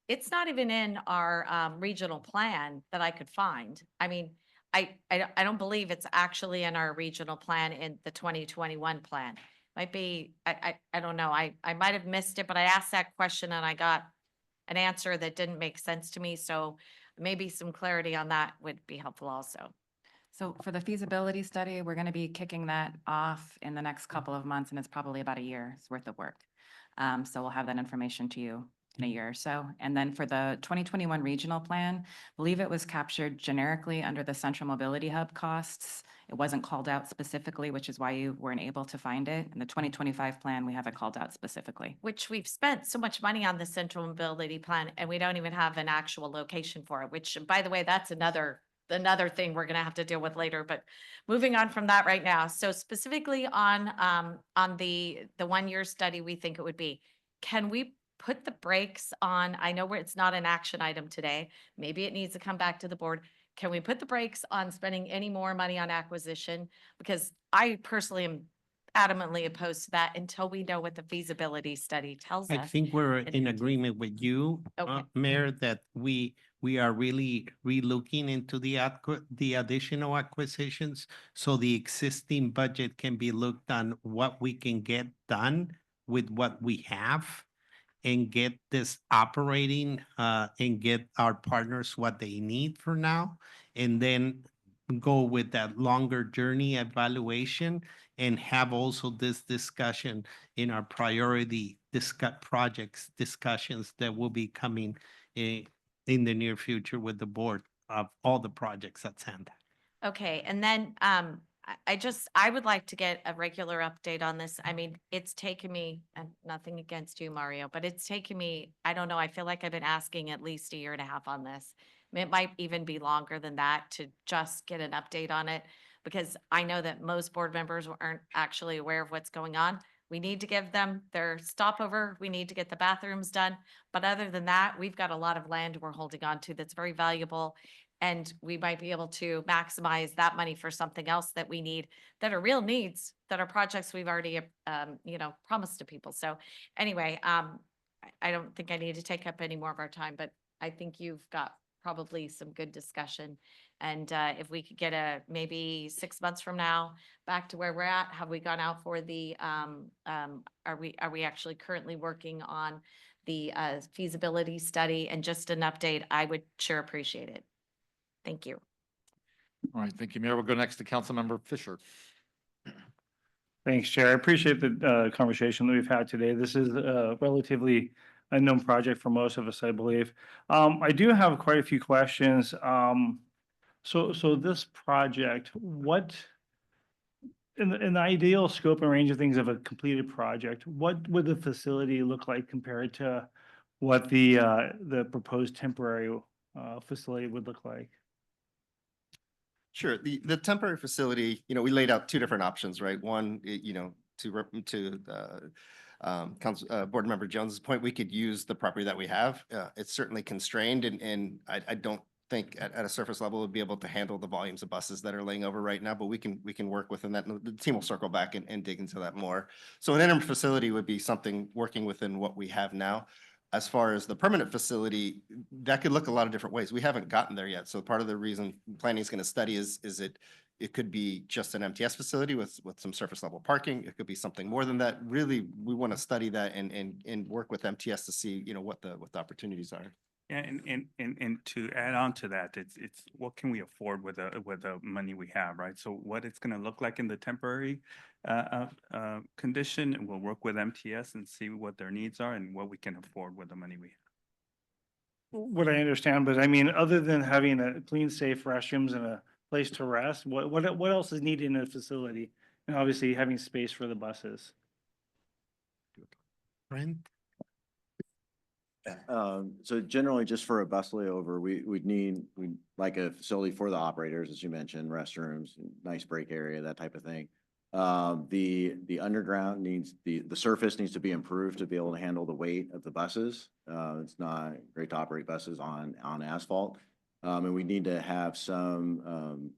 it's not even in our regional plan that I could find. I mean, I don't believe it's actually in our regional plan in the 2021 plan. Might be, I don't know. I might have missed it, but I asked that question and I got an answer that didn't make sense to me. So maybe some clarity on that would be helpful also. So for the feasibility study, we're going to be kicking that off in the next couple of months, and it's probably about a year's worth of work. So we'll have that information to you in a year or so. And then for the 2021 regional plan, I believe it was captured generically under the Central Mobility Hub costs. It wasn't called out specifically, which is why you weren't able to find it. In the 2025 plan, we have it called out specifically. Which we've spent so much money on the Central Mobility Plan, and we don't even have an actual location for it, which, by the way, that's another thing we're going to have to deal with later. But moving on from that right now. So specifically on the 1 year study, we think it would be, can we put the brakes on, I know where it's not an action item today, maybe it needs to come back to the board. Can we put the brakes on spending any more money on acquisition? Because I personally am adamantly opposed to that until we know what the feasibility study tells I us. think we're And- in agreement with you, Okay. Mayor, that we are really relooking into the additional acquisitions. So the existing budget can be looked on what we can get done with what we have and get this operating, and get our partners what they need for now. And then go with that longer journey evaluation and have also this discussion in our priority projects discussions that will be coming in the near future with the board of all the projects at SANDAG. Okay, and then I would like to get a regular update on this. I mean, it's taken me, and nothing against you, Mario, but it's taken me, I don't know, I feel like I've been asking at least 1.5 years on this. I mean, it might even be longer than that to just get an update on it, because I know that most board members aren't actually aware of what's going on. We need to give them their stopover. We need to get the bathrooms done. But other than that, we've got a lot of land we're holding on to that's very valuable. And we might be able to maximize that money for something else that we need, that are real needs, that are projects we've already, promised to people. So anyway, I don't think I need to take up any more of our time, but I think you've got probably some good discussion. And if we could get maybe 6 months from now back to where we're at, have we gone out for the, are we actually currently working on the feasibility study, and just an update, I would sure appreciate it. Thank you. All right, thank you, Mayor. We'll go next to Councilmember Fisher. Thanks, Chair. I appreciate the conversation that we've had today. This is a relatively unknown project for most of us, I believe. I do have quite a few questions. So this project, what, in the ideal scope and range of things of a completed project, what would the facility look like compared to what the proposed temporary facility would look like? Sure. The temporary facility, we laid out two different options, right? One, Board Member Jones's point, we could use the property that we have. It's certainly constrained, and I don't think at a surface level we'll be able to handle the volumes of buses that are laying over right now, but we can work within that. And the team will circle back and dig into that more. So an interim facility would be something working within what we have now. As far as the permanent facility, that could look a lot of different ways. We haven't gotten there yet. So part of the reason planning is going to study is it could be just an MTS facility with some surface level parking. It could be something more than that. Really, we want to study that and work with MTS to see, what the opportunities are. Yeah, and to add on to that, it's what can we afford with the money we have, right? So what it's going to look like in the temporary condition, and we'll work with MTS and see what their needs are and what we can afford with the money we have. What I understand, but I mean, other than having a clean, safe restrooms and a place to rest, what else is needed in a facility? And obviously having space for the buses. Rent. So generally, just for a bus layover, we'd like a facility for the operators, as you mentioned, restrooms, nice break area, that type of thing. The underground the surface needs to be improved to be able to handle the weight of the buses. It's not great to operate buses on asphalt. And we need to have some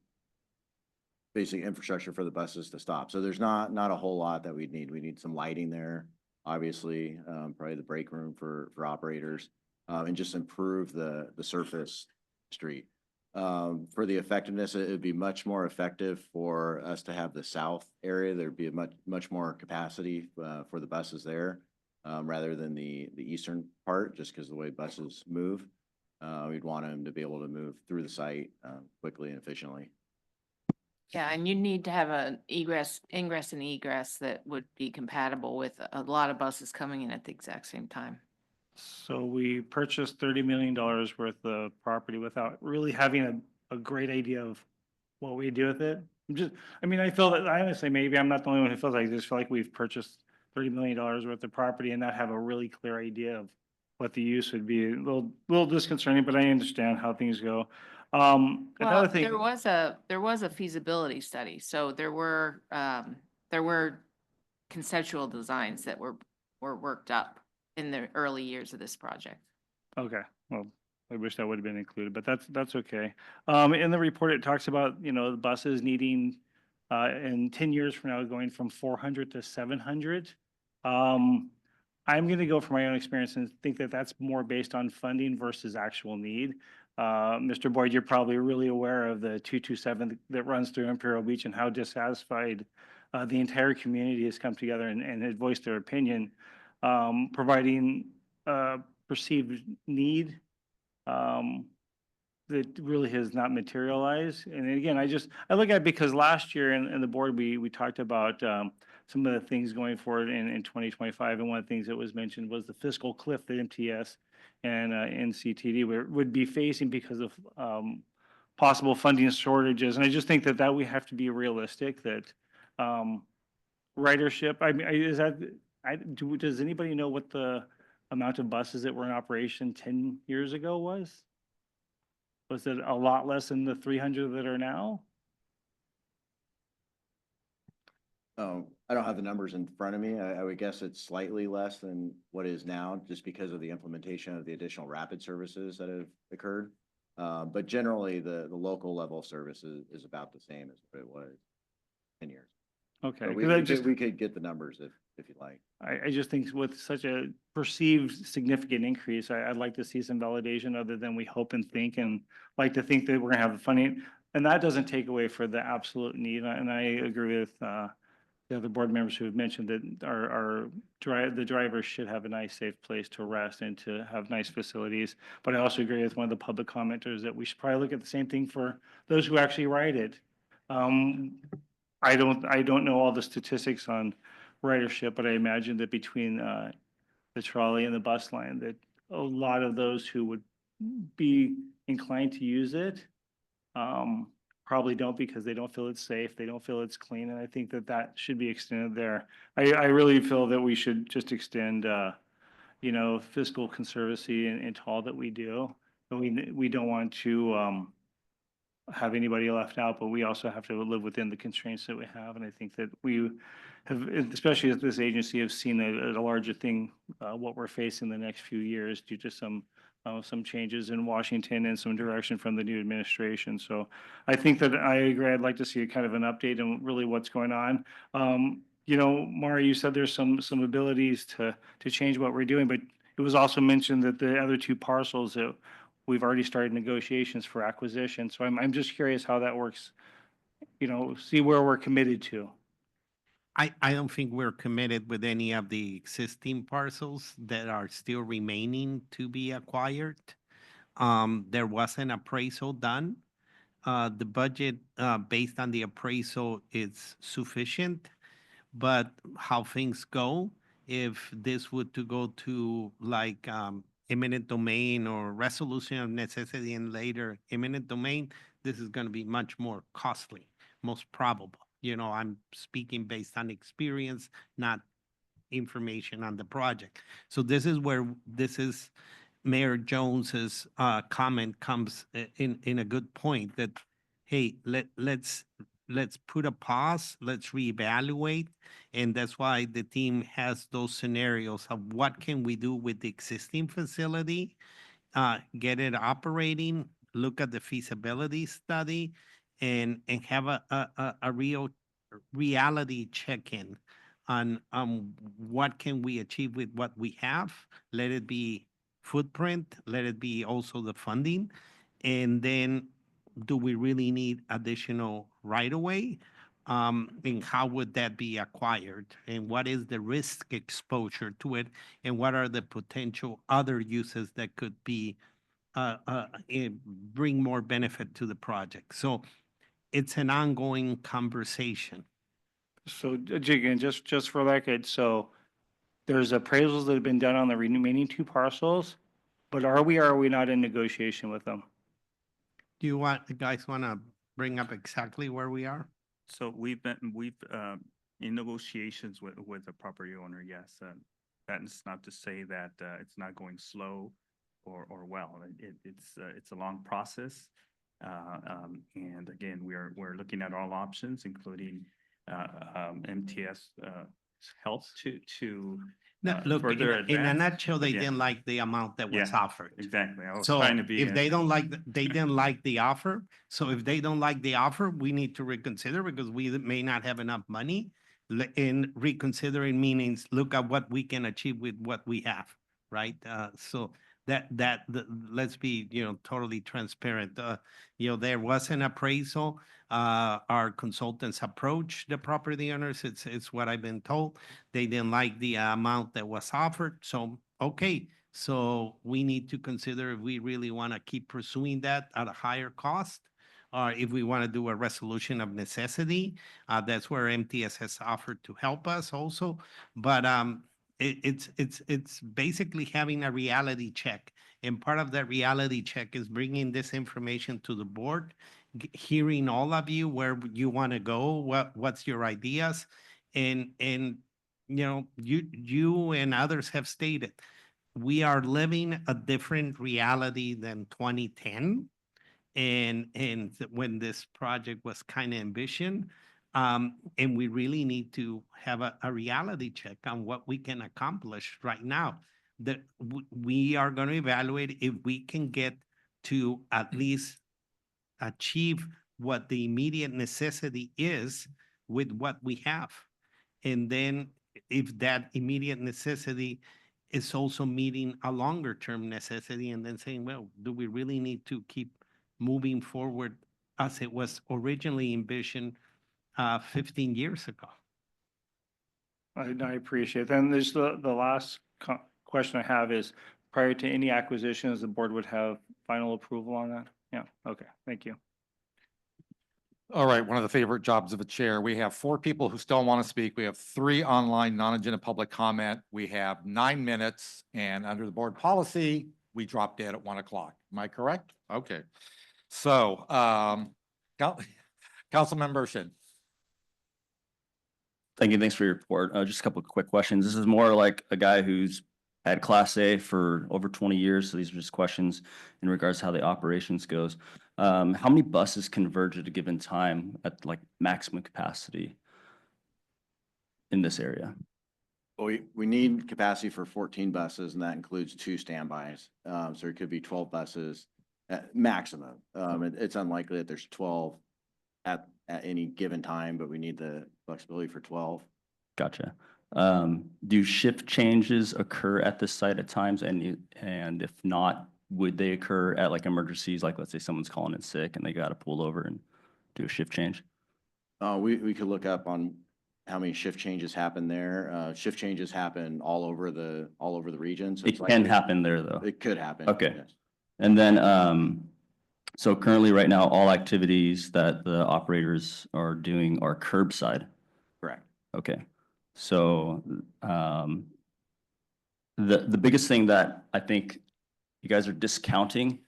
basic infrastructure for the buses to stop. So there's not a whole lot that we'd need. We need some lighting there, obviously, probably the break room for operators, and just improve the surface street. For the effectiveness, it would be much more effective for us to have the south area. There'd be a much more capacity for the buses there, rather than the eastern part, just because of the way buses move. We'd want them to be able to move through the site quickly and efficiently. Yeah, and you need to have an ingress and egress that would be compatible with a lot of buses coming in at the exact same time. So we purchased $30 million worth of property without really having a great idea of what we do with it. I feel that, honestly, maybe I'm not the only one who feels like this. I feel like we've purchased $30 million worth of property and not have a really clear idea of what the use would be. A little disconcerting, but I understand how things go. Another thing, there was a feasibility study, so there were conceptual designs that were worked up in the early years of this project. okay, well, I wish that would have been included, but that's okay. In the report, it talks about, the buses needing and 10 years from now, going from 400 to 700. I'm going to go from my own experience and think that that's more based on funding versus actual need. Mr. Boyd, you're probably really aware of the 227 that runs through Imperial Beach and how dissatisfied the entire community has come together and had voiced their opinion, providing perceived need that really has not materialized. And again, I look at it because last year in the board, we talked about some of the things going forward in 2025. And one of the things that was mentioned was the fiscal cliff that MTS and NCTD would be facing because of possible funding shortages. And I just think that we have to be realistic that ridership, I mean, does anybody know what the amount of buses that were in operation 10 years ago was? Was it a lot less than the 300 that are now? Oh, I don't have the numbers in front of me. I would guess it's slightly less than what is now, just because of the implementation of the additional rapid services that have occurred. But generally, the local level service is about the same as what it was 10 years. Okay. But 'Cause we could get the numbers if you'd like. I just think with such a perceived significant increase, I'd like to see some validation other than we hope and think, and like to think that we're gonna have the funding. And that doesn't take away for the absolute need. And I agree with the other board members who have mentioned that the drivers should have a nice, safe place to rest and to have nice facilities. But I also agree with one of the public commenters that we should probably look at the same thing for those who actually ride it. I don't know all the statistics on ridership, but I imagine that between the trolley and the bus line, that a lot of those who would be inclined to use it probably don't, because they don't feel it's safe, they don't feel it's clean, and I think that should be extended there. I really feel that we should just extend fiscal conservancy into all that we do. But we don't want to have anybody left out, but we also have to live within the constraints that we have. And I think that we have, especially as this agency, have seen a larger thing, what we're facing the next few years due to some changes in Washington and some direction from the new administration. So I think that I agree. I'd like to see a kind of an update on really what's going on. Mari, you said there's some abilities to change what we're doing, but it was also mentioned that the other two parcels that we've already started negotiations for acquisition. So I'm just curious how that works, see where we're committed to. I don't think we're committed with any of the existing parcels that are still remaining to be acquired. There was an appraisal done. The budget based on the appraisal is sufficient, but how things go, if this would to go to like eminent domain or resolution of necessity and later eminent domain, this is going to be much more costly, most probable. I'm speaking based on experience, not information on the project. So this is where Mayor Jones's comment comes in a good point that, hey, let's put a pause, let's reevaluate. And that's why the team has those scenarios of what can we do with the existing facility, get it operating, look at the feasibility study, and have a real reality check-in on what can we achieve with what we have. Let it be footprint, let it be also the funding, and then do we really need additional right-of-way? And how would that be acquired? And what is the risk exposure to it? And what are the potential other uses that could be bring more benefit to the project? So it's an ongoing conversation. So again, just for record, so there's appraisals that have been done on the remaining two parcels, but are we not in negotiation with them? Do you guys want to bring up exactly where we are? So we've in negotiations with the property owner, yes. That is not to say that it's not going slow or well. It's a long process. And again, we're looking at all options, including MTS help to No, look, further in a advanced, nutshell, they yeah. didn't like the amount that was Yeah, offered. Exactly. I was So trying to be. if they don't like, they didn't like the offer. So if they don't like the offer, we need to reconsider because we may not have enough money. In reconsidering meanings, look at what we can achieve with what we have, right? So let's be, totally transparent. There was an appraisal. Our consultants approached the property owners. It's what I've been told. They didn't like the amount that was offered. So, okay. So we need to consider if we really want to keep pursuing that at a higher cost, or if we want to do a resolution of necessity. That's where MTS has offered to help us also. But it's basically having a reality check. And part of that reality check is bringing this information to the board, hearing all of you where you want to go, what's your ideas, and you and others have stated we are living a different reality than 2010 and when this project was kind of envisioned. And we really need to have a reality check on what we can accomplish right now. That we are going to evaluate if we can get to at least achieve what the immediate necessity is with what we have. And then if that immediate necessity is also meeting a longer term necessity, and then saying, well, do we really need to keep moving forward as it was originally envisioned 15 years ago? I appreciate it. Then there's the last question I have is, prior to any acquisitions, the board would have final approval on that? Yeah, okay, thank you. All right, one of the favorite jobs of a chair. We have 4 people who still want to speak. We have 3 online non-agenda public comment. We have 9 minutes, and under the board policy, we drop dead at 1 o'clock. Am I correct? Okay. So, Councilmember Shin. Thank you. Thanks for your report. Just a couple of quick questions. This is more like a guy who's had Class A for over 20 years. So these are just questions in regards to how the operations goes. How many buses converge at a given time at like maximum capacity in this area? Well, we need capacity for 14 buses, and that includes 2 standbys. So it could be 12 buses at maximum. It's unlikely that there's 12 at any given time, but we need the flexibility for 12. Gotcha. Do shift changes occur at this site at times? And if not, would they occur at like emergencies? Like, let's say someone's calling in sick and they got to pull over and do a shift change? We could look up on how many shift changes happen there. Shift changes happen all over the region. So It can happen there though. It could happen. Okay. Yes. And then, so currently right now, all activities that the operators are doing are curbside. Correct. Okay. So, the biggest thing that I think you guys are discounting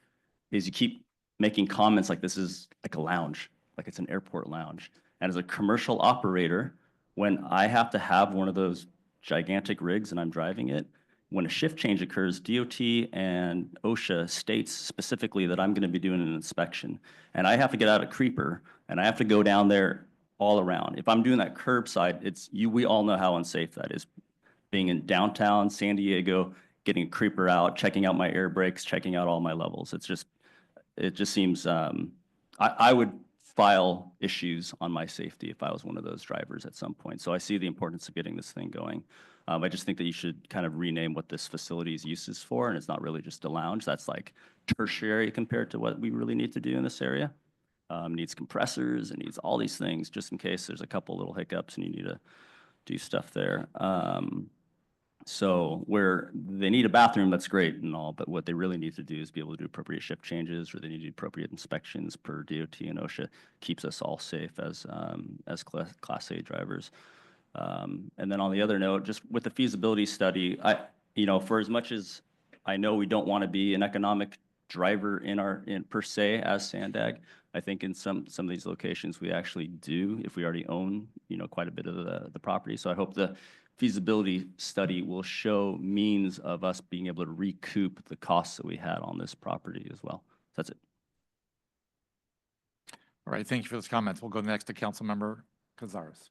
is you keep making comments like this is like a lounge, like it's an airport lounge. And as a commercial operator, when I have to have one of those gigantic rigs and I'm driving it, when a shift change occurs, DOT and OSHA states specifically that I'm going to be doing an inspection. And I have to get out a creeper and I have to go down there all around. If I'm doing that curbside, we all know how unsafe that is. Being in downtown San Diego, getting a creeper out, checking out my air brakes, checking out all my levels. It just seems, I would file issues on my safety if I was one of those drivers at some point. So I see the importance of getting this thing going. I just think that you should kind of rename what this facility's use is for, and it's not really just a lounge. That's like tertiary compared to what we really need to do in this area. Needs compressors, it needs all these things just in case there's a couple little hiccups and you need to do stuff there. So where they need a bathroom, that's great and all, but what they really need to do is be able to do appropriate shift changes, or they need to do appropriate inspections per DOT and OSHA. Keeps us all safe as Class A drivers. And then on the other note, just with the feasibility study, for as much as I know we don't want to be an economic driver in per se as SANDAG, I think in some of these locations we actually do if we already own quite a bit of the property. So I hope the feasibility study will show means of us being able to recoup the costs that we had on this property as well. That's it. All right, thank you for those comments. We'll go next to Councilmember Cazares.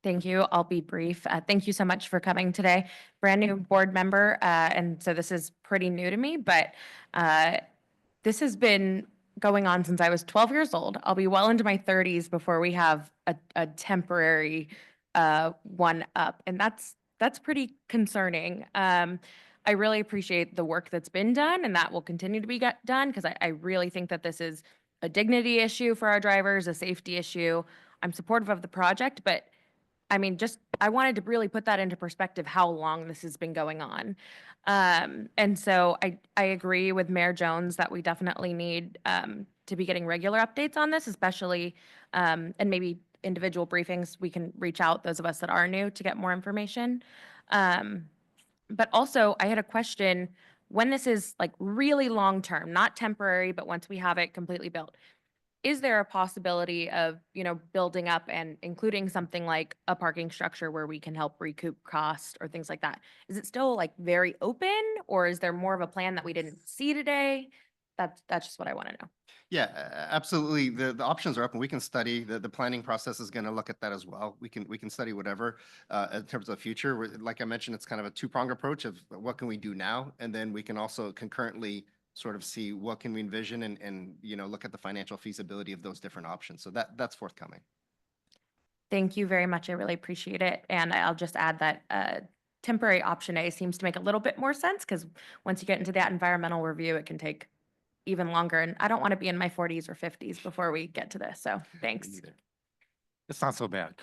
Thank you. I'll be brief. Thank you so much for coming today. Brand new board member, and so this is pretty new to me, but this has been going on since I was 12 years old. I'll be well into my 30s before we have a temporary one up, and that's pretty concerning. I really appreciate the work that's been done, and that will continue to be done, because I really think that this is a dignity issue for our drivers, a safety issue. I'm supportive of the project, but I mean, I wanted to really put that into perspective, how long this has been going on. And so I agree with Mayor Jones that we definitely need to be getting regular updates on this, especially, and maybe individual briefings. We can reach out, those of us that are new, to get more information. But also, I had a question, when this is like really long-term, not temporary, but once we have it completely built, is there a possibility of, building up and including something like a parking structure where we can help recoup cost or things like that? Is it still like very open, or is there more of a plan that we didn't see today? That's just what I want to know. Yeah, absolutely. The options are open. We can study, the planning process is going to look at that as well. We can study whatever in terms of the future. Like I mentioned, it's kind of a two-pronged approach of what can we do now, and then we can also concurrently sort of see what can we envision and look at the financial feasibility of those different options. So that's forthcoming. Thank you very much. I really appreciate it. And I'll just add that temporary option A seems to make a little bit more sense, because once you get into that environmental review, it can take even longer. And I don't want to be in my 40s or 50s before we get to this. So thanks. It's not so bad.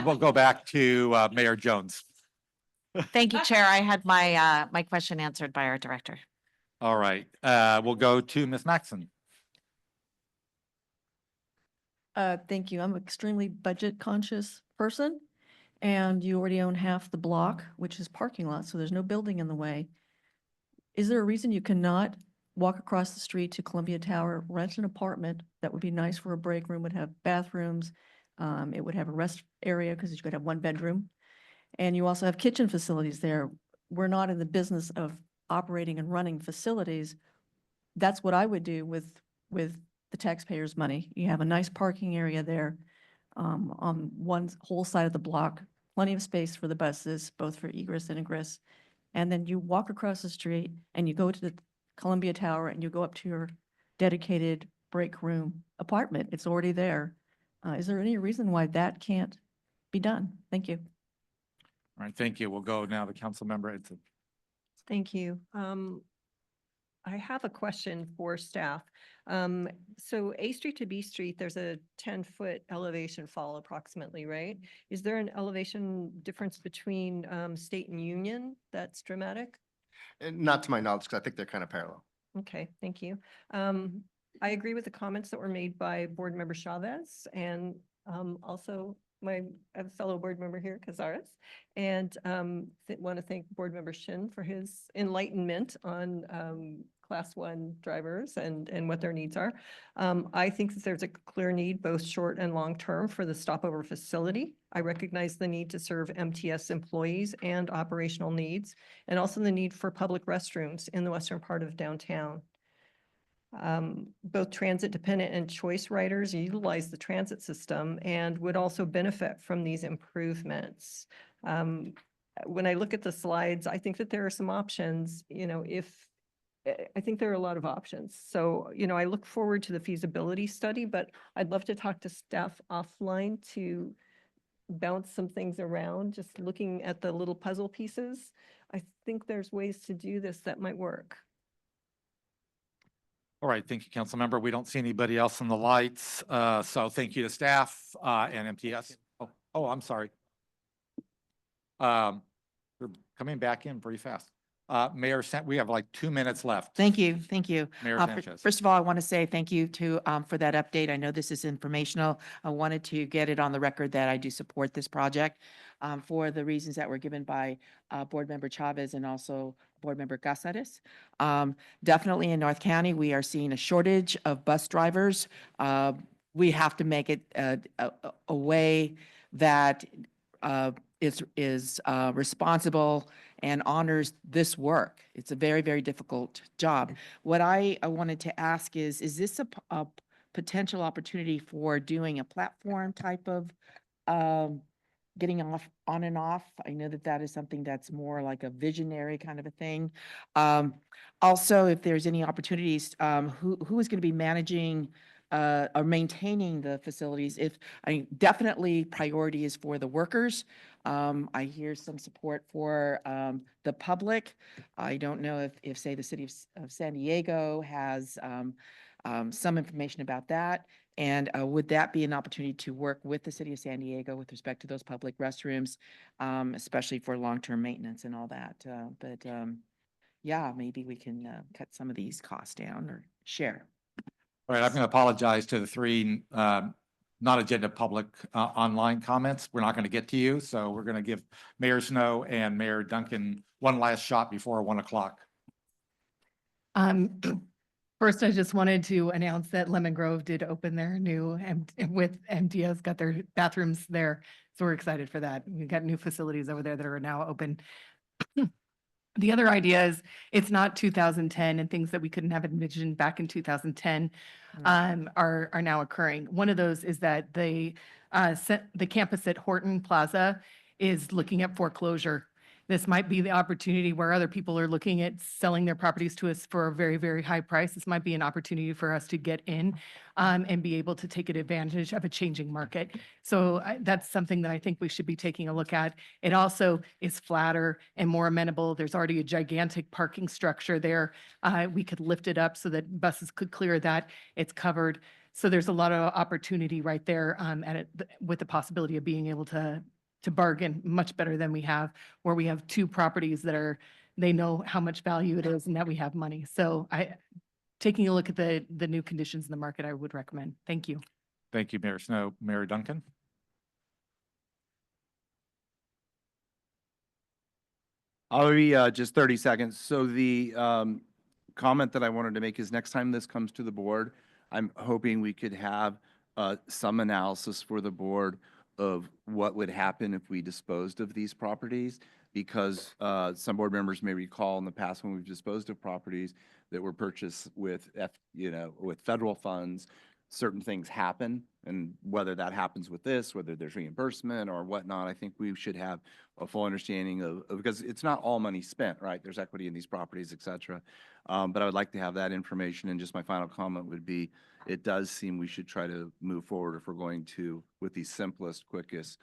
We'll go back to Mayor Jones. Thank you, Chair. I had my question answered by our director. All right, we'll go to Ms. Maxon. Thank you. I'm an extremely budget conscious person, and you already own half the block, which is parking lot, so there's no building in the way. Is there a reason you cannot walk across the street to Columbia Tower, rent an apartment that would be nice for a break room, would have bathrooms, it would have a rest area because you could have one bedroom, and you also have kitchen facilities there. We're not in the business of operating and running facilities. That's what I would do with the taxpayers' money. You have a nice parking area there on one whole side of the block, plenty of space for the buses, both for egress and ingress. And then you walk across the street and you go to the Columbia Tower and you go up to your dedicated break room apartment. It's already there. Is there any reason why that can't be done? Thank you. All right, thank you. We'll go now to Council Member. Thank you. I have a question for staff. So A Street to B Street, there's a 10-foot elevation fall approximately, right? Is there an elevation difference between State and Union that's dramatic? Not to my knowledge, because I think they're kind of parallel. Okay, thank you. I agree with the comments that were made by Board Member Chavez and also my fellow board member here, Cazares, and want to thank Board Member Shin for his enlightenment on Class 1 drivers and what their needs are. I think that there's a clear need, both short and long term, for the stopover facility. I recognize the need to serve MTS employees and operational needs, and also the need for public restrooms in the western part of downtown. Both transit dependent and choice riders utilize the transit system and would also benefit from these improvements. When I look at the slides, I think that there are some options, I think there are a lot of options. So, I look forward to the feasibility study, but I'd love to talk to staff offline to bounce some things around, just looking at the little puzzle pieces. I think there's ways to do this that might work. All right, thank you, Council Member. We don't see anybody else in the lights, so thank you to staff and MTS. Oh, I'm sorry. We're coming back in pretty fast. Mayor, we have like 2 minutes left. Thank you. Thank you. Mayor Sanchez. First of all, I want to say thank you for that update. I know this is informational. I wanted to get it on the record that I do support this project for the reasons that were given by Board Member Chavez and also Board Member Cazares. Definitely in North County, we are seeing a shortage of bus drivers. We have to make it a way that is responsible and honors this work. It's a very, very difficult job. What I wanted to ask is this a potential opportunity for doing a platform type of getting off, on and off. I know that that is something that's more like a visionary kind of a thing. Also, if there's any opportunities, who is going to be managing or maintaining the facilities? Definitely priority is for the workers. I hear some support for the public. I don't know if say, the city of San Diego has some information about that. And would that be an opportunity to work with the city of San Diego with respect to those public restrooms, especially for long-term maintenance and all that? Yeah, maybe we can cut some of these costs down or share. All right, I'm going to apologize to the three not agenda public online comments. We're not going to get to you, so we're going to give Mayor Snow and Mayor Duncan one last shot before 1 o'clock. First, I just wanted to announce that Lemon Grove did open their new, with MTS, got their bathrooms there. So we're excited for that. We've got new facilities over there that are now open. The other idea is it's not 2010, and things that we couldn't have envisioned back in 2010 are now occurring. One of those is that the campus at Horton Plaza is looking at foreclosure. This might be the opportunity where other people are looking at selling their properties to us for a very, very high price. This might be an opportunity for us to get in and be able to take advantage of a changing market. So that's something that I think we should be taking a look at. It also is flatter and more amenable. There's already a gigantic parking structure there. We could lift it up so that buses could clear that. It's covered. So there's a lot of opportunity right there with the possibility of being able to bargain much better than we have, where we have two properties that they know how much value it is and that we have money. So taking a look at the new conditions in the market, I would recommend. Thank you. Thank you, Mayor Snow. Mayor Duncan? I'll be just 30 seconds. So the comment that I wanted to make is next time this comes to the board, I'm hoping we could have some analysis for the board of what would happen if we disposed of these properties, because some board members may recall in the past when we've disposed of properties that were purchased with with federal funds, certain things happen, and whether that happens with this, whether there's reimbursement or whatnot, I think we should have a full understanding of because it's not all money spent, right? There's equity in these properties, et cetera. But I would like to have that information. And just my final comment would be, it does seem we should try to move forward if we're going to with the simplest, quickest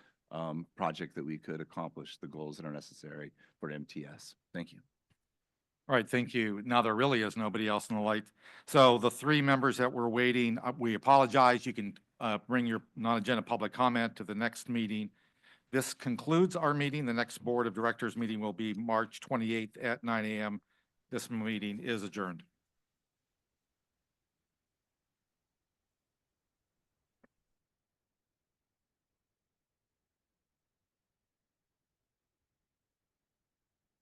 project that we could accomplish the goals that are necessary for MTS. Thank you. All right, thank you. Now there really is nobody else in the light. So the three members that were waiting, we apologize. You can bring your non-agenda public comment to the next meeting. This concludes our meeting. The next Board of Directors meeting will be March 28th at 9 a.m. This meeting is adjourned.